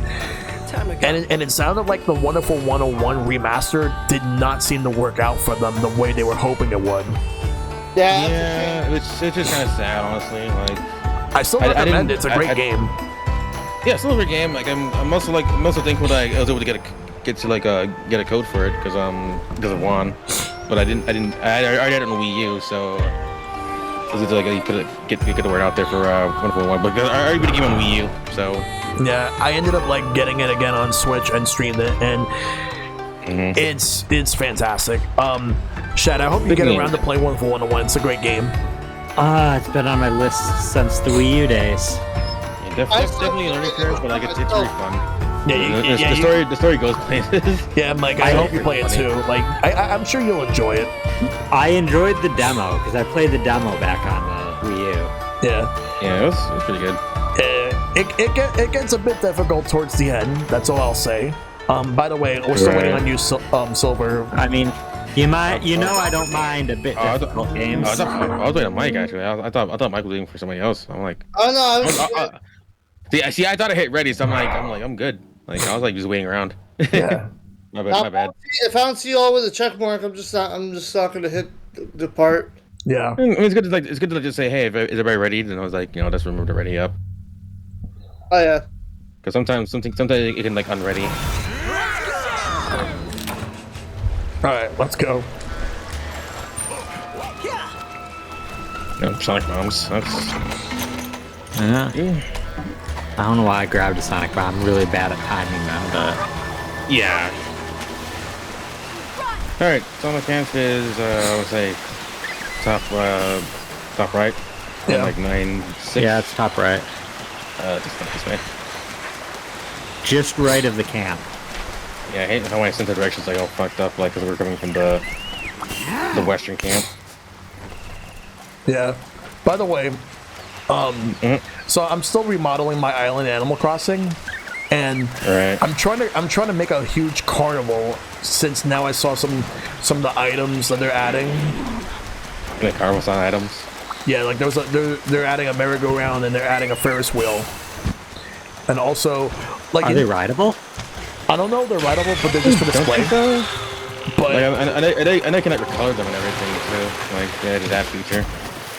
it sounded like the Wonderful 101 remaster did not seem to work out for them the way they were hoping it would. Yeah, it's just kind of sad, honestly. Like, I still recommend it. It's a great game. Yeah, it's still a great game. Like, I'm also thankful that I was able to get a code for it because of Juan, but I already had it on Wii U, so it was like you could get the word out there for Wonderful One. But I already beat the game on Wii U, so yeah, I ended up like getting it again on Switch and streamed it, and it's fantastic. Shad, I hope you get around to play Wonderful 101. It's a great game. It's been on my list since the Wii U days. Yeah, definitely a learning curve, but like it's really fun. Yeah, the story goes places. Yeah, Mike, I hope you play it too. Like, I'm sure you'll enjoy it. I enjoyed the demo because I played the demo back on the Wii U. Yeah, it was pretty good. It gets a bit difficult towards the end. That's all I'll say. By the way, we're still waiting on you, Silver. I mean, I don't mind a bit difficult games. I was waiting on Mike actually. I thought Mike was waiting for somebody else. I'm like, oh no. See, I thought I hit ready, so I'm good. Like I was like just waiting around. Yeah. My bad. If I don't see you all with a check mark, I'm just not gonna hit the part. Yeah. I mean, it's good to just say, hey, is everybody ready? And I was like, let's remove the ready up. Oh yeah. Because sometimes it can like unready. All right, let's go. Sonic bombs. That's. Yeah. I don't know why I grabbed a Sonic Bomb. I'm really bad at timing them, but Yeah. All right, Sonic Camp is I would say top right. Yeah. Like 9-6. yeah, it's top right, Just not this way. just right of the camp. Yeah, I hate how my center directions like all fucked up, like because we're coming from the western camp. Yeah. By the way, so I'm still remodeling my island in Animal Crossing, and I'm trying to make a huge carnival since now I saw some of the items that they're adding. The carnival items. Yeah, like they're adding a merry-go-round and they're adding a Ferris wheel, and also like Are they rideable? I don't know if they're rideable, but they're just for display. But like, I know you can like recolor them and everything too. Like they added that feature.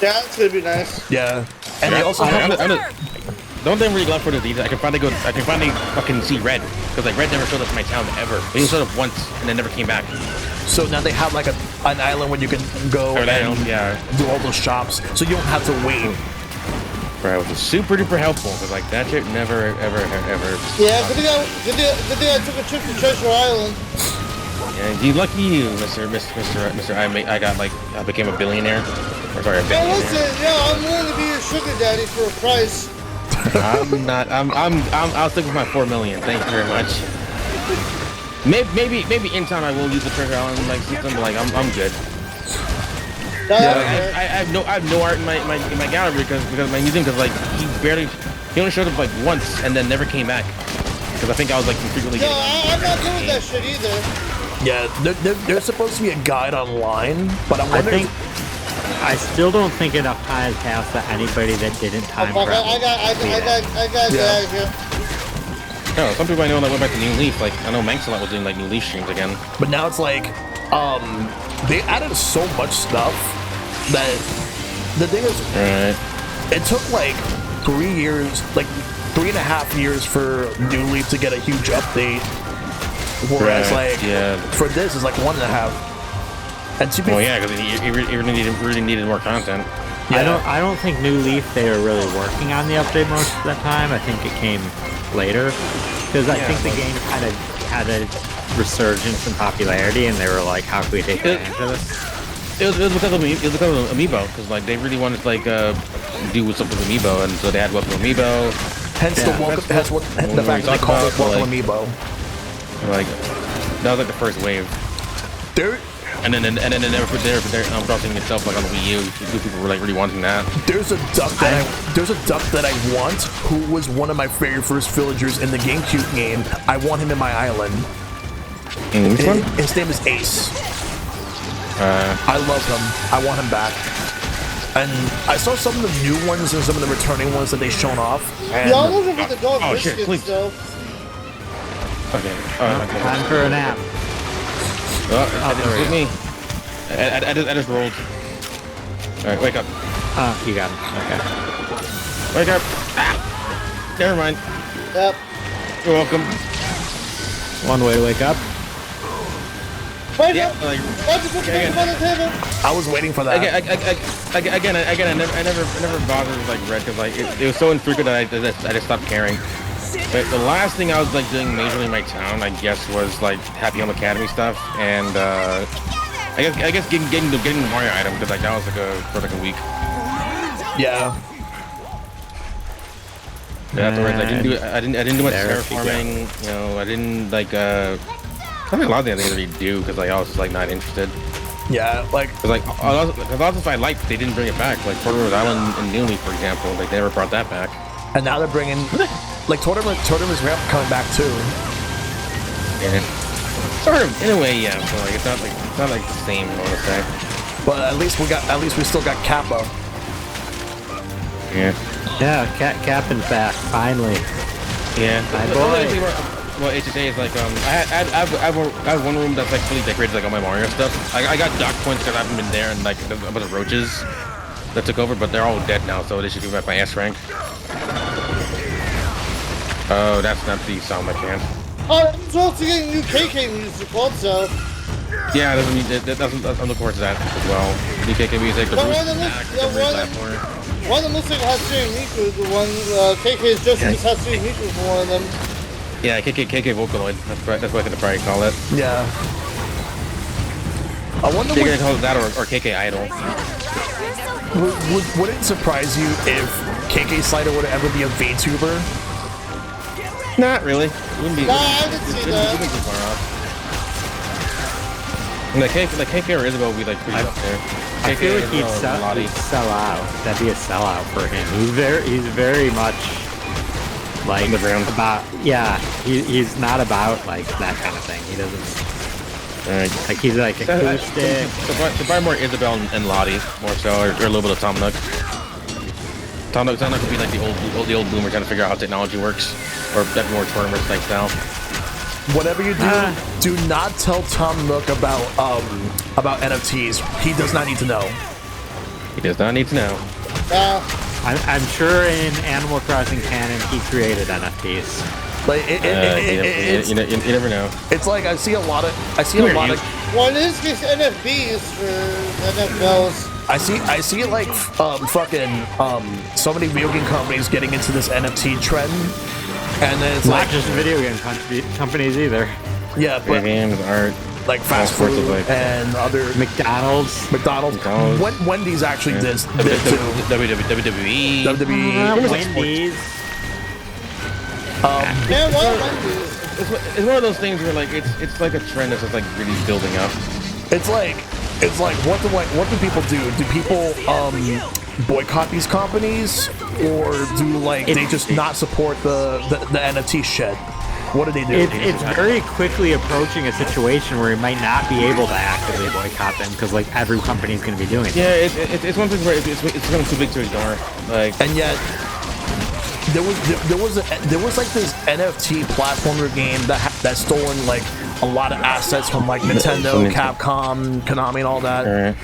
Yeah, it's gonna be nice. yeah, and they also have the one thing I'm really glad for is I can finally fucking see Red, because like Red never showed up in my town ever. He showed up once and then never came back. so now they have like an island where you can go and do all those shops, so you don't have to wait. Bro, it was super duper helpful because like that shit never ever. Yeah, good thing I took a trip to Treasure Island. Yeah, lucky you, Mr. I became a billionaire. Or sorry, a billionaire. Listen, I'm willing to be your sugar daddy for a price. I'm not. I'll stick with my 4 million. Thank you very much. Maybe in town I will use the Treasure Island like system. But, like I'm good. I have no art in my gallery because of my museum, because like he only showed up like once and then never came back because I think I was like frequently. No, I'm not doing that shit either. Yeah, there's supposed to be a guide online, but I'm wondering. I still don't think enough time has passed that anybody that didn't time travel. I got that here. No, some people I know that went back to New Leaf. Like I know Manxalot was doing like New Leaf streams again. But now it's like, they added so much stuff that the thing is, it took like 3 years, like 3.5 years for New Leaf to get a huge update. Whereas for this it's like 1.5. And to be because he really needed more content. Yeah. I don't think New Leaf they were really working on the update most of that time. I think it came later because I think the game kind of had a resurgence in popularity, and they were like, "How can we take advantage of this?" It was because of Amiibo, because like they really wanted to like do something with Amiibo, and so they had Welcome Amiibo. Hence the fact that they call it Welcome Amiibo. Like that was like the first wave. And then they never put their browsing itself like on the Wii U. People were like really wanting that. There's a duck that I want, who was one of my very first villagers in the GameCube game. I want him in my island. His name is Ace. I love him. I want him back. And I saw some of the new ones and some of the returning ones that they shown off. And Yeah, I'm looking for the dog Oh, shit, biscuits, please. though. Okay. Time for a nap. Oh, there we with go. me. I just rolled. Alright, wake up. You got him. Okay. Wake up. Ah. Never mind. Yep. You're welcome. One way to wake up. Right Yeah, up. like, Why'd you put the again. name on the table? I was waiting for that. Again, I never bothered with like red because like it was so infrequent that I just stopped caring. But the last thing I was like doing majorly in my town, I guess, was like Happy Home Academy stuff, and I guess getting the Mario item because like that was like for like a week. Yeah. Yeah, afterwards, I didn't do much There we terraforming. You know, I didn't like I think a lot of things I didn't really do because like I was like not interested. Yeah, like Cause like a lot of stuff I liked, they didn't bring it back. Like Port Rose Island and Neely, for example, like they never brought that back. and now they're bringing like Totemir's coming back too. Yeah. Sort of, in a way, yeah. So like it's not like the same, I want to say. But at least we still got Kappa. Yeah. Yeah, Captain's back, finally. Yeah. My The boy. only thing well, HSA is like I have one room that's like fully decorated like all my Mario stuff. I got dock points because I haven't been there, and like a bunch of roaches that took over, but they're all dead now, so they should give me back my S rank. Oh, that's not the sound I can. Oh, I'm also getting new KK music also. Yeah, I'm looking forward to that as well. DKK music, the But Bruce one of them back, looks- the yeah, Bruce one of them- platform. One of them looks like Hatsune Miku, the one KK is just as Hatsune Miku for one of them. Yeah, KK Vocaloid. That's what I could probably call it. Yeah. I wonder KK calls it that or KK Idol. would it surprise you if KK Slider would ever be a VTuber? Not really. Wouldn't be. Nah, I can see that. Wouldn't be too far off. And like KK or Isabel would be like pretty up there. I feel like he'd Isabel, Lottie. sell out. That'd be a sellout for him. He's very much like Underground. about he's not about like that kind of thing. He doesn't Alright. like he's like acoustic. So probably more Isabel and Lottie, more so, or a little bit of Tom Nook. Tom Nook would be like the old boomer trying to figure out how technology works, or that more tournament type style. Whatever you do, do not tell Tom Nook about NFTs. He does not need to know. He does not need to know. I'm sure in Animal Crossing canon he created NFTs. Like You never know. it's like I see a lot of Well, in this case, NFBs for NFLs. I see like fucking so many video game companies getting into this NFT trend, and then it's Not like just video game companies either. yeah, Video but games, art, like fast all sorts of, food like- and other McDonald's. McDonald's. Wendy's actually did too. WWE. WWE. Wendy's. Man, what? It's one of those things where like it's like a trend that's just like really building up. It's like what do people do? Do people boycott these companies, or do like they just not support the NFT shit? What do they do? It's very quickly approaching a situation where you might not be able to actively boycott them because like every company is going to be doing it. Yeah, it's one thing where it's becoming too big to ignore. Like, And yet there was like this NFT platformer game that stolen like a lot of assets from like Nintendo, Capcom, Konami, and all that.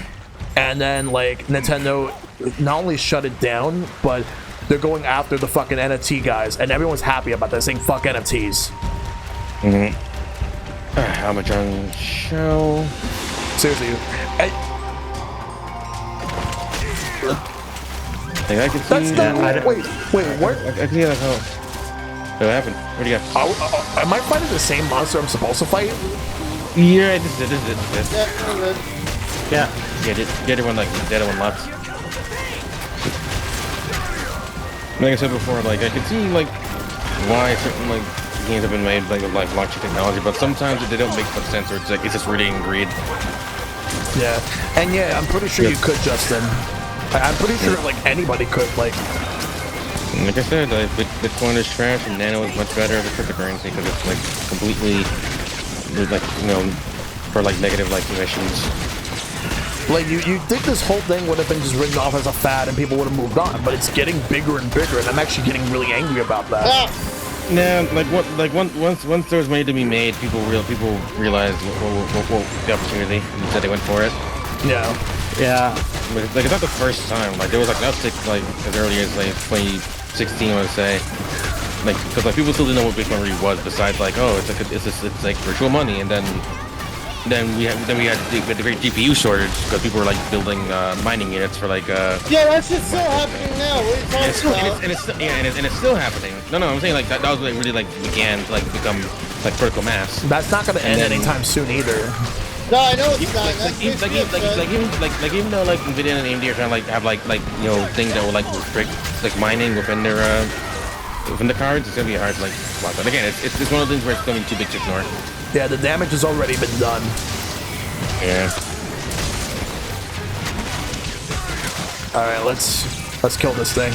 And then like Nintendo not only shut it down, but they're going after the fucking NFT guys, and everyone's happy about that, saying fuck NFTs. how much on show? Seriously, Like, I can see that's that. wait, what? I can see that. What happened? What do you got? Am I fighting the same monster I'm supposed to fight? Yeah, this is it. Yeah, I'm good. Yeah, the other one, like, the other one left. Like I said before, like, I can see, like, why certain, like, games have been made, like, with, like, blockchain technology, but sometimes they don't make much sense, or it's, like, it's just rooting in greed. Yeah, and yeah, I'm pretty sure you could, Justin. I'm pretty sure, like, anybody could, like... Like I said, like, Bitcoin is trash, and Nano is much better as a cryptocurrency, because it's, like, completely, like, you know, for, like, negative, like, emissions. Like, you think this whole thing would have been just written off as a fad and people would have moved on, but it's getting bigger and bigger, and I'm actually getting really angry about that. Yeah, once there was money to be made, people realized what the opportunity, and said they went for it. Yeah. Yeah. Like, it's not the first time. Like, there was like an uptick like as early as like 2016, I would say. Like, because like people still didn't know what Bitcoin really was. Besides, like, oh, it's like virtual money, and then we had the great GPU shortage because people were like building mining units for like. Yeah, that shit's still happening now. What are you talking about? And it's still happening. No, I'm saying like that was like really like began to like become like critical mass. That's not going to end anytime soon either. No, I know it's not. Even though like Nvidia and AMD are trying to like have like you know things that will like restrict like mining within their within the cards, it's gonna be hard to like block that. Again, it's one of the things where it's gonna be too big to ignore. Yeah, the damage has already been done. Yeah. All right, let's kill this thing.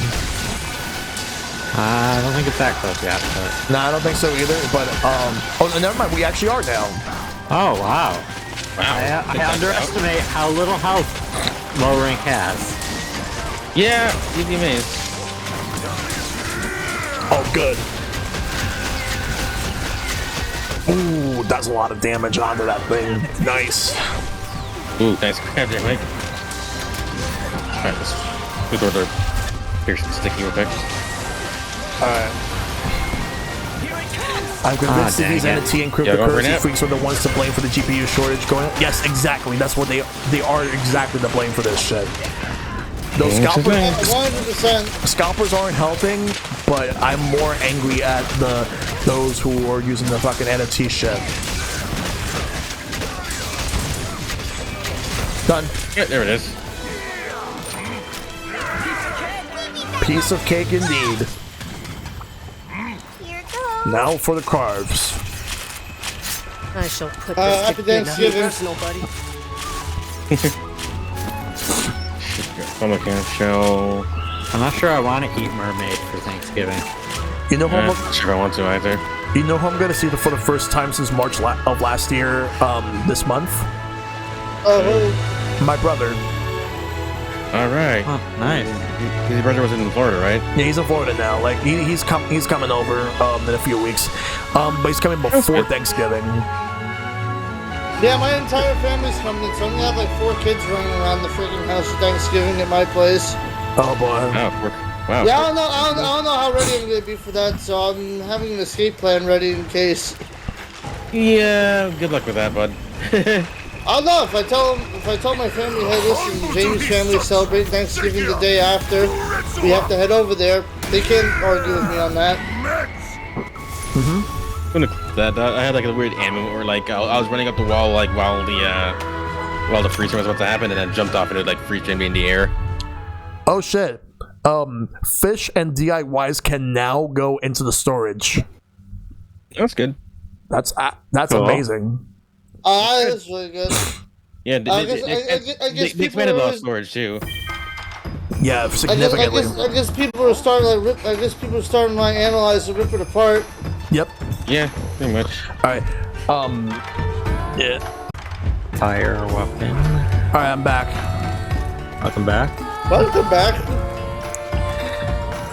I don't think it's that close yet, but... No, I don't think so either. But oh, never mind. We actually are now. Oh wow. Wow. I underestimate how little health low rank has. Yeah, you'd be amazed. Oh, good. Ooh, that's a lot of damage onto that thing. Nice. Ooh, nice grab there, Mike. Alright, let's go to Pierce sticky real quick. Alright. I'm convinced that these NFT and cryptocurrency freaks are the ones to blame for the GPU shortage going on. Yes, exactly. That's what they are exactly to blame for this shit. Those scalpers aren't helping, but I'm more angry at those who are using the fucking NFT shit. Done. Yeah, there it is. Piece of cake indeed. Here goes. Now for the carbs. I shall put Happy this Thanksgiving. personal, buddy. Shell. I'm not sure I want to eat mermaid for Thanksgiving. You know how Sure, I want to either. You know who I'm gonna see for the first time since March of last year? This month. My brother. All right. Oh, nice. His brother was in Florida, right? Yeah, he's in Florida now. Like he's coming over in a few weeks. But he's coming before Thanksgiving. Yeah, my entire family's coming. So I'm gonna have like 4 kids running around the freaking house for Thanksgiving at my place. Oh boy. Wow. Yeah, I don't know how ready I'm gonna be for that. So I'm having an escape plan ready in case. Yeah. Good luck with that, bud. I don't know if I tell my family, hey, listen, Jamie's family is celebrating Thanksgiving the day after. We have to head over there. They can't argue with me on that. That I had like a weird aiming where like I was running up the wall like while the freeze was about to happen, and then jumped off and it like freeze framed me in the air. Oh shit. Fish and DIYs can now go into the storage. That's good. That's Cool. amazing. That's really good. Yeah, I guess they expanded the storage too. Yeah, significantly. I guess people are starting to like analyze and rip it apart. Yep. Yeah, pretty much. All right. Yeah. Fire weapon. All right, I'm back. Welcome back. Welcome back.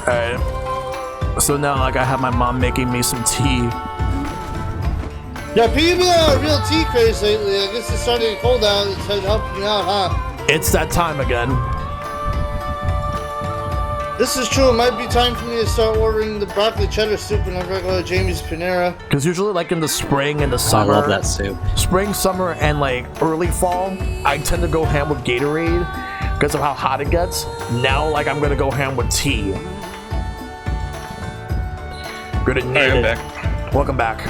All right. So now, like, I have my mom making me some tea. Yeah, people are real tea craze lately. I guess it's starting to get cold out. It's helping you out, huh? It's that time again. This is true. It might be time for me to start ordering the broccoli cheddar soup when I go to Jamie's Panera. Because usually, like, in the spring and the summer, I love that soup. Spring, summer, and like early fall, I tend to go ham with Gatorade because of how hot it gets. Now, like, I'm gonna go ham with tea. Gonna need I'm it. back. Welcome back.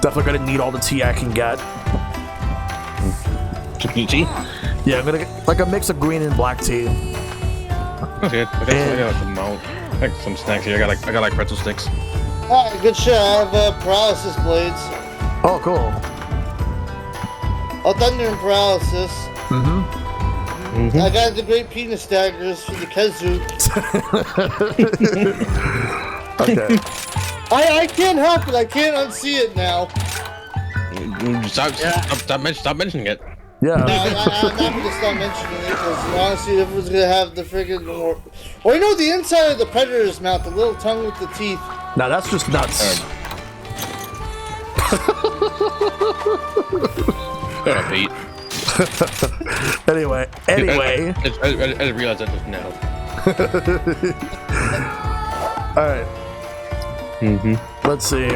Definitely gonna need all the tea I can get. Tea? Yeah, I'm gonna get like a mix of green and black tea. That's good. I got like some snacks here. I got like pretzel sticks. Alright, good shit. I have paralysis blades. Oh, cool. Oh, thunder and paralysis. Mm-hmm. I got the great penis daggers for the kazoo. Okay. I can't help it. I can't unsee it now. Stop mentioning it. Yeah. I'm not gonna stop mentioning it because honestly, if it was gonna have the friggin' or you know the inside of the predator's mouth, the little tongue with the teeth. Now that's just nuts. Pete. Anyway. I just realized that just now. All right. Let's see.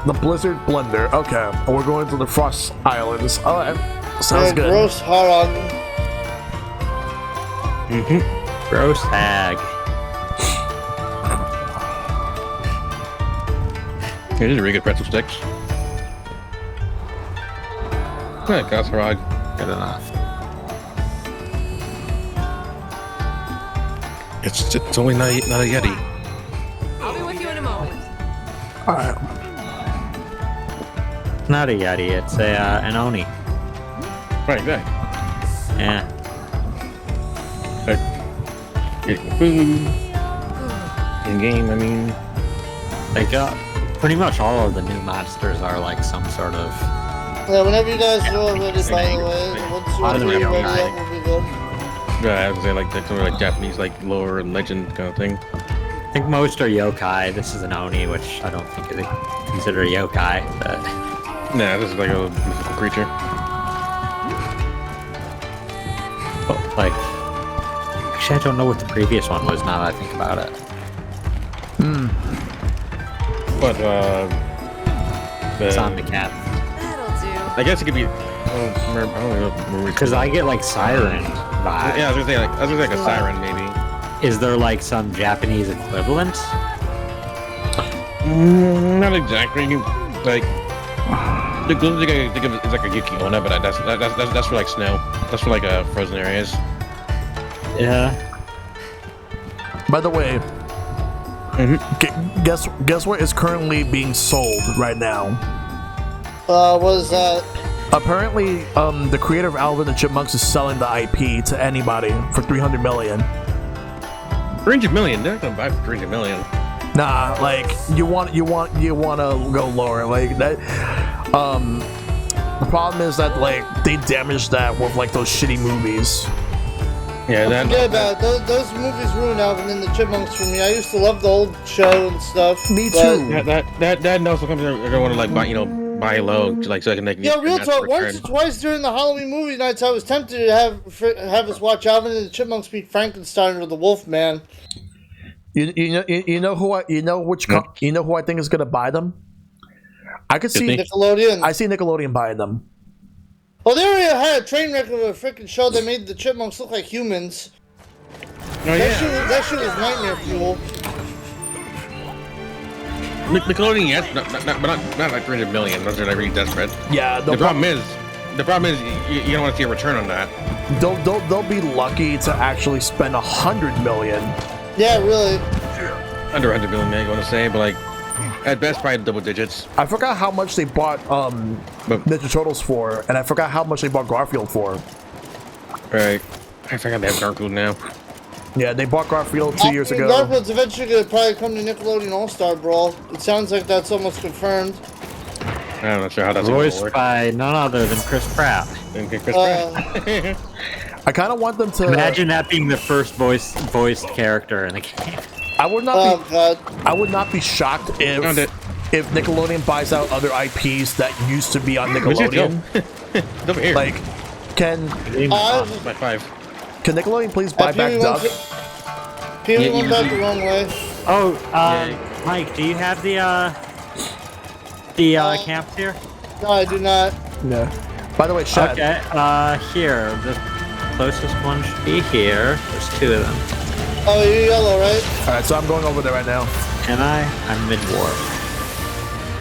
The Blizzard Blender. Okay, we're going to the Frost Islands. All right, sounds good. Gross hog. Gross hag. Yeah, these are really good pretzel sticks. Yeah, that's right. Good enough. It's only not a Yeti. I'll be with you in a moment. All right. Not a Yeti, it's an Oni. Right, right. Yeah. Food. In game, I mean. They got pretty much all of the new monsters are like some sort of. Yeah, whenever you guys are ready, by the way, once you're ready, Yeah. that will be good. Yeah, I was gonna say like some like Japanese like lore and legend kind of thing. I think most are yokai. This is an Oni, which I don't think is considered a yokai, but Nah, this is like a mythical creature. like. Actually, I don't know what the previous one was now that I think about it. But Zombie cat. That'll do. I guess it could be. I don't know. Because I get like siren vibe. Yeah, I was gonna say like a siren maybe. Is there like some Japanese equivalent? Not exactly. Like the closest thing I can think of is like a Yuki-onna, but that's for like snow. That's for like frozen areas. Yeah. By the way, guess what is currently being sold right now? What is that? Apparently, the creator of Alvin and the Chipmunks is selling the IP to anybody for $300 million. 300 million? They're not gonna buy for 300 million. Nah, like you want to go lower, like that. The problem is that like they damaged that with like those shitty movies. Yeah, Forget about it. Those movies ruined Alvin and the Chipmunks for me. I used to love the old show and stuff. Me but- too. That also comes. They're gonna want to like buy buy low, like so I can make. Yeah, real talk. return. Once or twice during the Halloween movie nights, I was tempted to have us watch Alvin and the Chipmunks beat Frankenstein or the Wolfman. You know who I think is gonna buy them? I could see Disney? Nickelodeon. I see Nickelodeon buying them. Well, they already had a train wreck of a freaking show that made the Chipmunks look like humans. Oh yeah, That shit was nightmare fuel. Nickelodeon, yes, but not like 300 million. Those are like really desperate. Yeah, The problem is you don't want to see a return on that. they'll be lucky to actually spend $100 million. Yeah, really. Under 100 million, maybe you want to say, but like at best, probably double digits. I forgot how much they bought Ninja Turtles for, and I forgot how much they bought Garfield for. Right. I forgot they have Garfield now. Yeah, they bought Garfield 2 years ago. Garfield's eventually going to probably come to Nickelodeon All-Star Brawl. It sounds like that's almost confirmed. I'm not sure how that's going to Voiced work. by none other than Chris Pratt. Okay, Chris Pratt. I kind of want them to Imagine that being the first voiced character in the game. I would not Oh, be. God. I would not be shocked Found it. if Nickelodeon buys out other IPs that used to be on Nickelodeon. It's over here. Like, can my 5. Nickelodeon please buy back Duck? Pee-wee went back the wrong way. Oh, Mike, do you have the camps here? No, I do not. Yeah. By the way, Shad. Okay, here. The closest one should be here. There's 2 of them. Oh, you're yellow, right? All right, so I'm going over there right now. Am I? I'm mid-warp.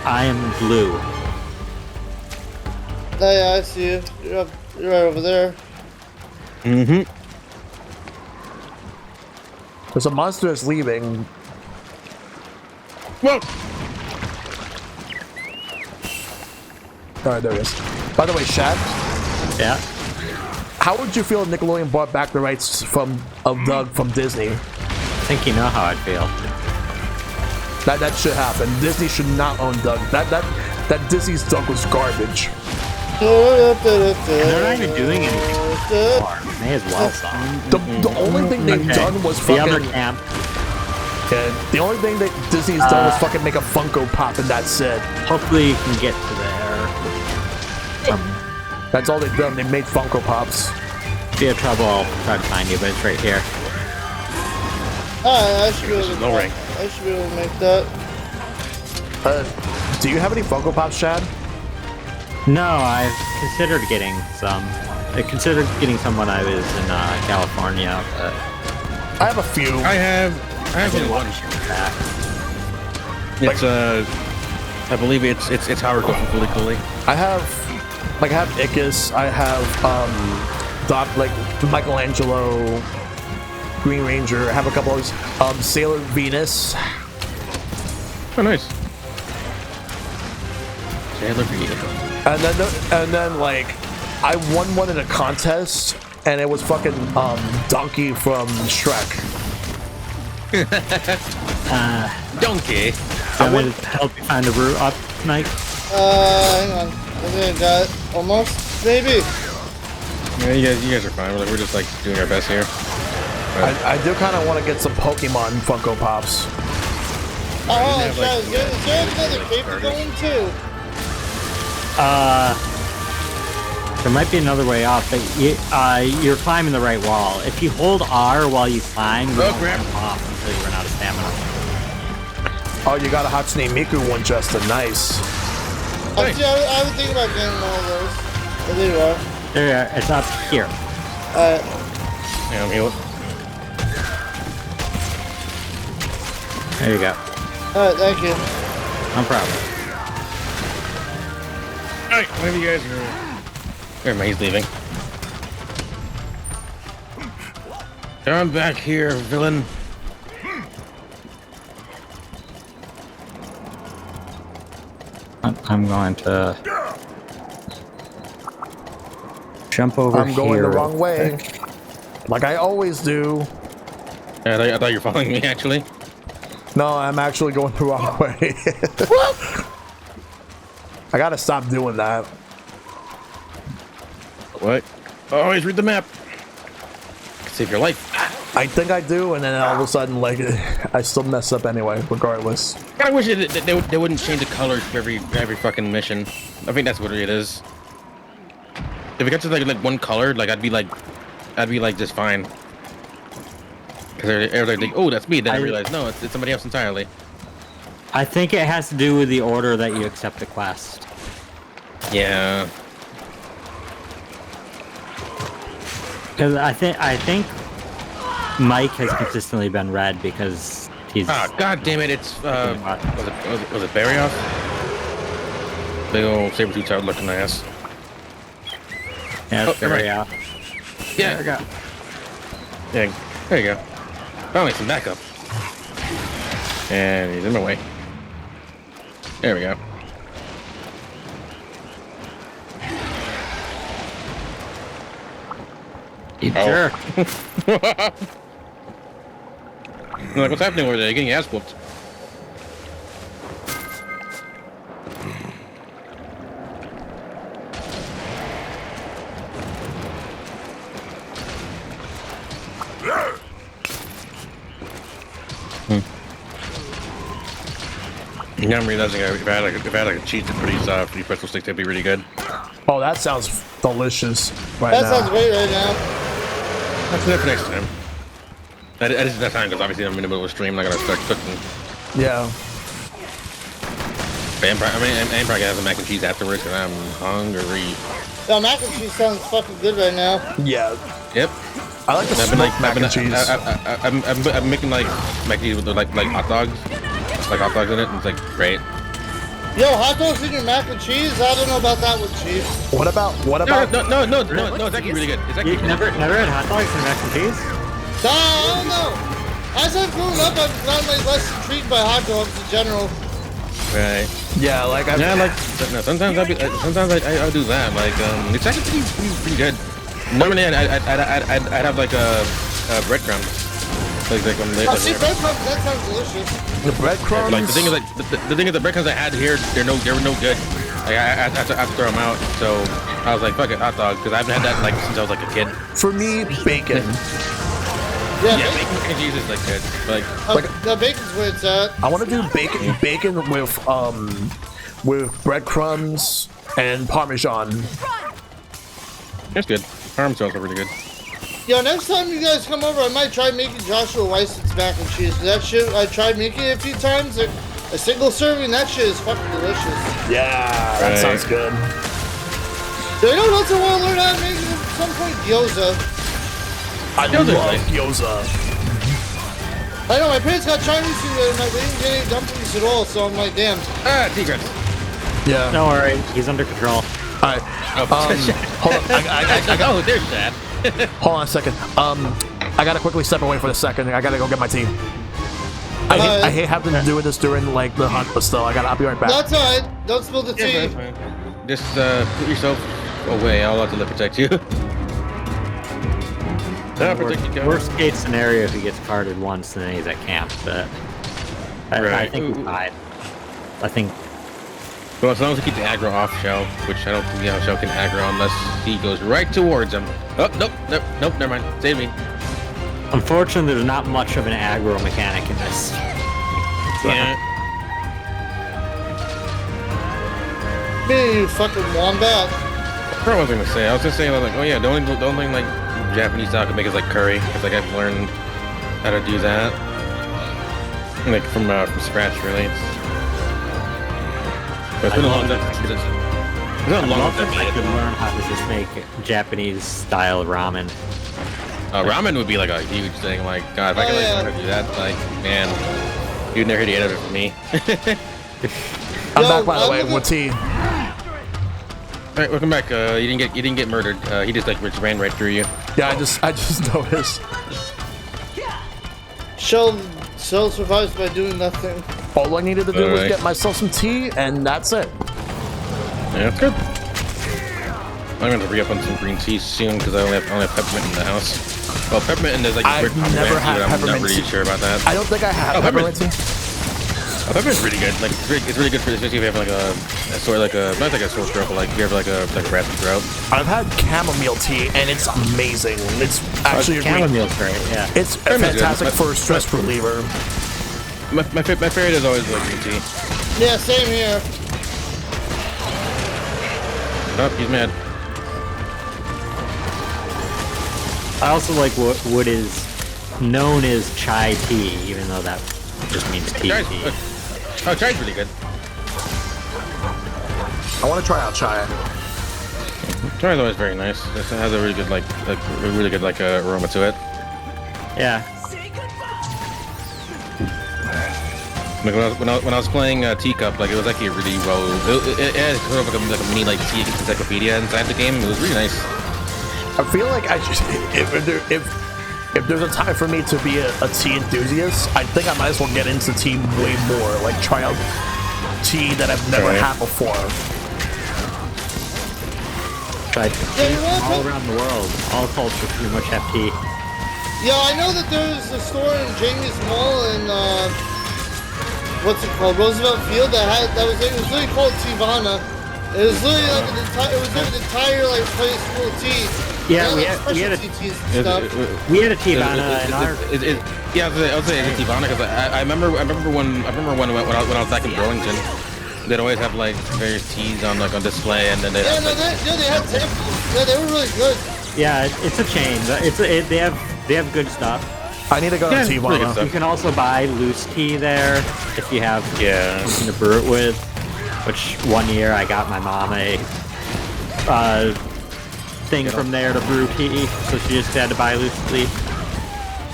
I am blue. Oh, yeah, I see you. You're right over there. Mm-hmm. There's a monster that's leaving. Whoa! All right, there it is. By the way, Shad, Yeah. how would you feel if Nickelodeon bought back the rights of Doug from Disney? I think you know how I'd feel. That should happen. Disney should not own Doug. That Disney's Doug was garbage. They're not even doing anything anymore. May as well stop. The only thing they've done was The other fucking. camp. Yeah, the only thing that Disney's done was fucking make a Funko Pop, and that's it. Hopefully you can get to there. That's all they've done. They made Funko Pops. If you have trouble, I'll try to find you, but it's right here. I should be able to. No rank. I should be able to make that. Do you have any Funko Pops, Chad? No, I've considered getting some. I considered getting some when I was in California, but I have a few. I have only one. back. It's I believe it's Howard from Fully Cooley. I have Ickis. I have Doc, like Michelangelo, Green Ranger. I have a couple of Sailor Venus. Oh, nice. Sailor Venus. And then like I won one in a contest, and it was fucking Donkey from Shrek. Donkey. I want to help you find the route up, Mike. Hang on. I think I got it. Almost. Maybe. Yeah, you guys are fine. We're just like doing our best here. I do kind of want to get some Pokemon Funko Pops. Oh, have, like, is there another paper going too? There might be another way off, but you're climbing the right wall. If you hold R while you climb, you won't crap. come off until you run out of stamina. Oh, you got a Hatsune Miku one, Justin. Nice. Actually, I would think about getting one of those. Oh, there you are. There, it's up here. Alright. Yeah, I'm healed. There you go. Alright, thank you. No problem. Alright, whenever you guys are. Never mind, he's leaving. I'm back here, villain. I'm going to jump over here. I'm going the wrong way, like I always do. Yeah, I thought you were following me, actually. No, I'm actually going the wrong way. I gotta stop doing that. What? Always read the map. Save your life. I think I do, and then all of a sudden, like, I still mess up anyway, regardless. I wish they wouldn't change the colors for every fucking mission. I think that's what it is. If it got to like one color, like I'd be like just fine. Because everybody's like, oh, that's me. Then I realize no, it's somebody else entirely. I think it has to do with the order that you accept the quest. Yeah. Because I think Mike has consistently been red because he's. Ah, god damn it! It's was it Barrioff? Big old saber-tooth out looking ass. Yeah, Oh, there right. we are. Yeah. There we go. Yeah, there you go. Finally, some backup. And he's in my way. There we go. You Oh. jerk. I'm like, what's happening over there? You're getting your ass whooped. Now I'm realizing if I had like a cheat to put these pretzel sticks, that'd be really good. Oh, that sounds delicious right That now. sounds great right now. That's enough for next time. I didn't have time because obviously I'm in the middle of a stream. I'm not gonna start cooking. Yeah. But I'm probably gonna have some mac and cheese afterwards because I'm hungry. Yeah, mac and cheese sounds fucking good right now. Yeah. Yep. I like the smoked mac and cheese. I'm making like mac and cheese with like hot dogs, like hot dogs in it, and it's like great. Yo, hot dogs in your mac and cheese? I don't know about that one, Chief. What about? No, it's actually really good. It's actually You never had hot dogs and mac and cheese? No, I don't know. As I've grown up, I've gotten like less intrigued by hot dogs in general. right. Yeah, like I. Yeah, like no, sometimes I'll do that. Like it's actually pretty good. Normally I'd have like a breadcrumbs. Like Oh, see, breadcrumbs, that sounds delicious. The breadcrumbs. Like the thing is the breadcrumbs I had here, they were no good. Like, I have to throw them out. So I was like, fuck it, hot dog, because I haven't had that like since I was like a kid. For me, bacon. Yeah, Yeah, bacon and cheese is like good. Like, the bacon's where it's at. I want to do bacon with breadcrumbs and Parmesan. that's good. Parm's also really good. Yo, next time you guys come over, I might try making Joshua Weiss's mac and cheese. That shit, I tried making it a few times. Like, a single serving, that shit is fucking delicious. Yeah, that sounds good. So you know what else I want to learn how to make at some point? Gyoza. I love gyoza. I know, my parents got Chinese food and they didn't get any dumplings at all, so I'm like, damn. Secrets. Yeah. Don't worry, he's under control. Alright. Hold on. I got, Oh, there's that. hold on a second. I gotta quickly step away for a second. I gotta go get my tea. I hate having to do this during like the hunt, but still, I'll be right back. That's alright. Don't spill the tea. Yeah, fine. Just put yourself away. I'll have to protect you. Protect you, guys. Worst case scenario, if he gets carded once, then he's at camp. But I Right. think we died. I think Well, as long as we keep the aggro off Shell, which I don't think Shell can aggro unless he goes right towards him. Oh, nope, never mind. Save me. unfortunately there's not much of an aggro mechanic in this. Yeah. Me, you fucking wombat. I forgot what I was gonna say. I was just saying like, oh yeah, the only like Japanese style I can make is like curry, because like I've learned how to do that, like from scratch really. But it's been a long time. It's been a long I time. could learn how to just make Japanese style ramen. Ramen would be like a huge thing. Like, God, if I could learn how to do that, like, man, you'd never hit the end of it for me. I'm Yo, back, by the way, with tea. Alright, welcome back. You didn't get murdered. He just like ran right through you. Yeah, I just noticed. Shell survives by doing nothing. All I needed to do was Alright. get myself some tea, and that's it. Yeah, that's good. I'm gonna re-up on some green tea soon because I only have peppermint in the house. Well, peppermint and there's like I've weird never had I'm peppermint not really tea. sure about that. I don't think I have peppermint tea. Peppermint's really good. Like it's really good for, especially if you have like a sort of like a not like a sore throat, but like if you have like a raspy throat. I've had chamomile tea, and it's amazing. It's actually a great. Chamomile's great, yeah. It's Chamomile's fantastic good. for a stress reliever. My favorite is always like green tea. Yeah, same here. Oh, he's mad. I also like what is known as chai tea, even though that just means tea. Chai's really good. I want to try out chai. Chai's always very nice. It has a really good aroma to it. Yeah. Like when I was playing Teacup, like it was actually really well. It had sort of like a mini like tea encyclopedia inside the game. It was really nice. I feel like if there's a time for me to be a tea enthusiast, I think I might as well get into tea way more. Like try out tea that I've never had before. But Yeah, all around the world, all cultures pretty much have tea. Yeah, I know that there's a store in Jamie's Mall in what's it called, Roosevelt Field it was literally called Tivana. It was literally like an entire like place full of tea. Yeah, we They had a specialty teas and stuff. we had a Tivana in our. Yeah, I would say it's Tivana because I remember when I was back in Burlington, they'd always have like various teas on display, and then they Yeah, have, no, like, they had samples. Yeah, they were really good. Yeah, it's a chain. They have good stuff. I need to go to Yeah, pretty good Tivana. stuff. You can also buy loose tea there if you have something to brew it with. Which one year I got my mom a thing from there to brew tea, so she just had to buy loose tea.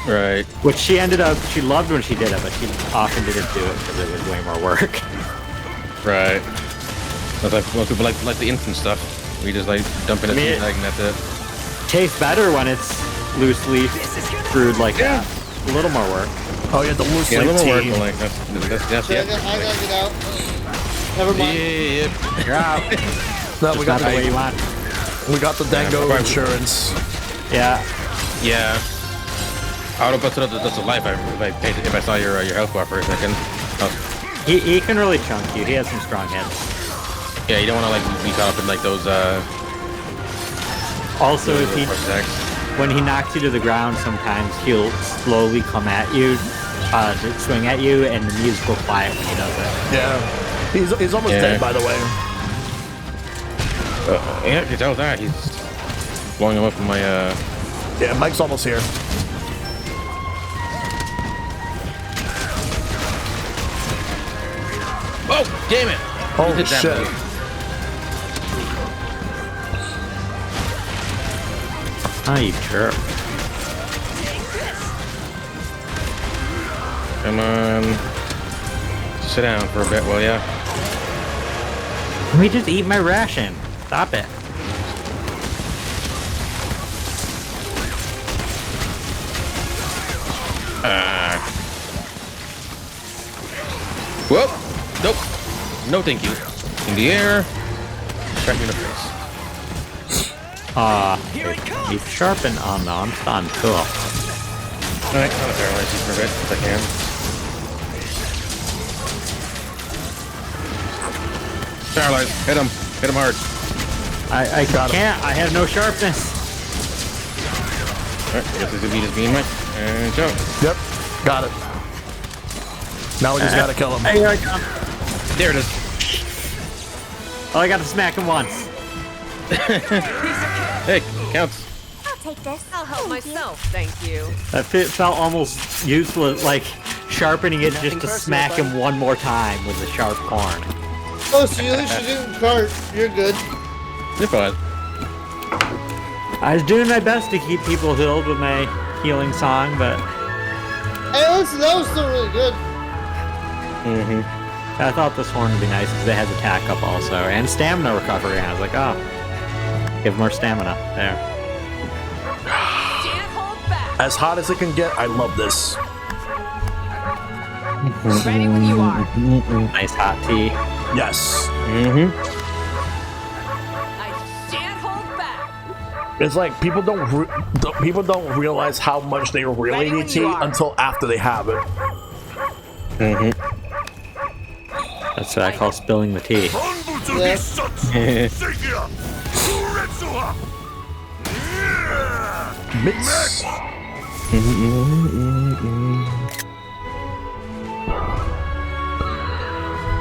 right. Which she loved when she did it, but she often didn't do it because it was way more work. Right. That's like most people like the instant stuff. We just like dump in a tea bag and that's it. Tastes better when it's loose leaf brewed like that. A little more work. Oh yeah, the loose Yeah, a leaf little more work, tea. but like that's So I gotta get out. Never mind. yeah. You're out. No, we Not got the way the you want. Dango Yeah, insurance. Yeah. Yeah. I would have busted up the life if I saw your health bar for a second. Oh. He can really chunk you. He has some strong hits. Yeah, you don't want to like be caught up in like those. Also, if he attacks. when he knocks you to the ground, sometimes he'll slowly come at you, to swing at you, and the music will quiet when he does it. Yeah. He's almost dead, by the way. Yeah, you tell that he's blowing him up in my. Yeah, Mike's almost here. Oh, damn it! Holy shit. Oh, you jerk. Come on. Sit down for a bit, will ya? Let me just eat my ration. Stop it. Whoop! Nope. No thank you. In the air. Strike me in the face. Keep sharpen. Oh no, I'm stunned. Cool. Alright, I'm gonna paralyze you for a bit if I can. Paralyze. Hit him. Hit him hard. I can't. I have no sharpness. Alright, I guess this is beat his beam, right? And jump. Yep. Got it. Now we just gotta kill him. Here I come. There it is. Oh, I gotta smack him once. Hey, counts. I'll take this. I'll help myself, thank you. That felt almost useless, like sharpening it just to smack him one more time with the sharp horn. Oh, so at least you didn't cart. You're good. You're fine. I was doing my best to keep people healed with my healing song, but Hey, listen, that was still really good. I thought this horn would be nice because it has attack up also, and stamina recovery, and I was like, oh, give more stamina. There. Can't hold back. As hot as it can get, I love this. Ready when you are. Nice hot tea. Yes. I shan't hold back. It's like people don't realize how much they really Ready when need tea you are. until after they have it. That's what I call spilling the tea. Bits.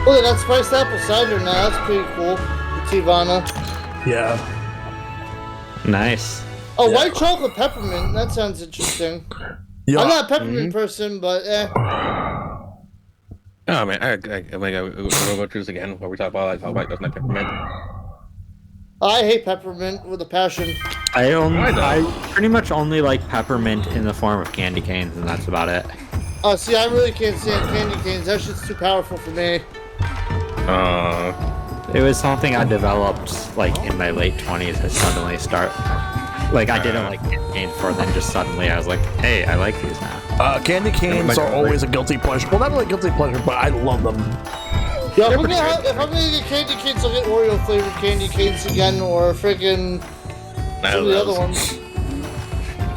Oh, they got spiced apple cider now. That's pretty cool. The Tivana. Yeah. Nice. Oh, white chocolate peppermint. That sounds interesting. Yeah. I'm not a peppermint person, but Oh man, I we'll go through this again where we talk about those not peppermint. I hate peppermint with a passion. I pretty much only like peppermint in the form of candy canes, and that's about it. Oh, see, I really can't stand candy canes. That shit's too powerful for me. It was something I developed like in my late 20s. I suddenly I didn't like candy canes before, then just suddenly I was like, hey, I like these now. Candy canes are always a guilty pleasure. Well, not really a guilty pleasure, but I love them. Yeah, if I'm gonna get candy canes, I'll get Oreo flavored candy canes again, or freaking some of the other ones.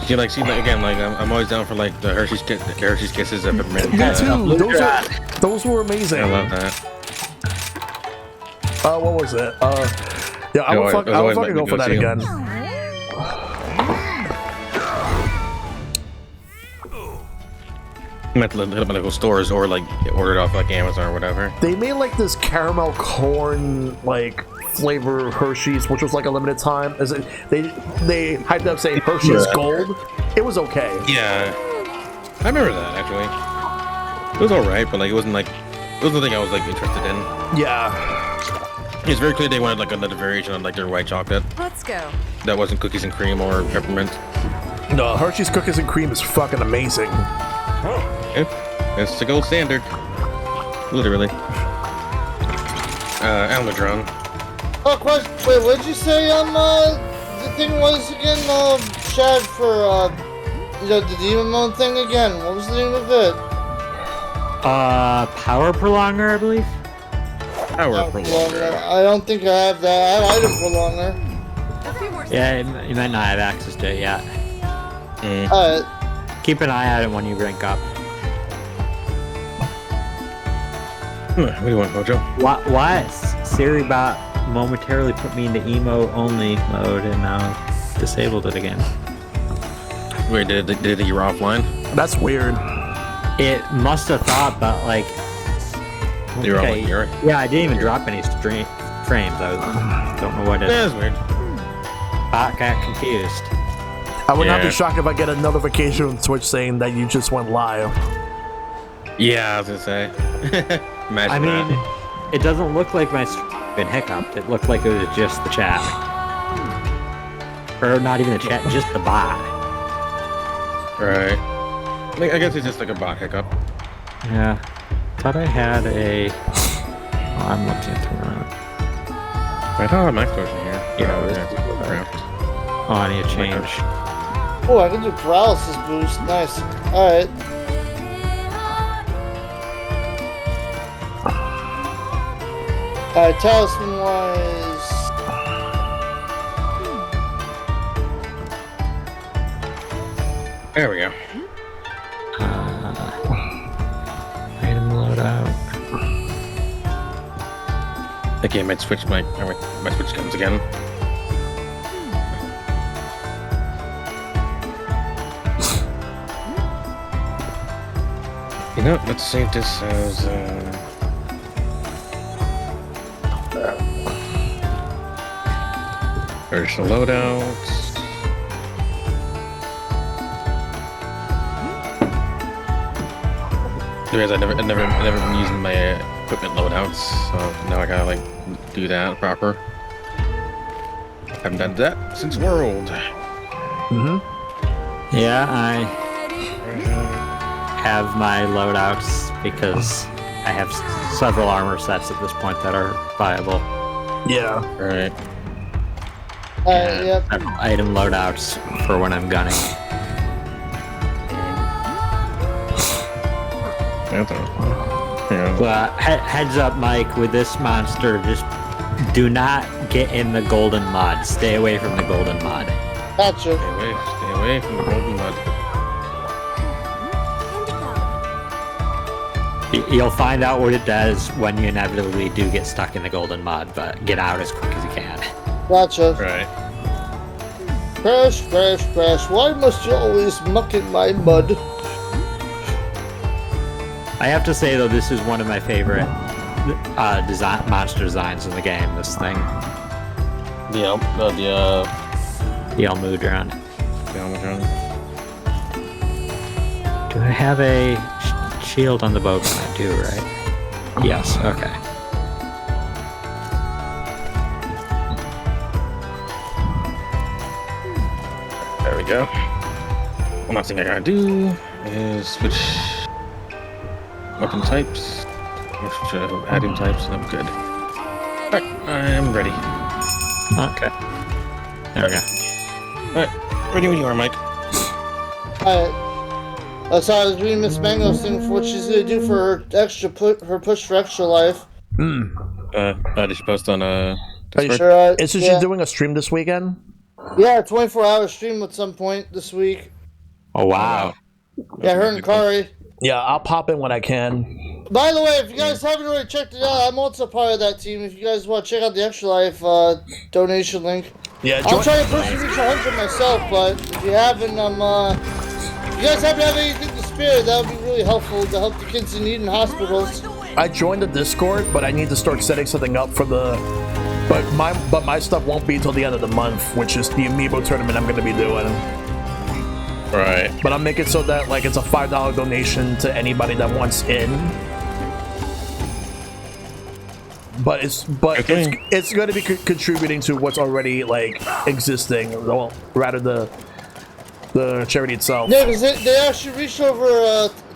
See, again, I'm always down for like the Hershey's Kisses of peppermint. Me too. Those were amazing. I love that. What was it? Yeah, I would fucking go for that again. I meant to hit up local stores or like order it off like Amazon or whatever. They made like this caramel corn like flavor Hershey's, which was like a limited time. They hyped up saying Hershey's Gold. It was okay. Yeah, I remember that actually. It was alright, but like it wasn't nothing I was like interested in. Yeah. It's very clear they wanted like another variation on like their white chocolate. Let's go. That wasn't cookies and cream or peppermint. No, Hershey's cookies and cream is fucking amazing. Yeah, it's the gold standard. Literally. Almudron. Oh, question. Wait, what did you say? The thing was again, Chad, for the demon mode thing again. What was the name of it? Power prolonger, I believe. Power prolonger. I don't think I have that. I have item prolonger. Yeah, you might not have access to it yet. Alright. Keep an eye on it when you rank up. What do you want, Mojo? Why is Siri bot momentarily put me into emo only mode and now disabled it again. Wait, did it think you were offline? That's weird. It must have thought, but like. You're on here. Yeah, I didn't even drop any frames. I don't know what it is. That's weird. Bot got confused. I would not be shocked if I get a notification on Twitch saying that you just went live. Yeah, I was gonna say. Imagine I mean, that. it doesn't look like my stream had been hiccuped. It looked like it was just the chat. Or not even the chat, just the bot. Right. I guess it's just like a bot hiccup. Yeah. Thought I had a... Oh, I'm looking through it. I don't have max potion here. Yeah, Craft. Oh, I need to change. Oh, I can do paralysis boost. Nice. Alright. Alright, talisman wise. There we go. Item loadout. Okay, I might switch my switch guns again. You know, let's save this as there's the loadouts. Anyways, I never been using my equipment loadouts, so now I gotta like do that proper. Haven't done that since World. Yeah, I have my loadouts because I have several armor sets at this point that are viable. Yeah. Right. Yep. Several item loadouts for when I'm gunning. Yeah. But heads up, Mike, with this monster, just do not get in the golden mud. Stay away from the golden mud. Gotcha. Stay away from the golden mud. You'll find out what it does when you inevitably do get stuck in the golden mud, but get out as quick as you can. Gotcha. Right. Crash, crash, crash. Why must you always muck in my mud? I have to say, though, this is one of my favorite monster designs in the game, this thing. The Elmudron. Do I have a shield on the boat? I do, right? Yes, okay. There we go. One last thing I gotta do is switch weapon types, switch adding types, and I'm good. Alright, I'm ready. Okay. There we go. Alright, ready when you are, Mike. Alright. So I was reading Miss Mango's thing for what she's gonna do for her extra her push for extra life. Did she post on Are you Discord? sure? Isn't she doing a stream this weekend? Yeah, 24-hour stream at some point this week. Oh, wow. Yeah, her and Kari. Yeah, I'll pop in when I can. By the way, if you guys haven't already checked it out, I'm also part of that team. If you guys want to check out the Extra Life donation link. Yeah, I'm trying to push to reach 100 myself, but if you haven't, if you guys haven't had anything to spare, that would be really helpful to help the kids in need in hospitals. I joined the Discord, but I need to start setting something up for the... But my stuff won't be until the end of the month, which is the Amiibo tournament I'm going to be doing. Right. But I'll make it so that like it's a $5 donation to anybody that wants in. But it's going to be contributing to what's already like existing, well, rather the charity itself. Yeah, because they actually reached over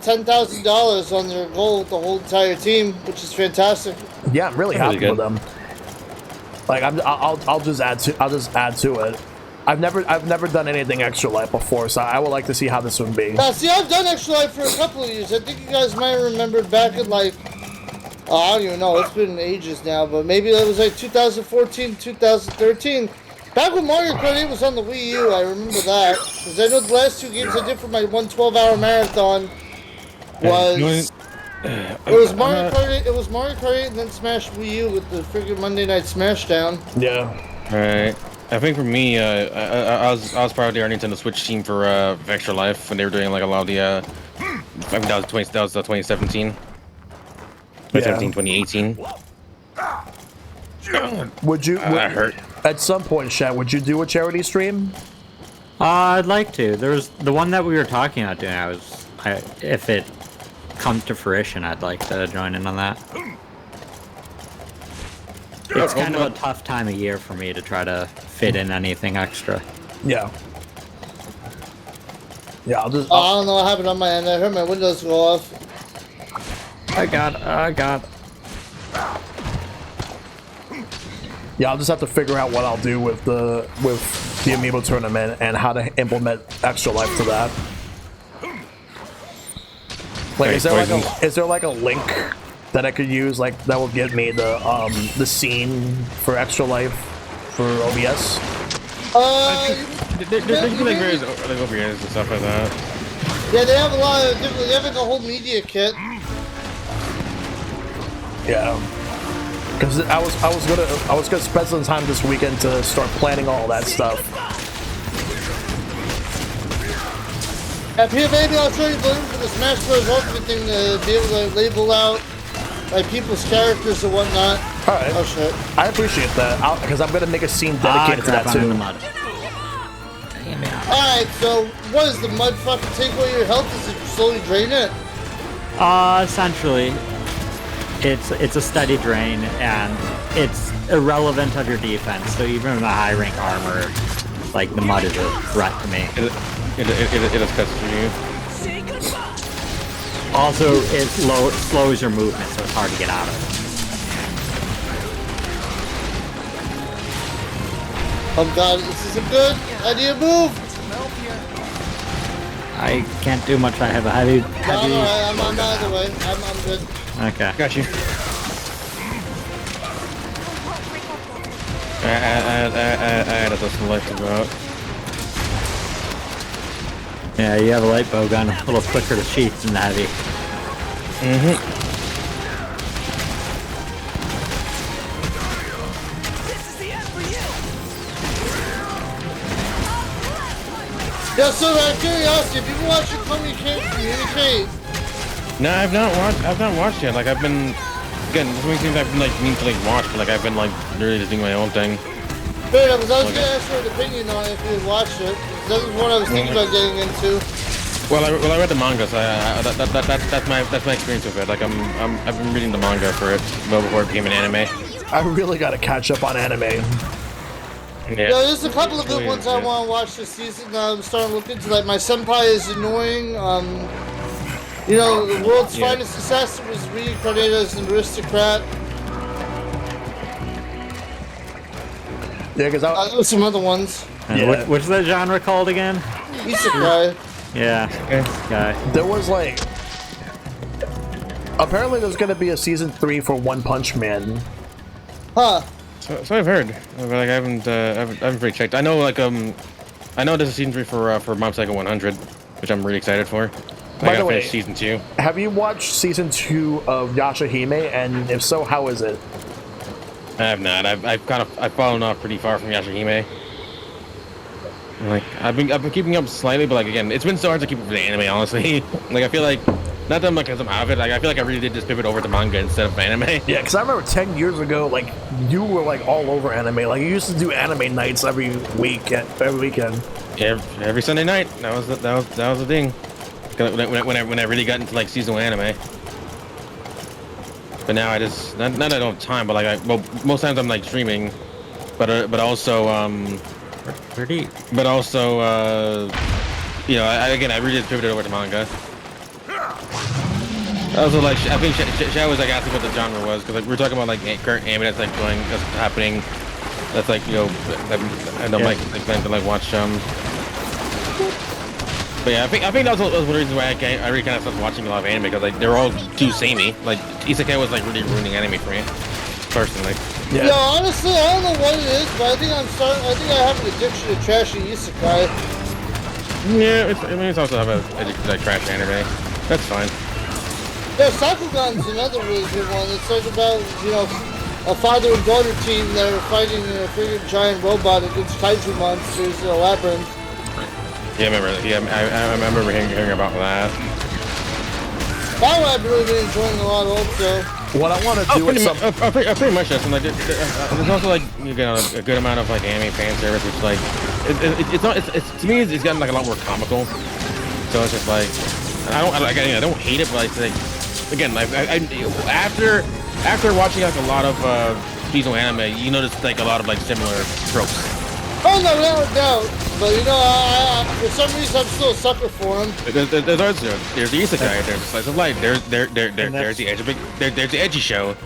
$10,000 on their goal with the whole entire team, which is fantastic. Yeah, I'm really happy with them. Like I'll just add to it. I've never done anything Extra Life before, so I would like to see how this would be. Now, see, I've done Extra Life for a couple of years. I think you guys might have remembered back in like, I don't even know, it's been ages now, but maybe it was like 2014, 2013. Back when Mario Kart 8 was on the Wii U, I remember that. Because I know the last two games I did for my 1 12-hour marathon was It was Mario Kart. It was Mario Kart 8 and then Smash Wii U with the freaking Monday Night Smashdown. Yeah. Right. I think for me, I was part of the Nintendo Switch team for Extra Life when they were doing like a lot of the. I think that was 2017. 2017, 2018. Would you? That hurt. At some point, Shat, would you do a charity stream? I'd like to. There's the one that we were talking about doing. If it comes to fruition, I'd like to join in on that. It's kind of a tough time of year for me to try to fit in anything extra. Yeah. Yeah, I'll just. I don't know what happened on my end. I heard my windows go off. I got. Yeah, I'll just have to figure out what I'll do with the Amiibo tournament and how to implement Extra Life to that. Like, is there like a link that I could use, like that will give me the scene for Extra Life for OBS? There's like various like OBS and stuff like that. Yeah, they have a lot of different. They have like a whole media kit. Yeah. Because I was gonna spend some time this weekend to start planning all that stuff. And Peter, maybe I'll show you the link for the Smash Bros. Ultimate thing to be able to label out like people's characters and whatnot. All right. Oh shit. I appreciate that because I'm gonna make a scene dedicated to that too. Alright, so what is the mud fucking take away your health? Does it slowly drain it? Essentially, it's a steady drain, and it's irrelevant of your defense. So even in a high rank armor, like the mud is a threat to me. It is cuts for you. Also, it slows your movement, so it's hard to get out of it. Oh god, this is a good idea move! I can't do much. I have a heavy. No, I'm out of the way. I'm good. Okay. Got you. I had a select about. Yeah, you have a light bow gun, a little quicker to sheath than the heavy. This is the end for you. Yeah, so out of curiosity, have you watched the communicate? No, I've not watched yet. Like I've been again, so many things I've been like meaning to like watch, but like I've been like literally just doing my own thing. Fair enough, because I was gonna ask for an opinion on it if you had watched it. That was what I was thinking about getting into. Well, I read the manga, so that's my experience with it. Like I've been reading the manga for it well before it became an anime. I really gotta catch up on anime. Yeah, There's a couple of good ones I want to watch this season. I'm starting to look into like My Senpai is Annoying. You know, The World's Finest Assassin was reincarnated as an aristocrat. Yeah, because Some other ones. Yeah. What's that genre called again? Isekai. Yeah. Guy. there was like apparently there's gonna be a season 3 for One Punch Man. Huh. so I've heard, but like I haven't really checked. I know like I know there's a season 3 for Mob Psycho 100, which I'm really excited for. By I the gotta way, finish season 2. Have you watched season 2 of Yashahime? And if so, how is it? I have not. I've fallen off pretty far from Yashahime. Like I've been keeping up slightly, but like again, it's been so hard to keep up with the anime. Honestly, like I feel like not that I'm like I'm out of it. Like I feel like I really did just pivot over to manga instead of anime. Yeah, because I remember 10 years ago, like you were like all over anime. Like you used to do anime nights every weekend. Every Sunday night. That was the thing. When I really got into like seasonal anime. But now I just not that I don't have time, but like most times I'm like streaming, but also But also, you know, I really just pivoted over to manga. Also, like, I think Shao was like asking what the genre was, because like we were talking about like current anime that's like that's happening. That's like, you know, I don't like plan to like watch. But yeah, I think that was one of the reasons why I really kind of stopped watching a lot of anime, because like they're all too samey. Like Isekai was like really ruining anime for me, personally. Yeah, honestly, I don't know what it is, but I think I have an addiction to trashy isekai. Yeah, it's also have a trash anime. That's fine. Yeah, Sakugan's another really good one. It's like about, you know, a father and daughter team that are fighting a freaking giant robot against kaiju monsters in a labyrinth. Yeah, I remember. Yeah, I remember hearing about that. That one I've really been enjoying a lot also. What I want to do is pretty much this, and like there's also like you get a good amount of like anime fan service, which like it's not it's to me it's gotten like a lot more comical. So it's just like I don't hate it, but it's like again like after watching like a lot of seasonal anime, you notice like a lot of like similar tropes. Oh no, without a doubt. But you know, I for some reason I'm still a sucker for him. There's the isekai, there's slice of life, there's the edgy show.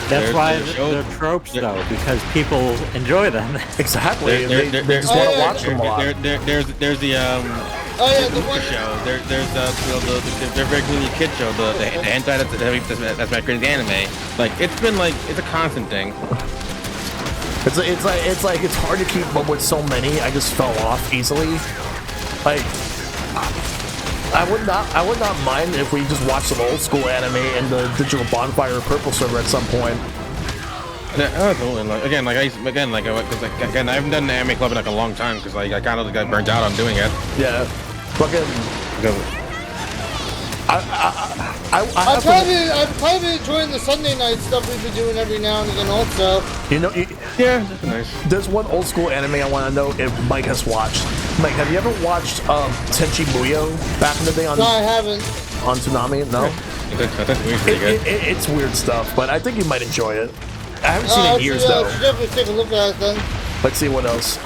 That's why they're tropes though, because people enjoy them. Exactly. They just want to watch them a lot. There's the the one show. There's the regular kid show, the hentai that's my crazy anime. Like it's a constant thing. It's hard to keep up with so many. I just fell off easily. Like I would not mind if we just watched some old school anime in the digital bonfire purple server at some point. Yeah, absolutely. Like, again, I haven't done an anime club in like a long time because like I kind of got burnt out on doing it. Yeah, fucking. I'm kind of enjoying the Sunday night stuff we've been doing every now and again also. You know, yeah, that's nice. There's one old school anime I want to know if Mike has watched. Mike, have you ever watched Tenchi Muyo back in the day on? No, I haven't. On Toonami? No. It's weird stuff, but I think you might enjoy it. I haven't seen it in years though. I should definitely take a look at it then. Let's see what else.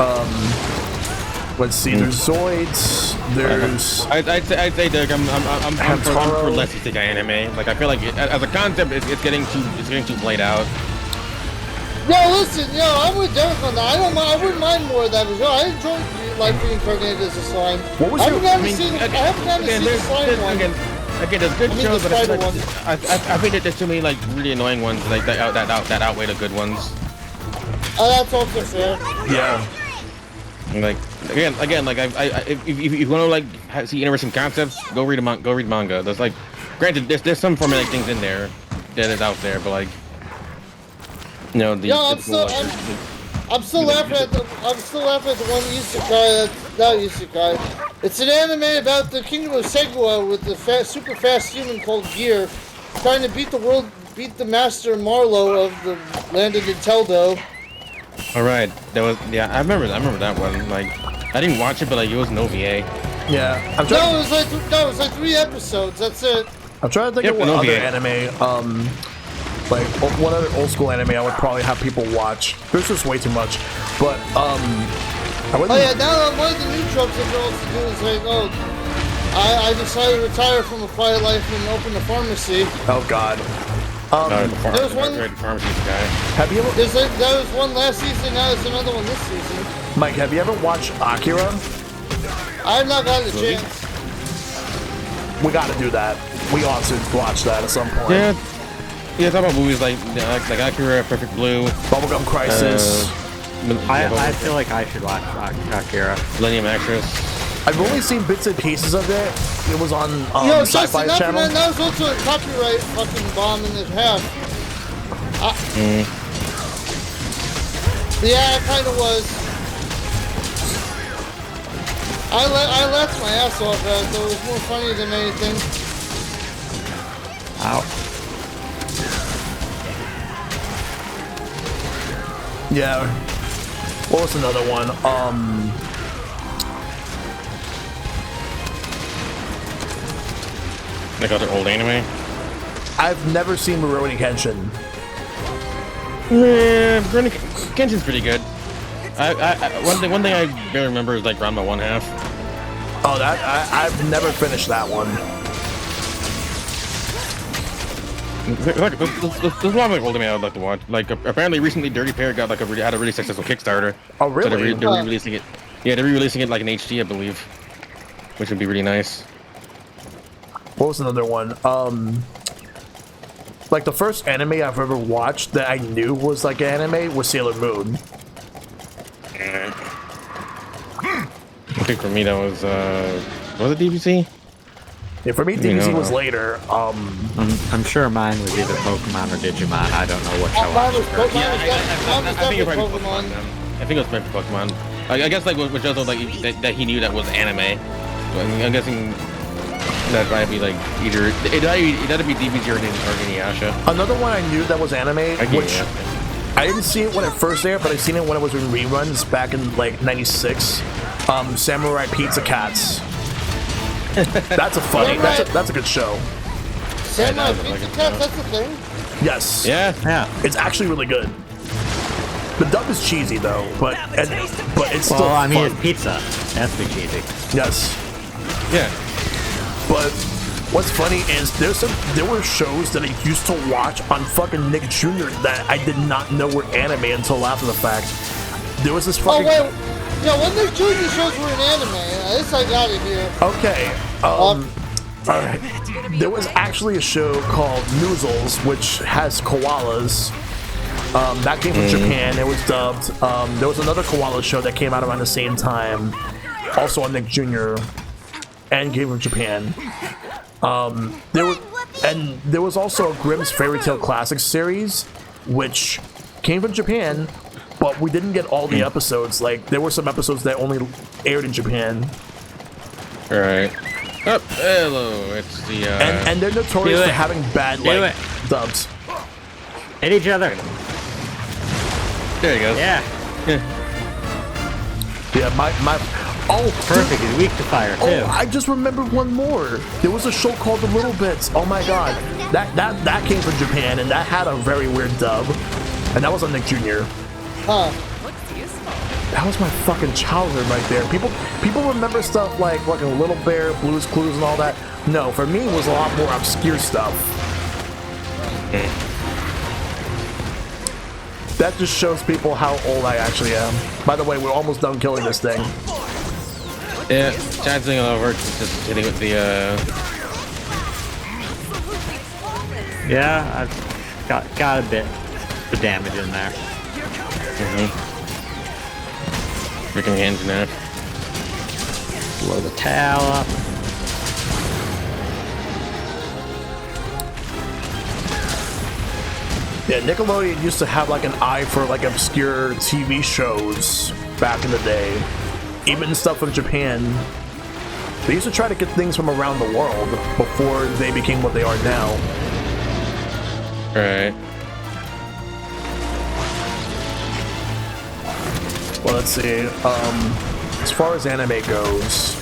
Let's see. There's Zoids. There's. I'd say Doug, I'm for less isekai anime. Like I feel like as a concept, it's getting too played out. No, listen, I'm with Derek on that. I wouldn't mind more of that as well. I enjoyed like reincarnated as a slime. What was I haven't gotten to see the slime one. Again, there's good shows, but I think that there's too many like really annoying ones like that outweigh the good ones. Oh, that's also fair. Yeah. Like again, like if you want to like see interesting concepts, go read manga. There's like, granted, there's some formulaic things in there that is out there, but like, I'm still laughing at the one isekai that's not isekai. It's an anime about the kingdom of Segua with the super fast human called Gear, trying to beat the master Marlowe of the land of Niteldo. All right, I remember that one. Like, I didn't watch it, but like it was an OVA. Yeah, it was like 3 episodes. That's it. I'm trying to think of what other anime. Like what other old school anime I would probably have people watch. There's just way too much, but now one of the new tropes that girls do is like, I decided to retire from a quiet life and open a pharmacy. Oh God. There was one. Have you ever? There was one last season. Now there's another one this season. Mike, have you ever watched Akira? I have not gotten the chance. We got to do that. We ought to watch that at some point. Yeah, talk about movies like Akira, Perfect Blue, Bubblegum Crisis. I feel like I should watch Akira. Millennium Actress. I've only seen bits and pieces of it. It was on Sci-Fi Channel. That was also a copyright fucking bomb in the half. Yeah, it kind of was. I laughed my ass off at it, though. It was more funny than anything. Ow. Yeah. What was another one? Like other old anime? I've never seen Rurouni Kenshin. Yeah, Rurouni Kenshin's pretty good. One thing I barely remember is like Ranma 1/2. Oh, I've never finished that one. There's a lot of like old anime I would like to watch. Like apparently recently Dirty Pair got had a really successful Kickstarter. Oh really? So they're re-releasing it. Yeah, they're re-releasing it like in HD, I believe, which would be really nice. What was another one? Like the first anime I've ever watched that I knew was like anime was Sailor Moon. I think for me that was it DBC? Yeah, for me, DBZ was later. I'm sure mine was either Pokemon or Digimon. I don't know which I Mine was watched first. Pokemon. I think it was probably Pokemon. Pokemon. Then. I think it was maybe Pokemon. I guess like with Jozo, like that he knew that was anime. I'm guessing that might be like either it either be DBZ or Inuyasha. Another one I knew that was anime, which I didn't see it when it first aired, but I seen it when it was in reruns back in like '96. Samurai Pizza Cats. That's a funny. That's a good show. Samurai Pizza Cats. That's the thing. Yes. Yeah. It's actually really good. The dub is cheesy though, but it's still Well, I mean, fun. it's pizza. That's be cheesy. Yes. Yeah. But what's funny is there were shows that I used to watch on fucking Nick Jr. that I did not know were anime until after the fact. There was this fucking. Oh wait. Yeah, when the Junior shows were in anime, this I got it here. Okay. Alright. There was actually a show called Noozles, which has koalas. That came from Japan. It was dubbed. There was another koala show that came out around the same time, also on Nick Jr. and came from Japan. There was also a Grimm's Fairy Tale Classics series, which came from Japan, but we didn't get all the episodes. Like there were some episodes that only aired in Japan. All right. Oh, hello. It's the. And they're notorious for having bad dubs. Hit each other. There you go. Yeah. Yeah, my oh, Perfect. He's weak to fire too. Oh, I just remembered one more. There was a show called The Little Bits. Oh my god, that came from Japan, and that had a very weird dub, and that was on Nick Jr. Huh. Looks useful. That was my fucking childhood right there. People remember stuff like fucking Little Bear, Blue's Clues, and all that. No, for me, it was a lot more obscure stuff. That just shows people how old I actually am. By the way, we're almost done killing this thing. Yeah, chancing it over, just hitting with the. Yeah, I've got a bit of damage in there. Freaking hands in there. Blow the towel up. Yeah, Nickelodeon used to have like an eye for like obscure TV shows back in the day. Even stuff from Japan. They used to try to get things from around the world before they became what they are now. Right. Well, let's see. As far as anime goes,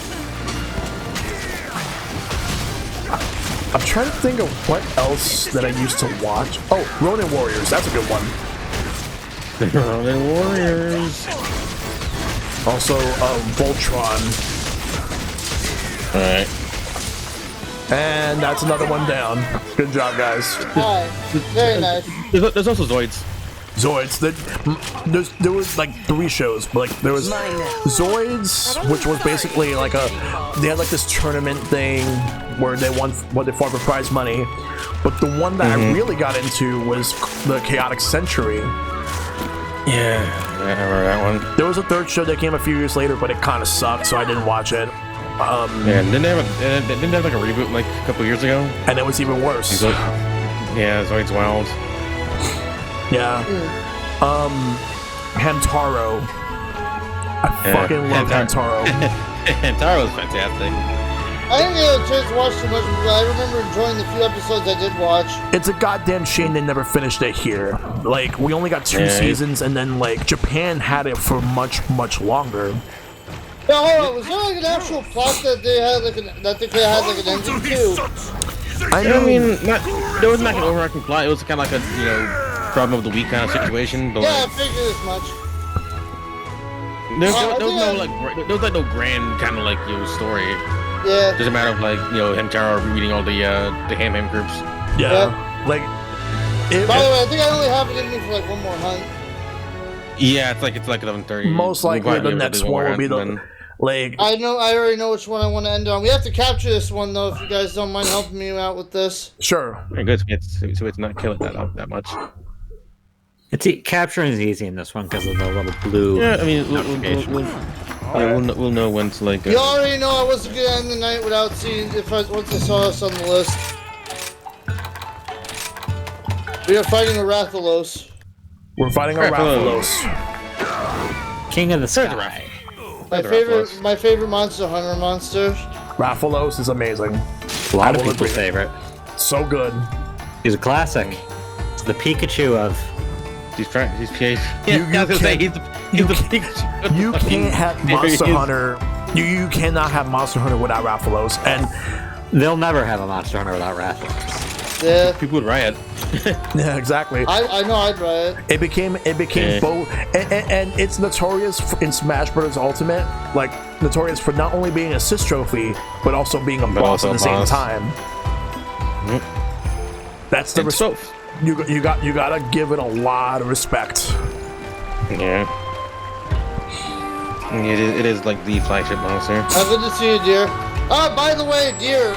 I'm trying to think of what else that I used to watch. Oh, Ronin Warriors. That's a good one. Ronin Warriors. Also, Voltron. Alright. And that's another one down. Good job, guys. Alright. Very nice. There's also Zoids. Zoids. There was like 3 shows, but like there was Zoids, which was basically like they had like this tournament thing where they fought for prize money. But the one that I really got into was the Chaotic Century. Yeah, I remember that one. There was a 3rd show that came a few years later, but it kind of sucked, so I didn't watch it. Yeah, didn't they have like a reboot like a couple years ago? And it was even worse. Yeah, Zoids Wild. Yeah. Hamtaro. I fucking love Hamtaro. Hamtaro was fantastic. I didn't get a chance to watch too much, but I remember enjoying the few episodes I did watch. It's a goddamn shame they never finished it here. Like, we only got 2 seasons, and then, like, Japan had it for much, much longer. Now, hold on, was there like an actual plot that they had like an ending to? I mean, there wasn't like an overarching plot. It was kind of like a problem of the week kind of situation. But Yeah, I like, figured as much. there was no grand kind of like story. Yeah. Just a matter of like Hamtaro reading all the ham groups. Yeah. Like. By the way, I think I only have it in me for like one more hunt. Yeah, it's like 11:30. Most likely the next one will be the. Like, I already know which one I want to end on. We have to capture this one though, if you guys don't mind helping me out with this. Sure. Very good. So it's not killing that much. Capturing is easy in this one because of the little blue. Yeah, I mean, Yeah, we'll know when to like. You already know I wasn't gonna end the night without seeing once I saw us on the list. We are fighting a Rathalos. We're fighting a Rathalos. Rathalos. King of the Sky. My favorite Monster Hunter monster. Rathalos is amazing. A lot of people's favorite. So good. He's a classic. It's the Pikachu of. He's PH. Yeah, he's the Pikachu. You can't have Monster Hunter. You cannot have Monster Hunter without Rathalos, and they'll never have a Monster Hunter without Rathalos. Yeah. People would riot. Yeah, exactly. I know I'd riot. It became both, and it's notorious in Smash Bros. Ultimate, like notorious for not only being an assist trophy, but also being a boss at the same time. That's the respect. You gotta give it a lot of respect. Yeah. It is like the flagship monster. Good to see you, dear. By the way, dear,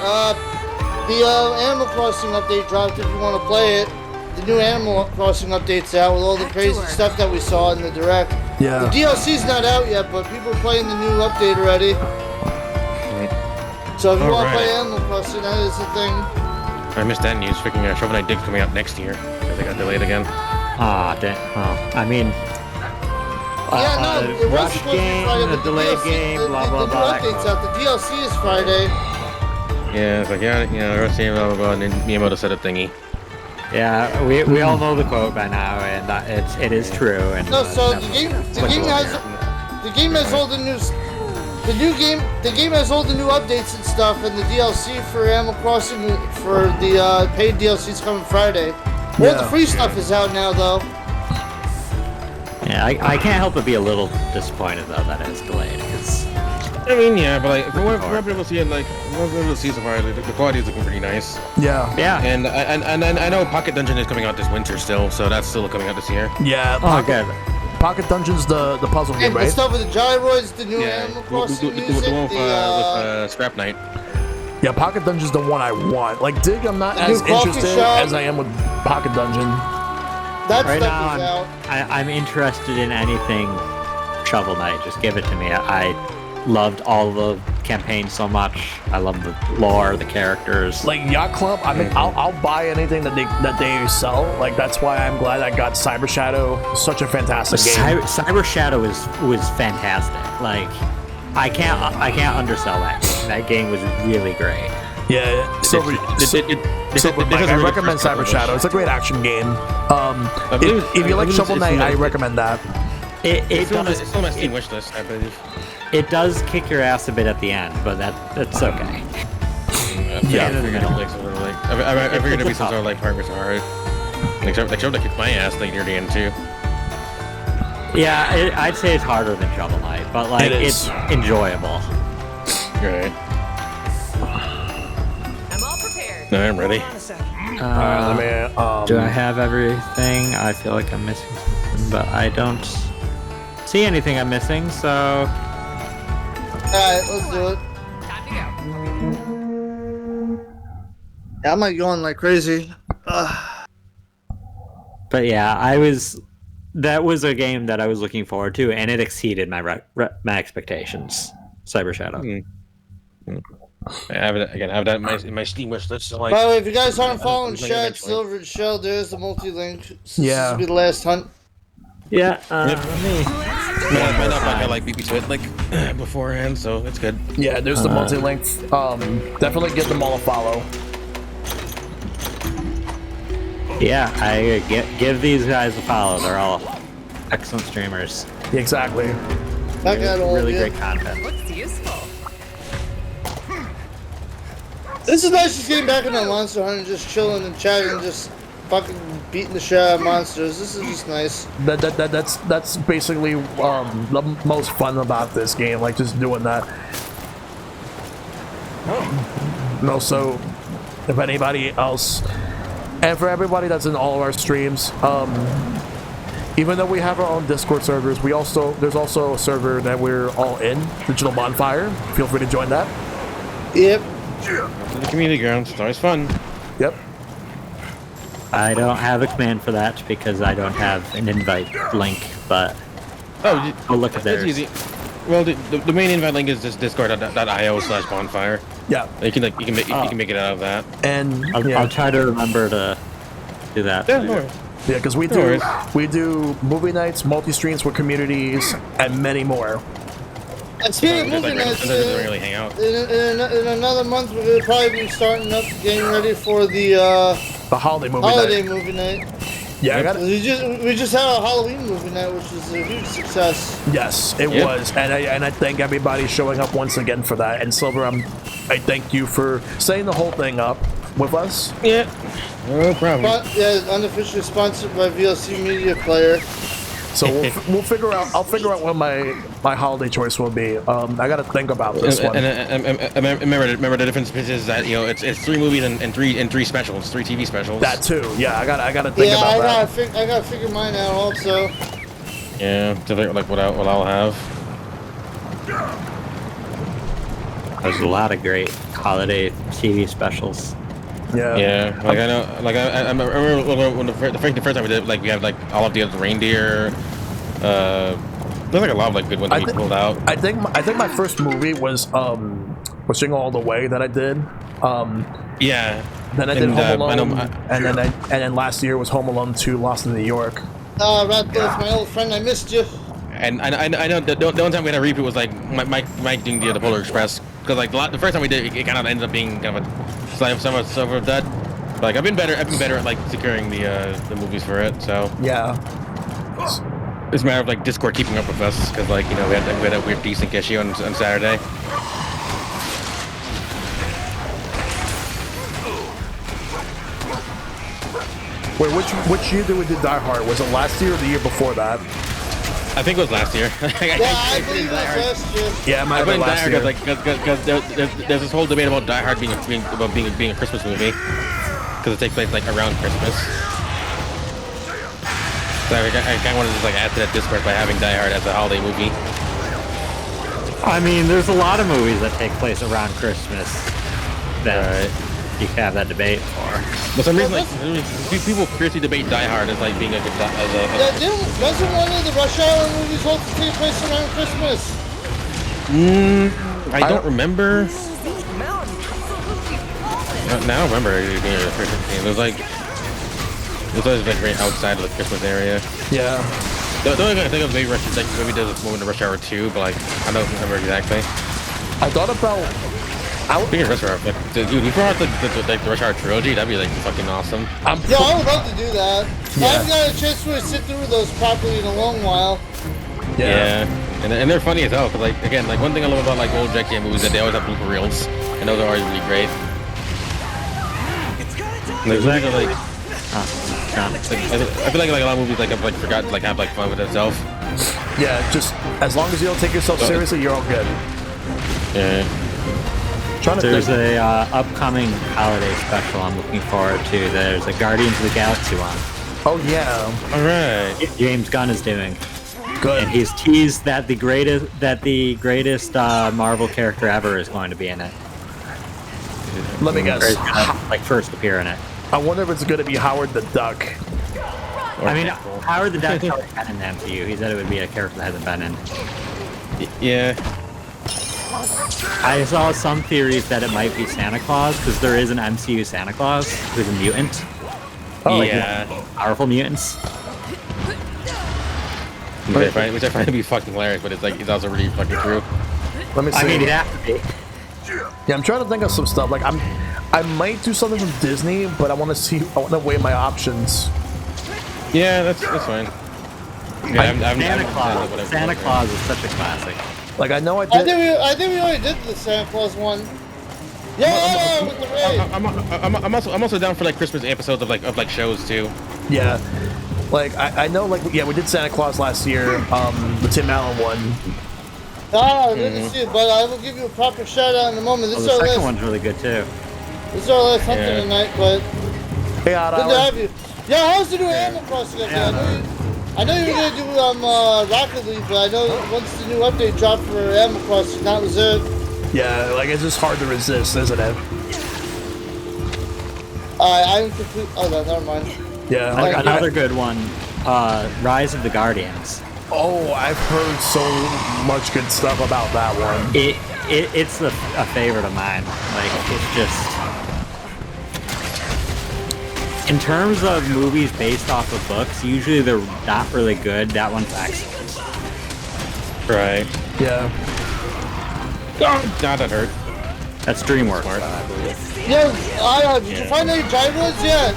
the Animal Crossing update dropped if you want to play it. The new Animal Crossing update's out with all the crazy stuff that we saw in the Direct. Yeah. The DLC's not out yet, but people are playing the new update already. So if you want to play Animal Crossing, that is the thing. I missed that news. Freaking Shovel Knight Dig's coming out next year. Because they got delayed again. Ah, damn. Oh, I mean... Yeah, no, it was rush supposed to be game, Friday, a but the delayed DLC, game, blah, blah, the blah. new update's out. The DLC is Friday. Yeah, it's like, rush game, blah, blah, blah, and then Miyamoto said a thingy. Yeah, we all know the quote by now, and it is true. And No, so the game has all the news. The game has all the new updates and stuff, and the DLC for Animal Crossing for the paid DLC is coming Friday. All the free stuff is out now, though. Yeah, I can't help but be a little disappointed though that it's delayed. Cause I mean, yeah, but like from what I've been able to see it, like what I've been able to see so far, like, the quality is looking pretty nice. Yeah. Yeah. And I know Pocket Dungeon is coming out this winter still, so that's still coming out this year. Yeah. Pocket Dungeon's the puzzle game, And right? the stuff with the gyroids, the new Animal Crossing music, the one with Scrap Knight. Yeah, Pocket Dungeon's the one I want. Like Dig, I'm not The as new coffee interested shop. as I am with Pocket Dungeon. that right stuff now, is out. I'm interested in anything Shovel Knight. Just give it to me. I loved all the campaigns so much. I love the lore, the characters. Like Yacht Club, I mean, I'll buy anything that they sell. Like that's why I'm glad I got Cyber Shadow. Such a fantastic game. Cyber Shadow was fantastic. Like I can't undersell that game. That game was really great. Yeah, Silver Mike, I recommend Cyber Shadow. It's a great action game. If you like Shovel Knight, I recommend that. It's still on my Steam wish list, I believe. It does kick your ass a bit at the end, but that's okay. Yeah, I figured it'd be some sort of like hard versus hard. Like Shovel Knight kicked my ass like near the end too. Yeah, I'd say it's harder than Shovel Knight, but like it's enjoyable. Right. I'm all prepared. No, I'm ready. Alright, let me. Do I have everything? I feel like I'm missing something, but I don't see anything I'm missing, so... Alright, let's do it. Time to go. Yeah, I'm like going like crazy. But yeah, that was a game that I was looking forward to, and it exceeded my expectations. Cyber Shadow. I have that in my Steam wish list. So like, By the way, if you guys aren't following I'll Shad, eventually. Silver, and Shell, there's the multi-link. This Yeah. will be the last hunt. Yeah, might not have like beat me to it like beforehand, so it's good. Yeah, there's the multi-link. Definitely give them all a follow. yeah, I give these guys a follow. They're all excellent streamers. Exactly. Back at all Really of you. great content. Looks useful. This is nice just getting back into Monster Hunter, just chilling and chatting, and just fucking beating the shit out of monsters. This is just nice. That's basically the most fun about this game, like just doing that. And also, if anybody else, and for everybody that's in all of our streams, even though we have our own Discord servers, there's also a server that we're all in, Digital Bonfire. Feel free to join that. Yep. The community grounds, it's always fun. Yep. I don't have a command for that because I don't have an invite link, but Oh, I'll look at that's theirs. easy. Well, the main invite link is just discord.io/bonfire. Yeah, You can make it out of that. and I'll try to remember to do that. Yeah, later. no worries. yeah, because we No do worries. we do movie nights, multi-streams with communities, and many more. And speaking of Just, movie like, nights, sometimes doesn't really hang out. in another month, we're going to probably be starting up, getting ready for the The holiday movie holiday night. movie night. Yeah, I got it. We just had a Halloween movie night, which was a huge success. Yes, it Yep. was, and I thank everybody showing up once again for that. And Silver, I thank you for setting the whole thing up with us. Yeah, no problem. But yeah, unofficially sponsored by VLC Media Player. So we'll figure out. I'll figure out what my holiday choice will be. I got to think about this one. And remember the difference is that it's 3 movies and three specials, 3 TV specials. That too. Yeah, I got to think about that. I gotta figure mine out also. Yeah, to figure like what I'll have. There's a lot of great holiday TV specials. Yeah. Yeah, like I know, like I remember when the first time we did, like we had like all of the other reindeer. There's like a lot of like good ones that we pulled out. I think my first movie was Jingle All the Way that I did. Yeah. Then I did Home Alone, I and then last year was Home Alone 2: Lost in New York. Ratcliffe, my old friend, I missed you. And I know the one time we had a repeat was like Mike doing the Polar Express, because like the first time we did it kind of ended up being kind of a somewhat of that. Like I've been better at like securing the movies for it, so Yeah. it's a matter of like Discord keeping up with us, because like we had a weird decent issue on Saturday. Wait, which year did we do Die Hard? Was it last year or the year before that? I think it was last year. Yeah, I believe it was last year. Yeah, it might have been last year. Because there's this whole debate about Die Hard being a Christmas movie, because it takes place like around Christmas. So I kind of wanted to just like add to that Discord by having Die Hard as a holiday movie. I mean, there's a lot of movies that take place around Christmas that you can have that debate for. But some reason, like people fiercely debate Die Hard as like being a good Doesn't one of the Rush Hour movies also take place around Christmas? I don't remember. Now I remember it was like it was like right outside of the Christmas area. Yeah. The only thing I think of maybe maybe does this moment in Rush Hour 2, but like I don't remember exactly. I thought about. Speaking of Rush Hour, like, dude, we brought the Rush Hour trilogy. That'd be like fucking awesome. Yeah, I would love to do that. Yeah. I haven't got a chance to really sit through those properly in a long while. Yeah. And they're funny as hell, because like again, like one thing I love about like old Jack Chan movies is that they always have blooper reels, and those are always really great. Like, I feel like a lot of movies like have like forgotten like have like fun with itself. Yeah, just as long as you don't take yourself seriously, you're all good. Yeah. There's a upcoming holiday special I'm looking forward to. There's a Guardians of the Galaxy one. Oh yeah. All right. James Gunn is doing. Good. And he's teased that the greatest Marvel character ever is going to be in it. Let me Or guess. is gonna, like first appear in it. I wonder if it's going to be Howard the Duck. I mean, Howard the Duck's already been in the MCU. He said it would be a character that hasn't been in. Yeah. I saw some theories that it might be Santa Claus, because there is an MCU Santa Claus who's a mutant. Oh, yeah. Powerful mutants. Which I find to be fucking hilarious, but it's also really fucking true. Let me see. I mean, he'd have to be. Yeah, I'm trying to think of some stuff. Like I might do something from Disney, but I want to weigh my options. Yeah, that's fine. Yeah, Santa Claus is such a classic. Like I know I I did. think we already did the Santa Claus one. Yeah, with the raid. I'm also down for like Christmas episodes of like shows too. Yeah. Like I know like yeah we did Santa Claus last year, the Tim Allen one. I didn't see it, but I will give you a proper shout out in a moment. This Oh, is the our second last. one's really good too. This is our last hunting Yeah. tonight, but Hey, Odd good to Hour. have you. Yeah, how's the new Animal Crossing update? I know you were gonna do Rocket League, but I know once the new update dropped for Animal Crossing, that was it. Yeah, like it's just hard to resist, isn't it? I'm complete. Oh no, never mind. Yeah. Like Like, another good one, Rise of the Guardians. Oh, I've heard so much good stuff about that one. It's a favorite of mine. Like, it's just... In terms of movies based off of books, usually they're not really good. That one's excellent. Right. Yeah. Oh, God, that hurt. That's DreamWorks, I believe. Yeah, did you find any gyroids yet?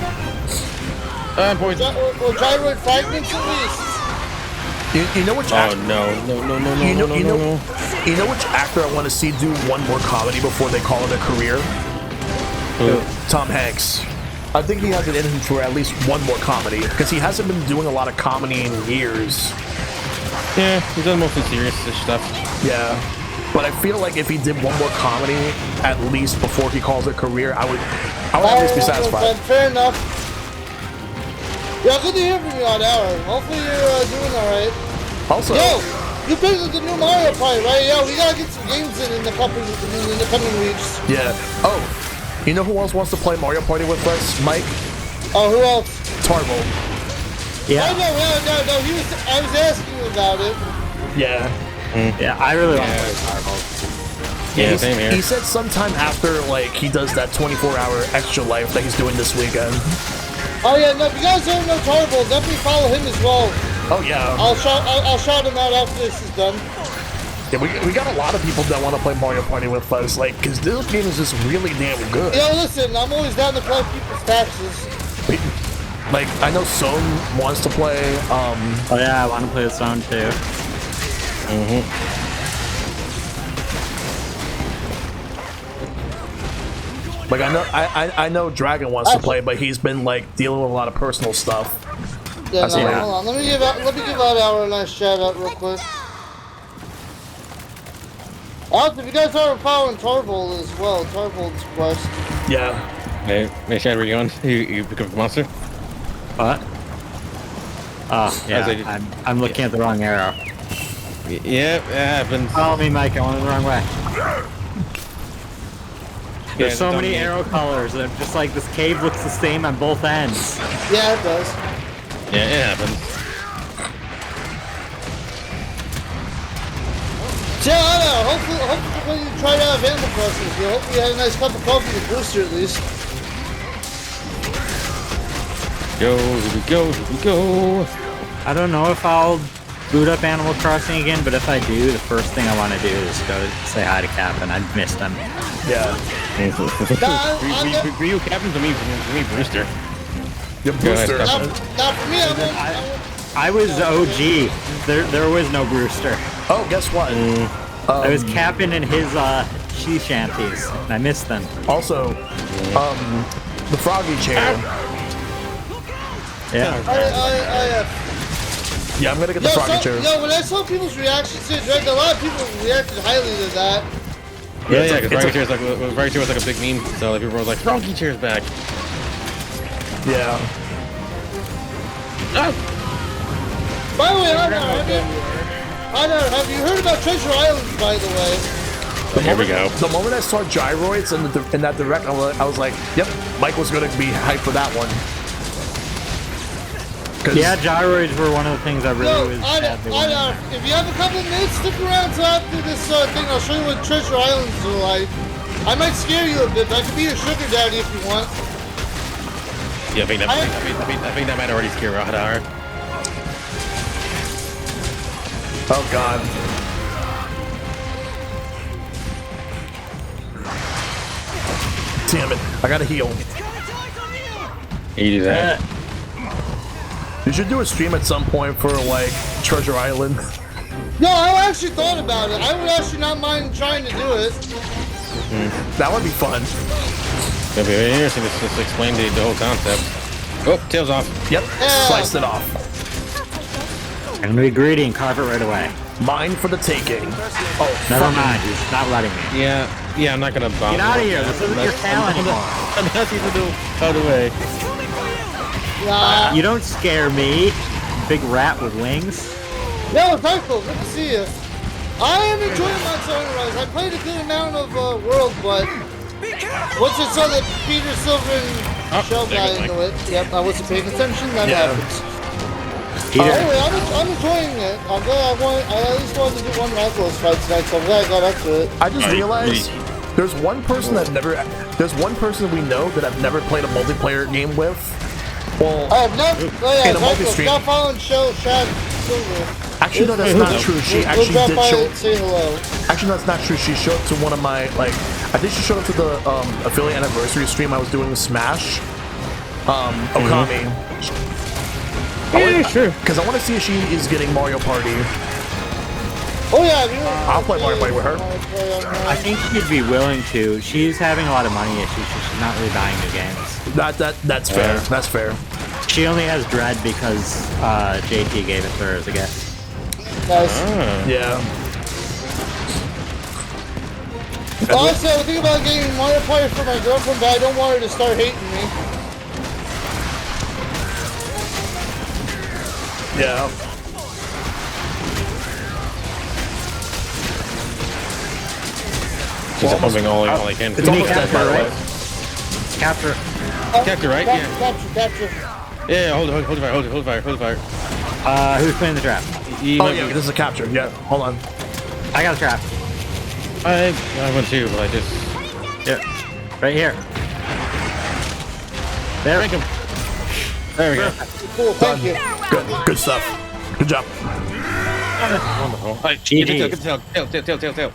Boys. Or gyroid fragments at least? You know which Oh, actor? no. You know which actor I want to see do one more comedy before they call it a career? Who? Tom Hanks. I think he has it in him for at least one more comedy because he hasn't been doing a lot of comedy in years. Yeah, he's done mostly serious-ish stuff. Yeah. But I feel like if he did one more comedy, at least before he calls it a career, I would at least be satisfied. Fair enough. Yeah, good to hear from you on Hour. Hopefully you're doing alright. Also, Yo, you picked up the new Mario Party, right? Yo, we gotta get some games in the coming weeks. yeah. Oh, you know who else wants to play Mario Party with us? Mike? Oh, who else? Tarble. Yeah. Oh, no. I was asking you about it. Yeah. Yeah, I really want to play Fireball. Yeah, same here. He said sometime after, like, he does that 24-hour extra life that he's doing this weekend. Oh yeah, no, if you guys don't know Tarble, definitely follow him as well. Oh, yeah. I'll shout him out after this is done. Yeah, we got a lot of people that want to play Mario Party with us, like, because this game is just really damn good. Yo, listen, I'm always down to collect people's taxes. Like, I know Son wants to play, Oh yeah, I want to play with Zone too. like, I know Dragon wants to play, but he's been, like, dealing with a lot of personal stuff. Yeah, That's hold on. Let me give out Hour a nice shout out real quick. Also, if you guys aren't following Tarble as well, Tarble's Quest. Yeah. Hey, Shad, where you going? You pick up the monster? What? Oh, yeah, I'm looking at the wrong arrow. Yeah, it happens. Follow me, Mike, I went the wrong way. There's so many don't- arrow colors, and just like this cave looks the same on both ends. Yeah, it does. Yeah, it happens. Yeah, I know. Hopefully when you try out Animal Crossing, you hopefully you had a nice cup of coffee with Brewster at least. Here we go. I don't know if I'll boot up Animal Crossing again, but if I do, the first thing I want to do is go say hi to Captain. I've missed him. Yeah. For you, Captain, to me, Brewster. Your booster. Now for me, I was OG. There was no Brewster. Oh, guess what? I was Captain in his sea shanties, and I missed them. Also, the Froggy chair. Yeah. Yeah, I'm gonna get the Froggy chair. Yo, when I saw people's reactions to it, a lot of people reacted highly to that. Yeah, because Froggy chair was like a big meme, so like, people were like, Froggy chair's back. Yeah. By the way, have you heard about Treasure Island, by the way? Here we go. The moment I saw gyroids in that direct, I was like, yep, Mike was gonna be hyped for that one. Yeah, gyroids were one of the things I really was sad they weren't. If you have a couple minutes, stick around till after this thing. I'll show you what Treasure Islands are like. I might scare you a bit, but I can be your sugar daddy if you want. Yeah, I think that might already scare Radar. Oh god. Damn it! I gotta heal. You do that. You should do a stream at some point for like Treasure Island. No, I actually thought about it. I would actually not mind trying to do it. That would be fun. It'd be very interesting to just explain the whole concept. Oh, tails off. Yep, sliced it off. I'm gonna be greedy and carve it right away. Mine for the taking. Oh, Never mind, he's not letting me. Yeah, I'm not gonna bother. Get out of here, this isn't your town anymore. I'm not even out of the way. You don't scare me, big rat with wings. Yo, Tycho, good to see you. I am enjoying Monster Hunter Rise. I played a good amount of World, but once I saw that Peter Silver and Shell guy into it, yep, I wasn't paying attention. That happens. Anyway, I'm enjoying it. I'm glad I at least wanted to do one Atlas fight tonight, so I'm glad I got up to it. I just realized there's one person we know that I've never played a multiplayer game with. Well, I have not. in a multi-stream. Not following Shellshock Silver. Actually, no, that's not true. She We'll actually drop did by show. and say hello. Actually, that's not true. She showed up to one of my I think she showed up to the affiliate anniversary stream I was doing with Smash. Okami. Yeah, sure. Because I want to see if she is getting Mario Party. Oh yeah, I'll play Mario Party with her. I think she'd be willing to. She's having a lot of money issues, so she's not really buying new games. That's fair. That's fair. She only has Dread because JT gave it to her as a gift. Nice. Yeah. Honestly, I was thinking about getting Mario Party for my girlfriend, but I don't want her to start hating me. Yeah. She's pumping all I can. It's almost dead, by the way. Capture. Capture, right? Yeah. Capture. Yeah, hold fire. Who's playing the trap? Oh yeah, this is a capture. Yeah, hold on. I got a trap. I went too, but I just... Yeah. Right here. There. Break him. There we go. Cool, thank you. Good stuff. Good job. Wonderful. GG. Get tail.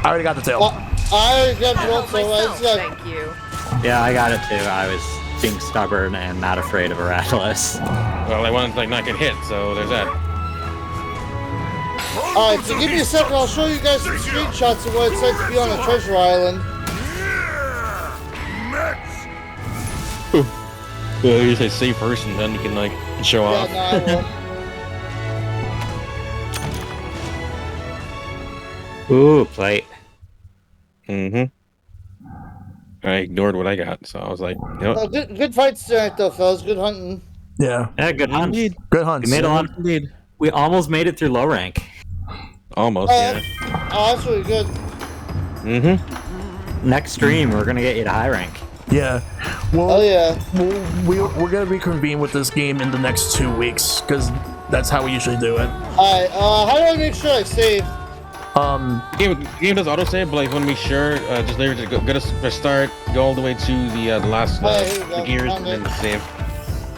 I already got the tail. I got the one, so I just got. Thank you. Yeah, I got it too. I was being stubborn and not afraid of a Rattlus. Well, I wanted to not get hit, so there's that. Alright, so give me a second, I'll show you guys some screenshots of what it's like to be on a treasure island. Yeah, you say save first, and then you can, like, show off. Yeah, no, I won't. Ooh, plate. I ignored what I got, so I was like, you know. Good fights tonight, though, fellas. Good hunting. Yeah. Yeah, good hunt. Good hunts. We made a lot. We almost made it through low rank. Almost, yeah. Oh, that's really good. Next stream, we're gonna get you to high rank. Yeah. Well, Oh, yeah. we're gonna reconvene with this game in the next 2 weeks because that's how we usually do it. Alright, how do I make sure I save? The game does autosave, but like when we sure, just later to go to start, go all the way to the last Here we go. the gears, Found and it. then save.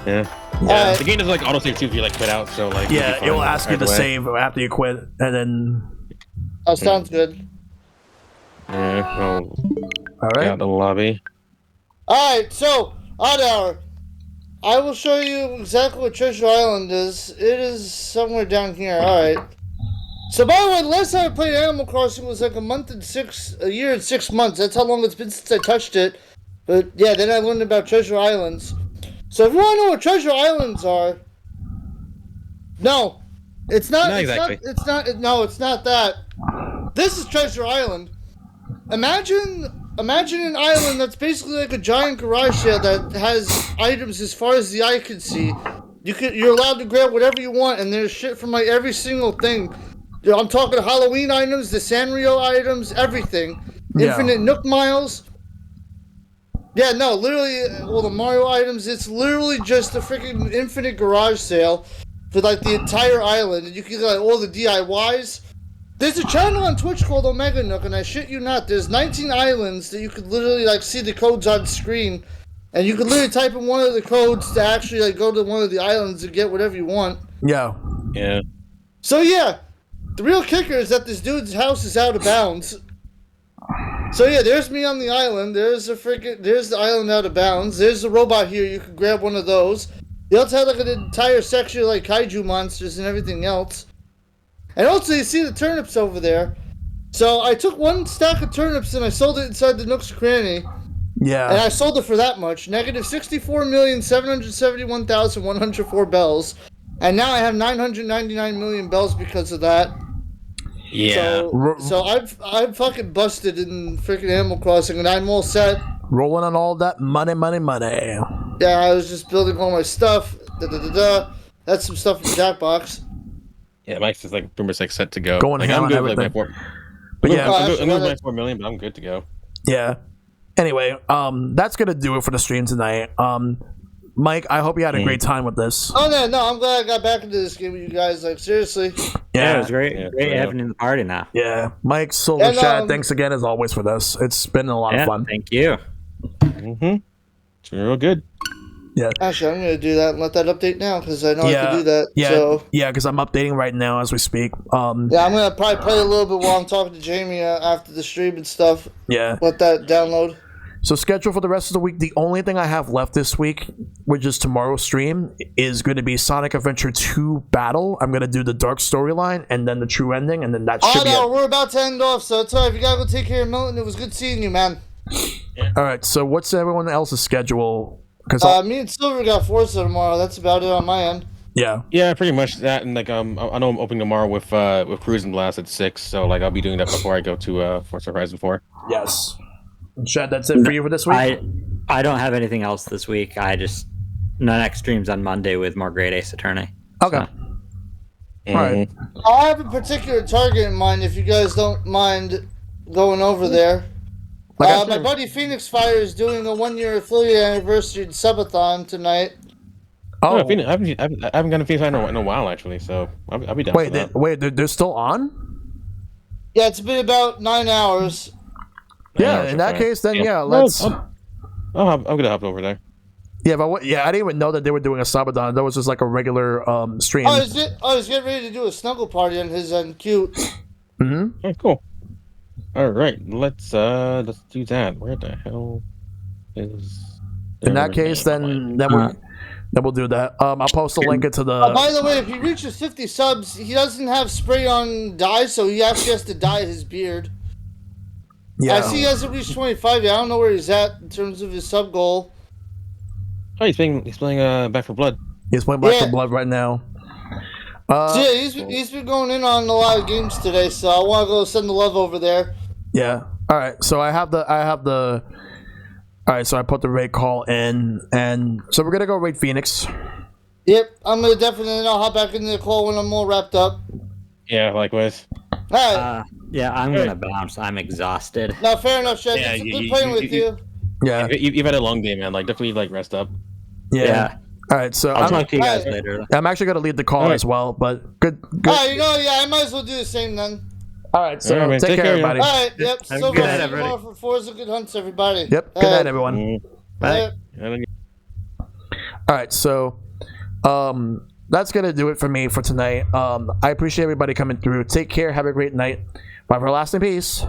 Yeah. Alright. The game does like autosave too if you like quit out, so like. Yeah, it will ask you to either way. save after you quit, and then. Oh, sounds good. Yeah. Well, All yeah, right. the lobby. Alright, so, Odd Hour. I will show you exactly what Treasure Island is. It is somewhere down here. Alright. So, by the way, the last time I played Animal Crossing was like a year and 6 months. That's how long it's been since I touched it. But yeah, then I learned about Treasure Islands. So, if you want to know what Treasure Islands are, no, it's not. Not it's exactly. not. No, it's not that. This is Treasure Island. Imagine an island that's basically like a giant garage sale that has items as far as the eye can see. You're allowed to grab whatever you want, and there's shit from like every single thing. I'm talking Halloween items, the Sanrio items, everything. Yeah. Infinite Nook Miles. Yeah, no, literally, well, the Mario items, it's literally just a freaking infinite garage sale for like the entire island, and you can get like, all the DIYs. There's a channel on Twitch called Omega Nook, and I shit you not, there's 19 islands that you could literally like see the codes on screen, and you could literally type in one of the codes to actually like go to one of the islands and get whatever you want. Yeah. Yeah. So yeah, the real kicker is that this dude's house is out of bounds. So yeah, there's me on the island. There's the island out of bounds. There's a robot here. You can grab one of those. They also have like an entire section of like kaiju monsters and everything else. And also you see the turnips over there. So I took one stack of turnips and I sold it inside the Nook's Cranny. Yeah. And I sold it for that much. Negative 64,771,104 bells. And now I have 999 million bells because of that. Yeah. So I'm fucking busted in freaking Animal Crossing, and I'm all set. Rolling on all that money. Yeah, I was just building all my stuff. That's some stuff in the Jackbox. Yeah, Mike's is like pretty much like set to go. Going like, ham I'm on good with like everything. my 4. But yeah. I'm good with my 4 million, but I'm good to go. Yeah. Anyway, that's gonna do it for the stream tonight. Mike, I hope you had a great time with this. Oh no, I'm glad I got back into this game with you guys. Like seriously. Yeah, it was great. Yeah, Great yeah. having you in the party now. Yeah, Mike, Silver And, Shad, thanks again as always for this. It's been a lot of fun. Thank you. It's been real good. Yeah. Actually, I'm gonna do that and let that update now because I know I can do that. Yeah, So yeah, because I'm updating right now as we speak. yeah, I'm gonna probably play a little bit while I'm talking to Jamie after the stream and stuff. Yeah. Let that download. So schedule for the rest of the week. The only thing I have left this week, which is tomorrow's stream, is going to be Sonic Adventure 2 Battle. I'm going to do the dark storyline and then the true ending, and then that should be it. We're about to end off, so it's alright. If you gotta go take care of Milton, it was good seeing you, man. All right. So what's everyone else's schedule? Because Me and Silver got Forza tomorrow. That's about it on my end. yeah, Yeah, pretty much that. And like, I know I'm opening tomorrow with Cruising Blast at 6, so like I'll be doing that before I go to Forza Horizon 4. yes. Shad, that's it for you for this week. I don't have anything else this week. My next stream's on Monday with more Great Ace Attorney. Okay. So. All right. I have a particular target in mind if you guys don't mind going over there. My buddy Phoenix Fire is doing a 1-year affiliate anniversary subathon tonight. Oh, I haven't gotten a Phoenix in a while actually, so I'll be down. wait, for that. they're still on? Yeah, it's been about 9 hours. Yeah, in that case, then let's. I'm gonna hop over there. Yeah, but I didn't even know that they were doing a Sabaton. That was just like a regular stream. I was getting ready to do a snuggle party on his end. Cute. Okay, cool. All right, let's do that. Where the hell is? In that case, then we'll do that. I'll post a link into the. By the way, if he reaches 50 subs, he doesn't have spray on dye, so he actually has to dye his beard. Yeah. I see he hasn't reached 25 yet. I don't know where he's at in terms of his sub goal. Oh, he's playing Back for Blood. He's playing Black for Blood right now. So yeah, he's been going in on a lot of games today, so I want to go send the love over there. Yeah. All right. So I have the. All right. So I put the raid call in, and so we're gonna go raid Phoenix. Yep, I'm gonna definitely. I'll hop back into the call when I'm all wrapped up. Yeah, likewise. All right. Yeah, I'm gonna bounce. I'm exhausted. No, fair enough, Shed. Yeah, It's good playing with you. Yeah. You've had a long day, man. Like definitely like rest up. Yeah. All right. So I'll talk to you guys later. I'm actually gonna lead the call as well, but good. Alright, I might as well do the same then. All right. So All right, man. take care, everybody. Alright, yep. Have a So good much night, everybody. tomorrow for Forza. Good hunts, everybody. Yep. Good night, everyone. Bye. Yep. All right. So, that's gonna do it for me for tonight. I appreciate everybody coming through. Take care. Have a great night. Bye for lasting peace.